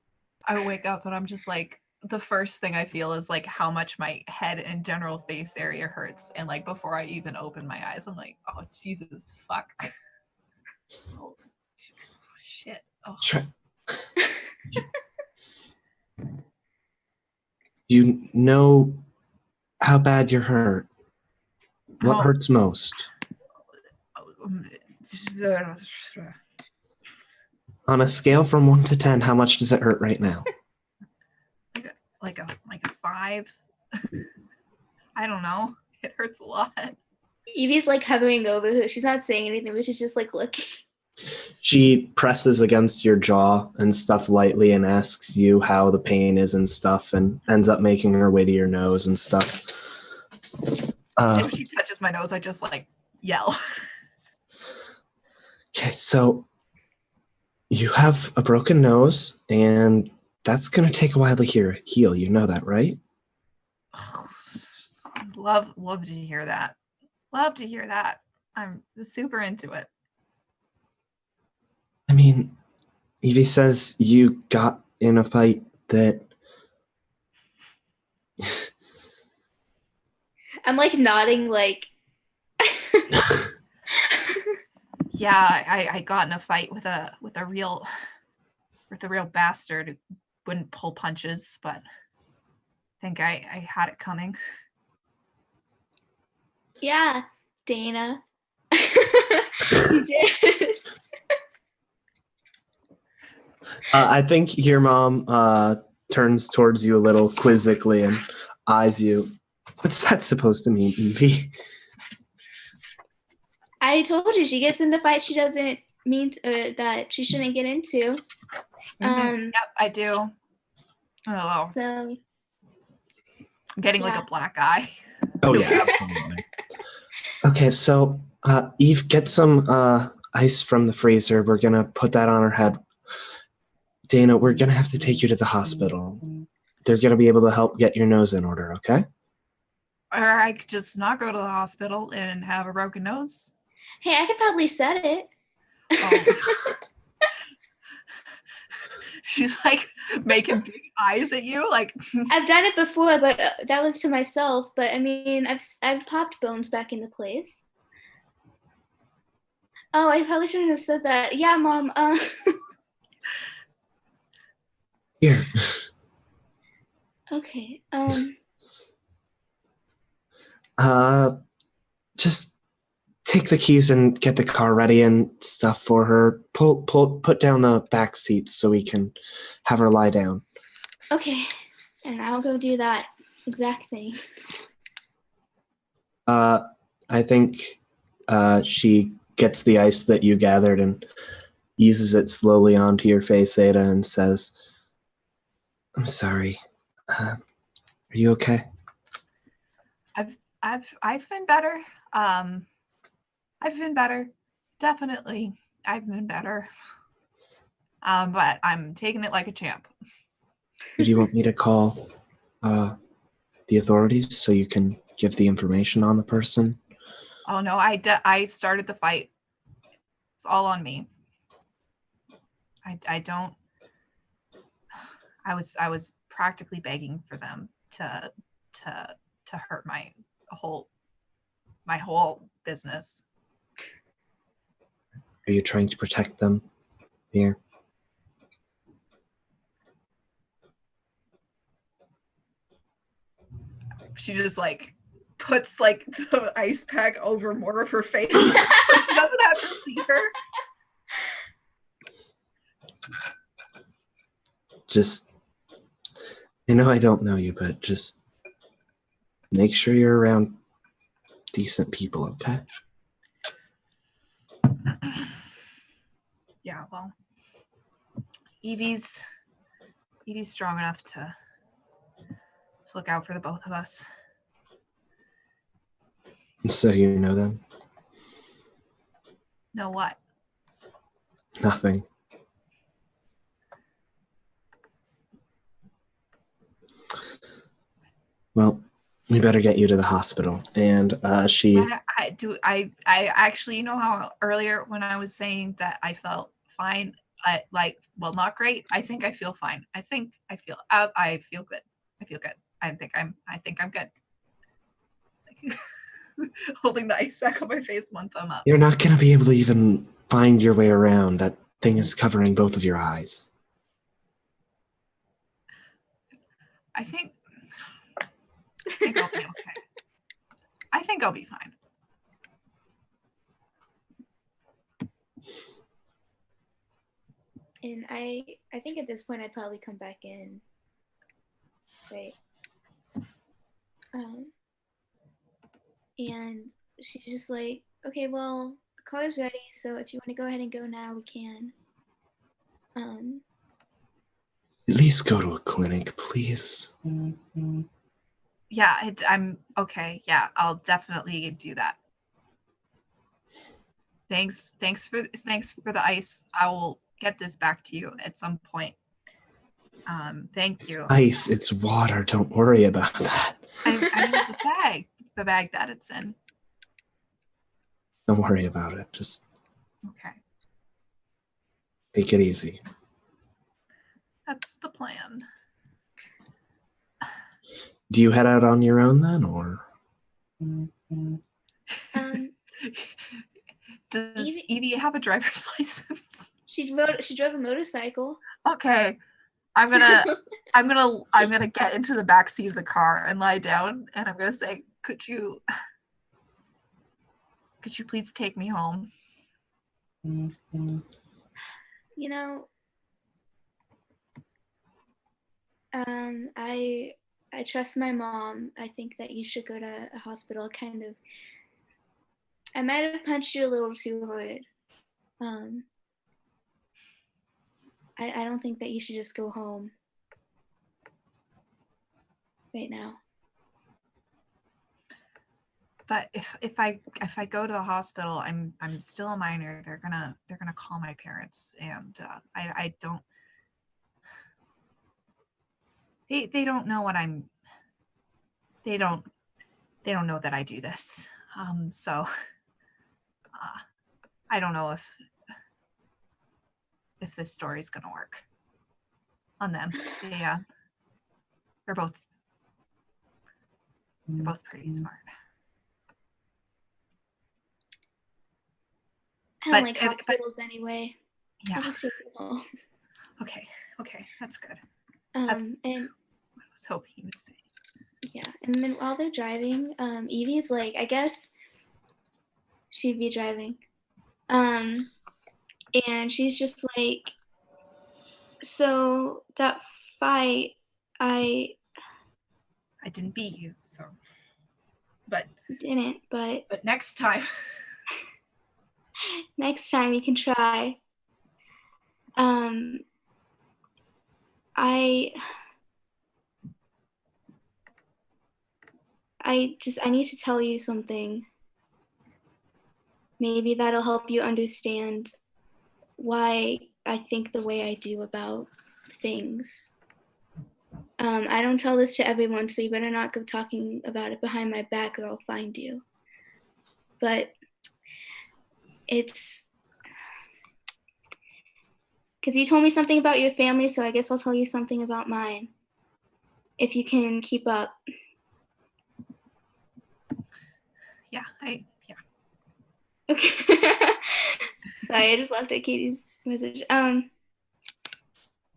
D: I wake up and I'm just like, the first thing I feel is like how much my head and general face area hurts. And like before I even open my eyes, I'm like, oh, Jesus, fuck. Oh, shit. Oh.
B: You know how bad you're hurt. What hurts most? On a scale from 1 to 10, how much does it hurt right now?
D: Like a 5. I don't know. It hurts a lot.
F: Evie's like hovering over her. She's not saying anything, but she's just like looking.
B: She presses against your jaw and stuff lightly and asks you how the pain is and stuff, and ends up making her way to your nose and stuff.
D: And when she touches my nose, I just like yell.
B: Okay, so you have a broken nose, and that's going to take a while to heal. You know that, right?
D: Love to hear that. Love to hear that. I'm super into it.
B: I mean, Evie says you got in a fight that...
F: I'm like nodding like
D: Yeah, I got in a fight with a real bastard who wouldn't pull punches, but I think I had it coming.
F: yeah, Dana. You did.
B: I think your mom turns towards you a little quizzically and eyes you. What's that supposed to mean, Evie?
F: I told you she gets into fights she doesn't mean that she shouldn't get into.
D: Yep, I do. Oh,
F: So
D: I'm getting like
F: yeah.
D: a black eye.
B: Oh yeah, absolutely. Okay, so Eve, get some ice from the freezer. We're gonna put that on her head. Dana, we're gonna have to take you to the hospital. They're gonna be able to help get your nose in order, okay?
D: Or I could just not go to the hospital and have a broken nose.
F: Hey, I could probably set it.
D: Oh. She's like making big eyes at you, like
F: I've done it before, but that was to myself. But I mean, I've popped bones back into place. Oh, I probably shouldn't have said that. Yeah, Mom.
B: Here.
F: Okay.
B: Just take the keys and get the car ready and stuff for her. Put down the back seats so we can have her lie down.
F: Okay, and I'll go do that exact thing.
B: I think she gets the ice that you gathered and eases it slowly onto your face, Ada, and says, "I'm sorry. Are you okay?"
D: I've been better. I've been better. Definitely. I've been better. But I'm taking it like a champ.
B: Do you want me to call the authorities so you can give the information on the person?
D: Oh no, I started the fight. It's all on me. I don't. I was practically begging for them to hurt my whole business.
B: Are you trying to protect them here?
D: She just like puts like the ice pack over more of her face. She doesn't have to see her.
B: Just, I don't know you, but just make sure you're around decent people, okay?
D: Yeah, well, Evie's strong enough to look out for the both of us.
B: So you know them?
D: Know what?
B: Nothing. Well, we better get you to the hospital. And she...
D: I actually, you know how earlier when I was saying that I felt fine, not great. I think I feel fine. I feel good. I feel good. I think I'm good. Holding the ice pack on my face, one thumb up.
B: You're not going to be able to even find your way around. That thing is covering both of your eyes.
D: I think I'll be okay. I think I'll be fine.
F: And I think at this point I'd probably come back in. Right. And she's just like, okay, well, the car's ready, so if you want to go ahead and go now, we can.
B: At least go to a clinic, please.
D: Yeah, I'm okay. Yeah, I'll definitely do that. Thanks for the ice. I will get this back to you at some point. Thank you.
B: It's ice, it's water. Don't worry about that.
D: I mean the bag that it's in.
B: Don't worry about it. Just
D: okay.
B: Take it easy.
D: That's the plan.
B: Do you head out on your own then, or?
F: Um,
D: Does
F: Evie-
D: Evie have a driver's license?
F: she drove a motorcycle.
D: Okay. I'm gonna get into the back seat of the car and lie down, and I'm gonna say, could you please take me home?
F: You know, I trust my mom. I think that you should go to a hospital. Kind of. I might have punched you a little too hard. I don't think that you should just go home right now.
D: But if I go to the hospital, I'm still a minor. They're gonna call my parents, and I don't. They don't know what I'm. They don't know that I do this. So I don't know if this story's gonna work on them. They're both pretty smart.
F: I don't like hospitals anyway.
D: Yeah.
F: I'll just take you home.
D: Okay, that's good.
F: And
D: I was hoping you would say.
F: yeah, and then while they're driving, Evie's like, I guess she'd be driving. And she's just like, so that fight, I
D: didn't beat you, so. But
F: didn't, but
D: next time.
F: next time you can try. I need to tell you something. Maybe that'll help you understand why I think the way I do about things. I don't tell this to everyone, so you better not go talking about it behind my back or I'll find you. But it's because you told me something about your family, so I guess I'll tell you something about mine. If you can keep up.
D: Yeah.
F: Okay. Sorry, I just laughed at Katie's message.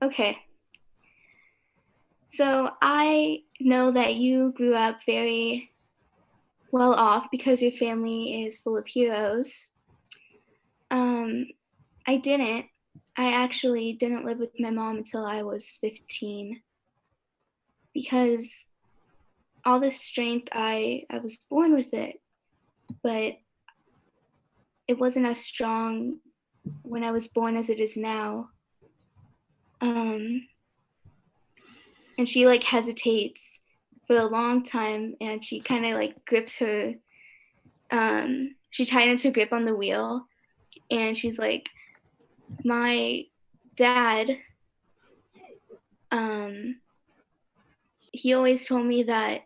F: Okay. So I know that you grew up very well off because your family is full of heroes. I didn't. I actually didn't live with my mom until I was 15 because all this strength, I was born with it, but it wasn't as strong when I was born as it is now. And she like hesitates for a long time, and she kind of like grips her. She tightens her grip on the wheel, and she's like, "My dad, he always told me that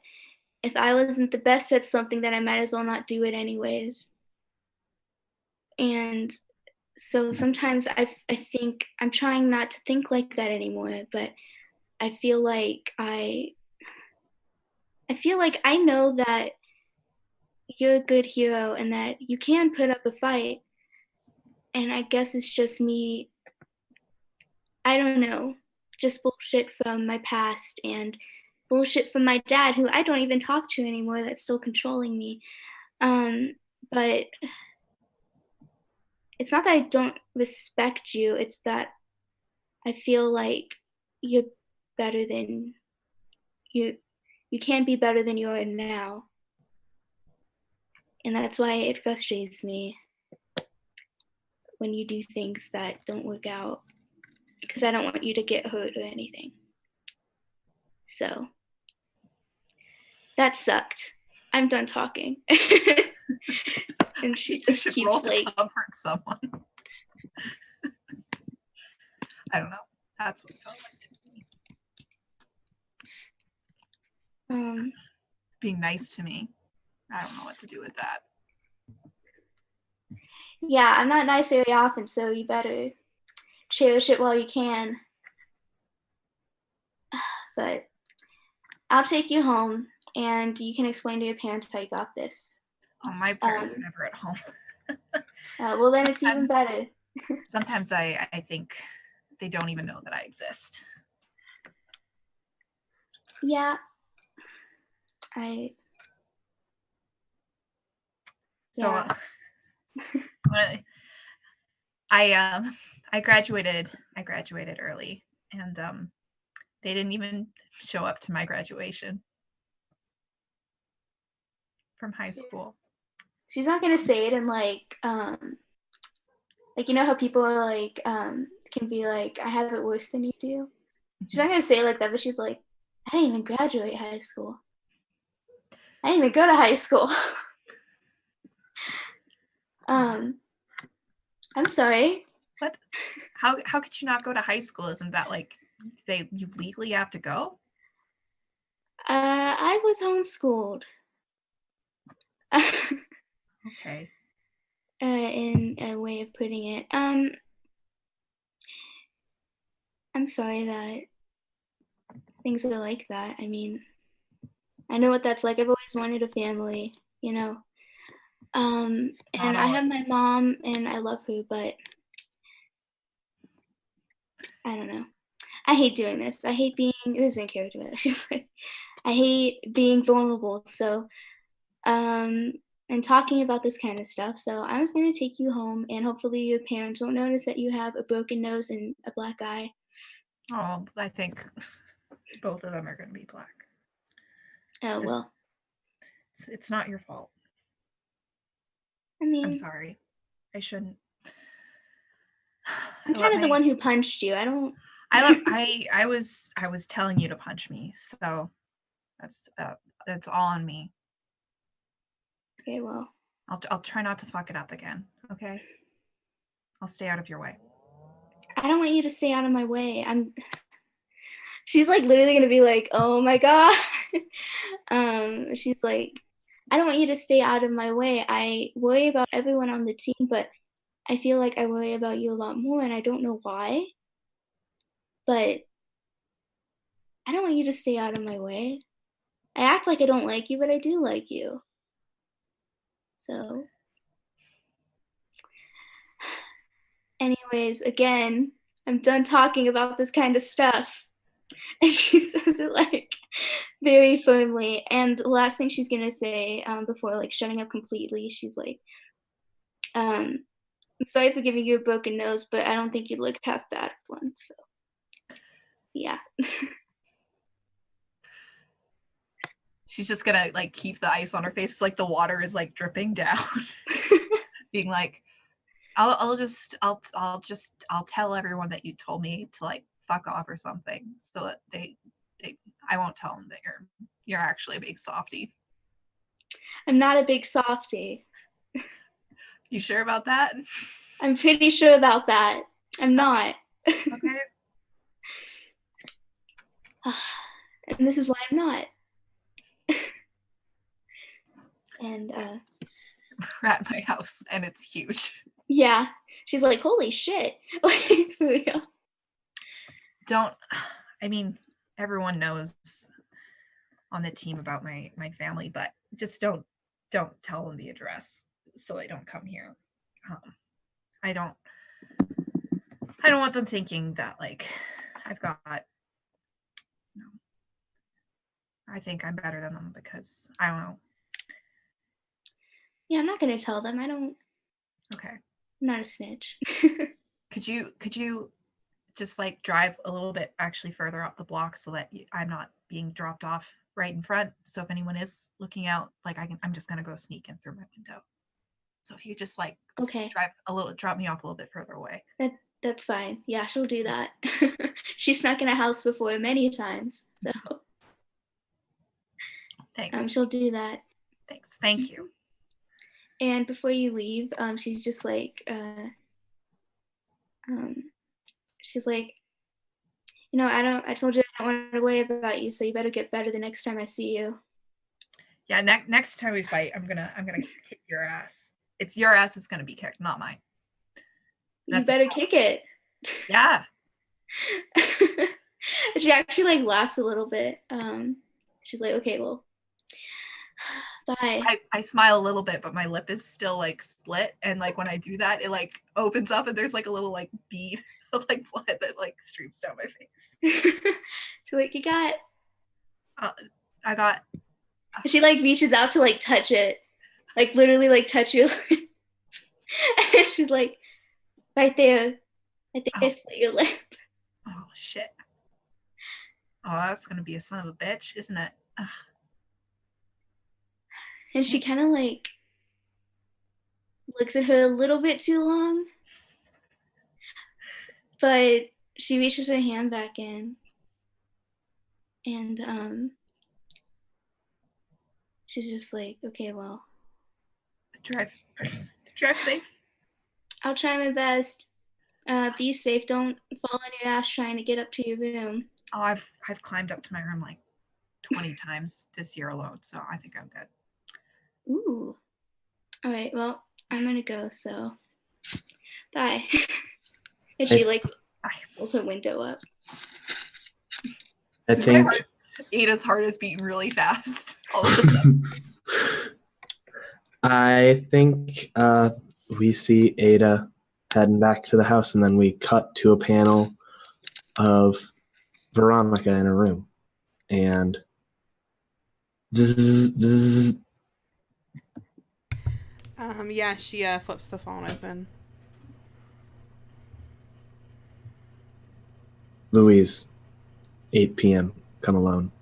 F: if I wasn't the best at something, then I might as well not do it anyways." And so sometimes I think I'm trying not to think like that anymore, but I feel like I know that you're a good hero and that you can put up a fight. And I guess it's just me, I don't know, just bullshit from my past and bullshit from my dad, who I don't even talk to anymore, that's still controlling me. But it's not that I don't respect you, it's that I feel like you're better than you can be better than you are now. And that's why it frustrates me when you do things that don't work out, because I don't want you to get hurt or anything. So that sucked. I'm done talking. And she just keeps
D: roll
F: like
D: to comfort someone. I don't know. That's what it felt like to me. Being nice to me. I don't know what to do with that.
F: Yeah, I'm not nice very often, so you better cherish it while you can. But I'll take you home, and you can explain to your parents how you got this.
D: Oh, my parents are never at home.
F: Well, then it's even better.
D: Sometimes I think they don't even know that I exist.
F: Yeah.
D: So
F: Yeah.
D: I graduated early, and they didn't even show up to my graduation from high school.
F: She's not gonna say it in like you know how people are like can be like, I have it worse than you do. She's not gonna say it like that, but she's like, I didn't even graduate high school. I didn't even go to high school. I'm sorry.
D: What? How could you not go to high school? Isn't that like you legally have to go?
F: I was homeschooled.
D: Okay.
F: In a way of putting it. I'm sorry that things are like that. I mean, I know what that's like. I've always wanted a family, you know. And I have my mom and I love her, but I don't know. I hate doing this. I hate being this is in character. She's like, I hate being vulnerable. So and talking about this kind of stuff. So I was gonna take you home and hopefully your parents won't notice that you have a broken nose and a black eye.
D: Oh, I think both of them are gonna be black.
F: Oh well.
D: It's not your fault.
F: I mean,
D: I'm sorry. I shouldn't.
F: I'm kind of the one who punched you.
D: I was telling you to punch me, so that's all on me.
F: Okay, well.
D: I'll try not to fuck it up again. Okay. I'll stay out of your way.
F: I don't want you to stay out of my way. She's like literally gonna be like, oh my god. She's like, I don't want you to stay out of my way. I worry about everyone on the team, but I feel like I worry about you a lot more, and I don't know why. But I don't want you to stay out of my way. I act like I don't like you, but I do like you. So, anyways, again, I'm done talking about this kind of stuff. And she says it like very firmly. And the last thing she's gonna say before like shutting up completely, she's like, I'm sorry for giving you a broken nose, but I don't think you look half bad with one. So, yeah.
D: She's just gonna like keep the ice on her face, like the water is like dripping down, being like, I'll tell everyone that you told me to like fuck off or something, so that they I won't tell them that you're actually a big softie.
F: I'm not a big softie.
D: You sure about that?
F: I'm pretty sure about that. I'm not.
D: Okay.
F: And this is why I'm not. And
D: we're at my house and it's huge.
F: Yeah. She's like, holy shit. Like, for real.
D: I mean, everyone knows on the team about my family, but just don't tell them the address so they don't come here. I don't want them thinking that like I've got, you know, I think I'm better than them because I don't know.
F: Yeah, I'm not gonna tell them. I don't.
D: Okay.
F: I'm not a snitch.
D: Could you just like drive a little bit actually further up the block so that I'm not being dropped off right in front? So if anyone is looking out, like I'm just gonna go sneak in through my window. So if you just like
F: okay,
D: drop me off a little bit further away.
F: That's fine. Yeah, she'll do that. She snuck in a house before many times, so
D: thanks.
F: She'll do that.
D: Thanks. Thank you.
F: And before you leave, she's just like, she's like, you know, I told you I don't want to worry about you, so you better get better the next time I see you.
D: Yeah, next time we fight, I'm gonna kick your ass. It's your ass is gonna be kicked, not mine.
F: You better kick it.
D: Yeah.
F: She actually like laughs a little bit. She's like, okay, well, Bye.
D: I smile a little bit, but my lip is still like split, and like when I do that, it like opens up, and there's like a little like bead of like blood that like streams down my face.
F: So like you got.
D: I got.
F: She like reaches out to like touch it, like literally like touch your lip. And she's like, right there. I think I split your lip.
D: Oh shit! Oh, that's gonna be a son of a bitch, isn't it? Ugh.
F: And she kind of like looks at her a little bit too long, but she reaches her hand back in, and she's just like, okay, well,
D: Drive safe.
F: I'll try my best. Be safe. Don't fall on your ass trying to get up to your room.
D: Oh, I've climbed up to my room like 20 times this year alone, so I think I'm good.
F: Ooh. All right. Well, I'm gonna go. So, bye. And she like pulls her window up.
B: I think
D: Ada's heart is beating really fast. All of a sudden.
B: I think we see Ada heading back to the house, and then we cut to a panel of Veronica in a room, and zzz, zzz.
A: Yeah, she flips the phone open.
B: Louise, 8 p.m. Come alone.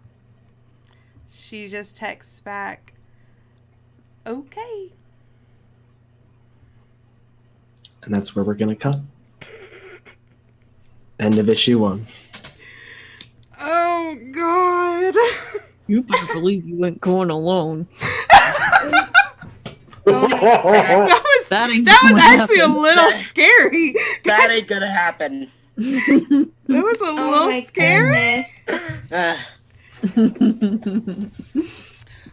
A: She just texts back, okay.
B: And that's where we're gonna cut. End of issue 1.
A: Oh, God.
E: You better believe you ain't going alone.
A: That was actually a little scary.
C: That ain't gonna happen.
A: That was a little scary.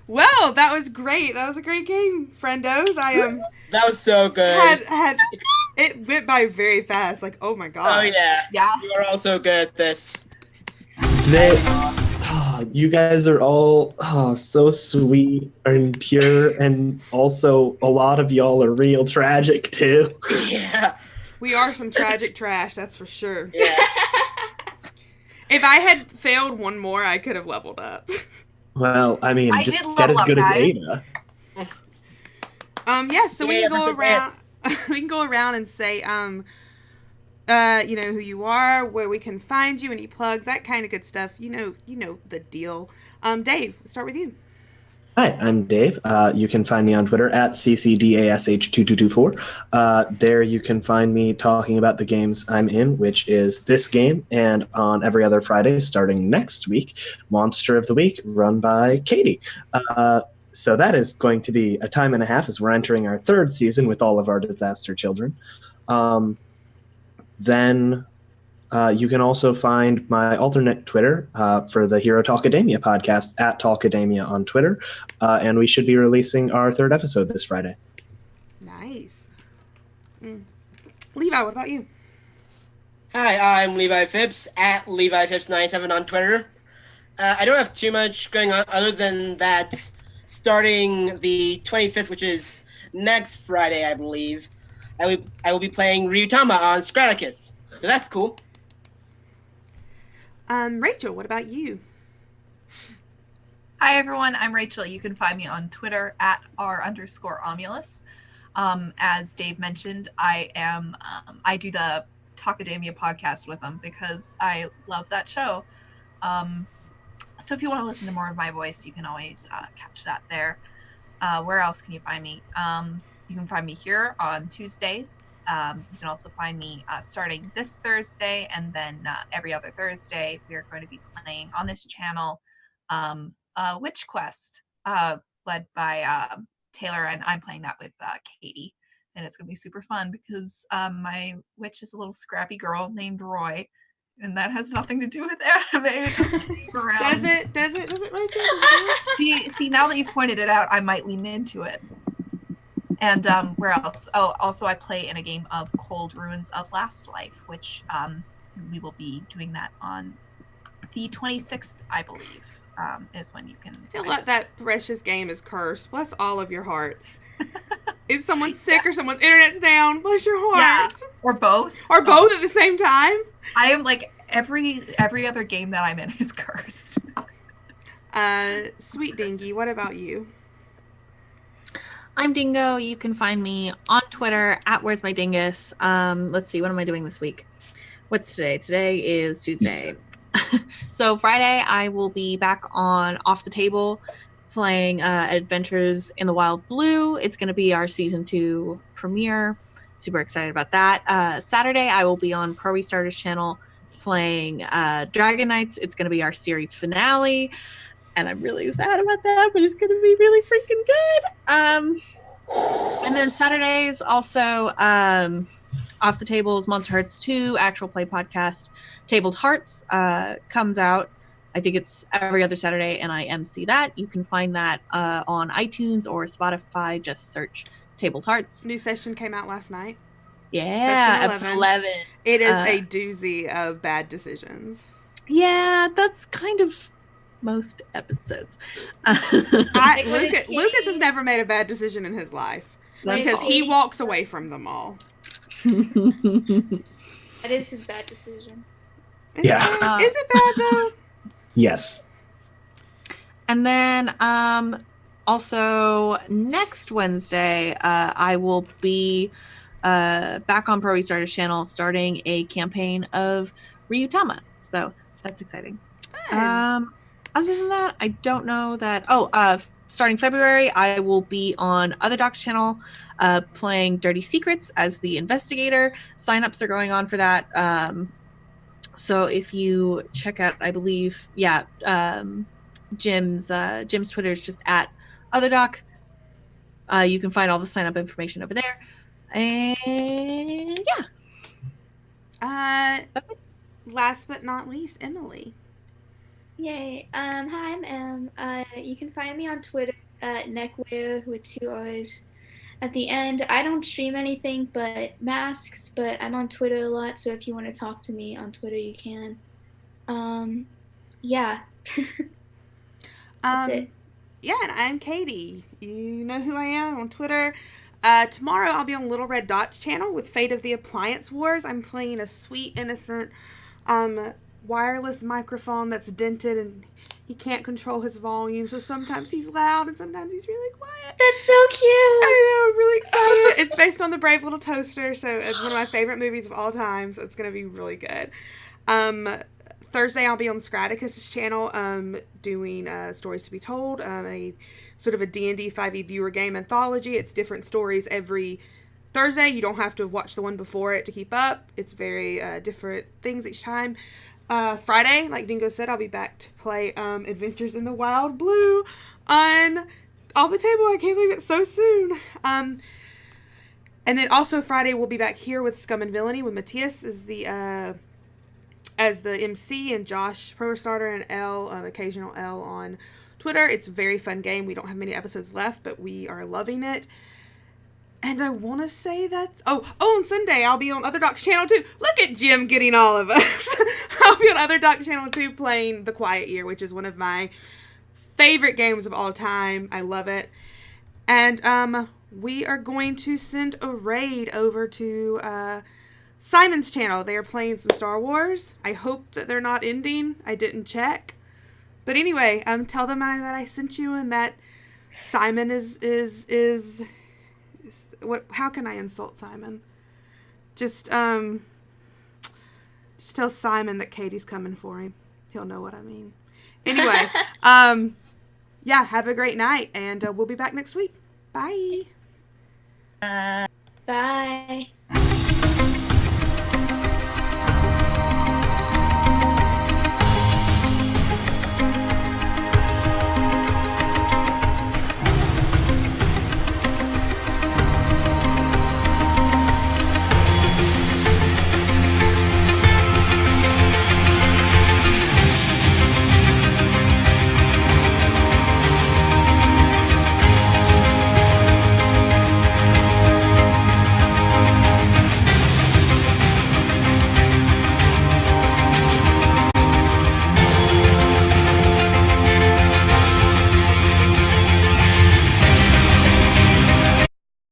A: Well, that was great. That was a great game, friendos.
C: That was so good.
A: Had it went by very fast. Like, oh my god.
C: Oh yeah.
D: Yeah.
C: You are all so good at this.
B: You guys are all so sweet and pure, and also a lot of y'all are real tragic too.
C: Yeah.
A: We are some tragic trash, that's for sure.
C: Yeah.
A: If I had failed one more, I could have leveled up.
B: Well, I mean,
D: I
B: just
D: did
B: get
D: level
B: as
D: up,
B: good
D: guys.
B: as Ada.
A: Yeah, so we
C: Yeah,
A: can go
C: versus
A: around. We can go around and say, who you are, where we can find you, any plugs, that kind of good stuff. You know the deal. Dave, we'll start with you.
B: Hi, I'm Dave. You can find me on Twitter at ccdash2224. There you can find me talking about the games I'm in, which is this game, and on every other Friday starting next week, Monster of the Week, run by Katie. So that is going to be a time and a half as we're entering our 3rd season with all of our disaster children. Then you can also find my alternate Twitter for the Hero Talkademia podcast at Talkademia on Twitter. And we should be releasing our 3rd episode this Friday.
A: Nice. Levi, what about you?
C: Hi, I'm Levi Phipps at LeviPhipps97 on Twitter. I don't have too much going on other than that. Starting the 25th, which is next Friday, I believe, I will be playing Ryutama on Scraticus. So that's cool.
A: Rachel, what about you?
D: Hi everyone, I'm Rachel. You can find me on Twitter at r_Omulus. As Dave mentioned, I do the Talkademia podcast with them because I love that show. So if you want to listen to more of my voice, you can always catch that there. Where else can you find me? You can find me here on Tuesdays. You can also find me starting this Thursday, and then every other Thursday, we are going to be playing on this channel Witch Quest, led by Taylor, and I'm playing that with Katie. And it's going to be super fun because my witch is a little scrappy girl named Roy, and that has nothing to do with anime. It just came around.
A: Does it, Rachel?
D: See, now that you pointed it out, I might lean into it. And where else? Oh, also I play in a game of Cold Ruins of Last Life, which we will be doing that on the 26th, I believe. is when you can.
A: I feel like that precious game is cursed. Bless all of your hearts. Is someone sick or someone's internet's down? Bless your heart.
D: Yeah, or both.
A: Or both at the same time.
D: I am like every other game that I'm in is cursed.
A: Sweet Dingy, what about you?
E: I'm Dingo. You can find me on Twitter at Where's My Dingus. Let's see, what am I doing this week? What's today? Today is Tuesday. So Friday, I will be back on Off the Table playing Adventures in the Wild Blue. It's going to be our season 2 premiere. Super excited about that. Saturday, I will be on Pro Restarters channel playing Dragon Knights. It's going to be our series finale. And I'm really sad about that, but it's going to be really freaking good. And then Saturdays also Off the Table is Monster Hearts 2 actual play podcast. Tabled Hearts comes out. I think it's every other Saturday, and I MC that. You can find that on iTunes or Spotify. Just search Tabled Hearts.
A: New session came out last night.
E: Yeah, episode 11.
A: It is a doozy of bad decisions.
E: Yeah, that's kind of most episodes.
A: Lucas has never made a bad decision in his life because he walks away from them all.
F: That is his bad decision.
A: Is it bad though?
B: Yes.
E: And then also next Wednesday, I will be back on Pro Restarters channel starting a campaign of Ryutama. So that's exciting. Other than that, I don't know that. Starting February, I will be on Other Doc's channel playing Dirty Secrets as the investigator. Sign-ups are going on for that. So if you check out, I believe, Jim's Twitter is just at Other Doc. You can find all the sign-up information over there. And that's it.
A: Last but not least, Emily.
F: Yay. Hi, I'm Em. You can find me on Twitter at neckwear with 2 R's at the end. I don't stream anything but masks, but I'm on Twitter a lot, so if you want to talk to me on Twitter, you can. Yeah. That's it.
A: Yeah, and I'm Katie. You know who I am on Twitter. Tomorrow I'll be on Little Red Dot's channel with Fate of the Appliance Wars. I'm playing a sweet, innocent, wireless microphone that's dented and he can't control his volume, so sometimes he's loud and sometimes he's really quiet.
F: That's so cute.
A: I know, I'm really excited. It's based on The Brave Little Toaster, so it's one of my favorite movies of all time, so it's going to be really good. Thursday I'll be on Scraticus's channel doing Stories to be Told, a sort of a D&D 5e viewer game anthology. It's different stories every Thursday. You don't have to watch the one before it to keep up. It's very different things each time. Friday, like Dingo said, I'll be back to play Adventures in the Wild Blue on Off the Table. I can't believe it's so soon. And then also Friday we'll be back here with Scum and Villainy with Matthias as the MC and Josh Pro Starter and L, occasional L on Twitter. It's a very fun game. We don't have many episodes left, but we are loving it. And I want to say that... on Sunday, I'll be on Other Doc's channel, too. Look at Jim getting all of us. I'll be on Other Doc's channel, too, playing The Quiet Year, which is one of my favorite games of all time. I love it. And we are going to send a raid over to Simon's channel. They are playing some Star Wars. I hope that they're not ending. I didn't check. But anyway, tell them that I sent you and that Simon is what? How can I insult Simon? Just tell Simon that Katie's coming for him. He'll know what I mean. Anyway, have a great night, and we'll be back next week. Bye.
F: Bye.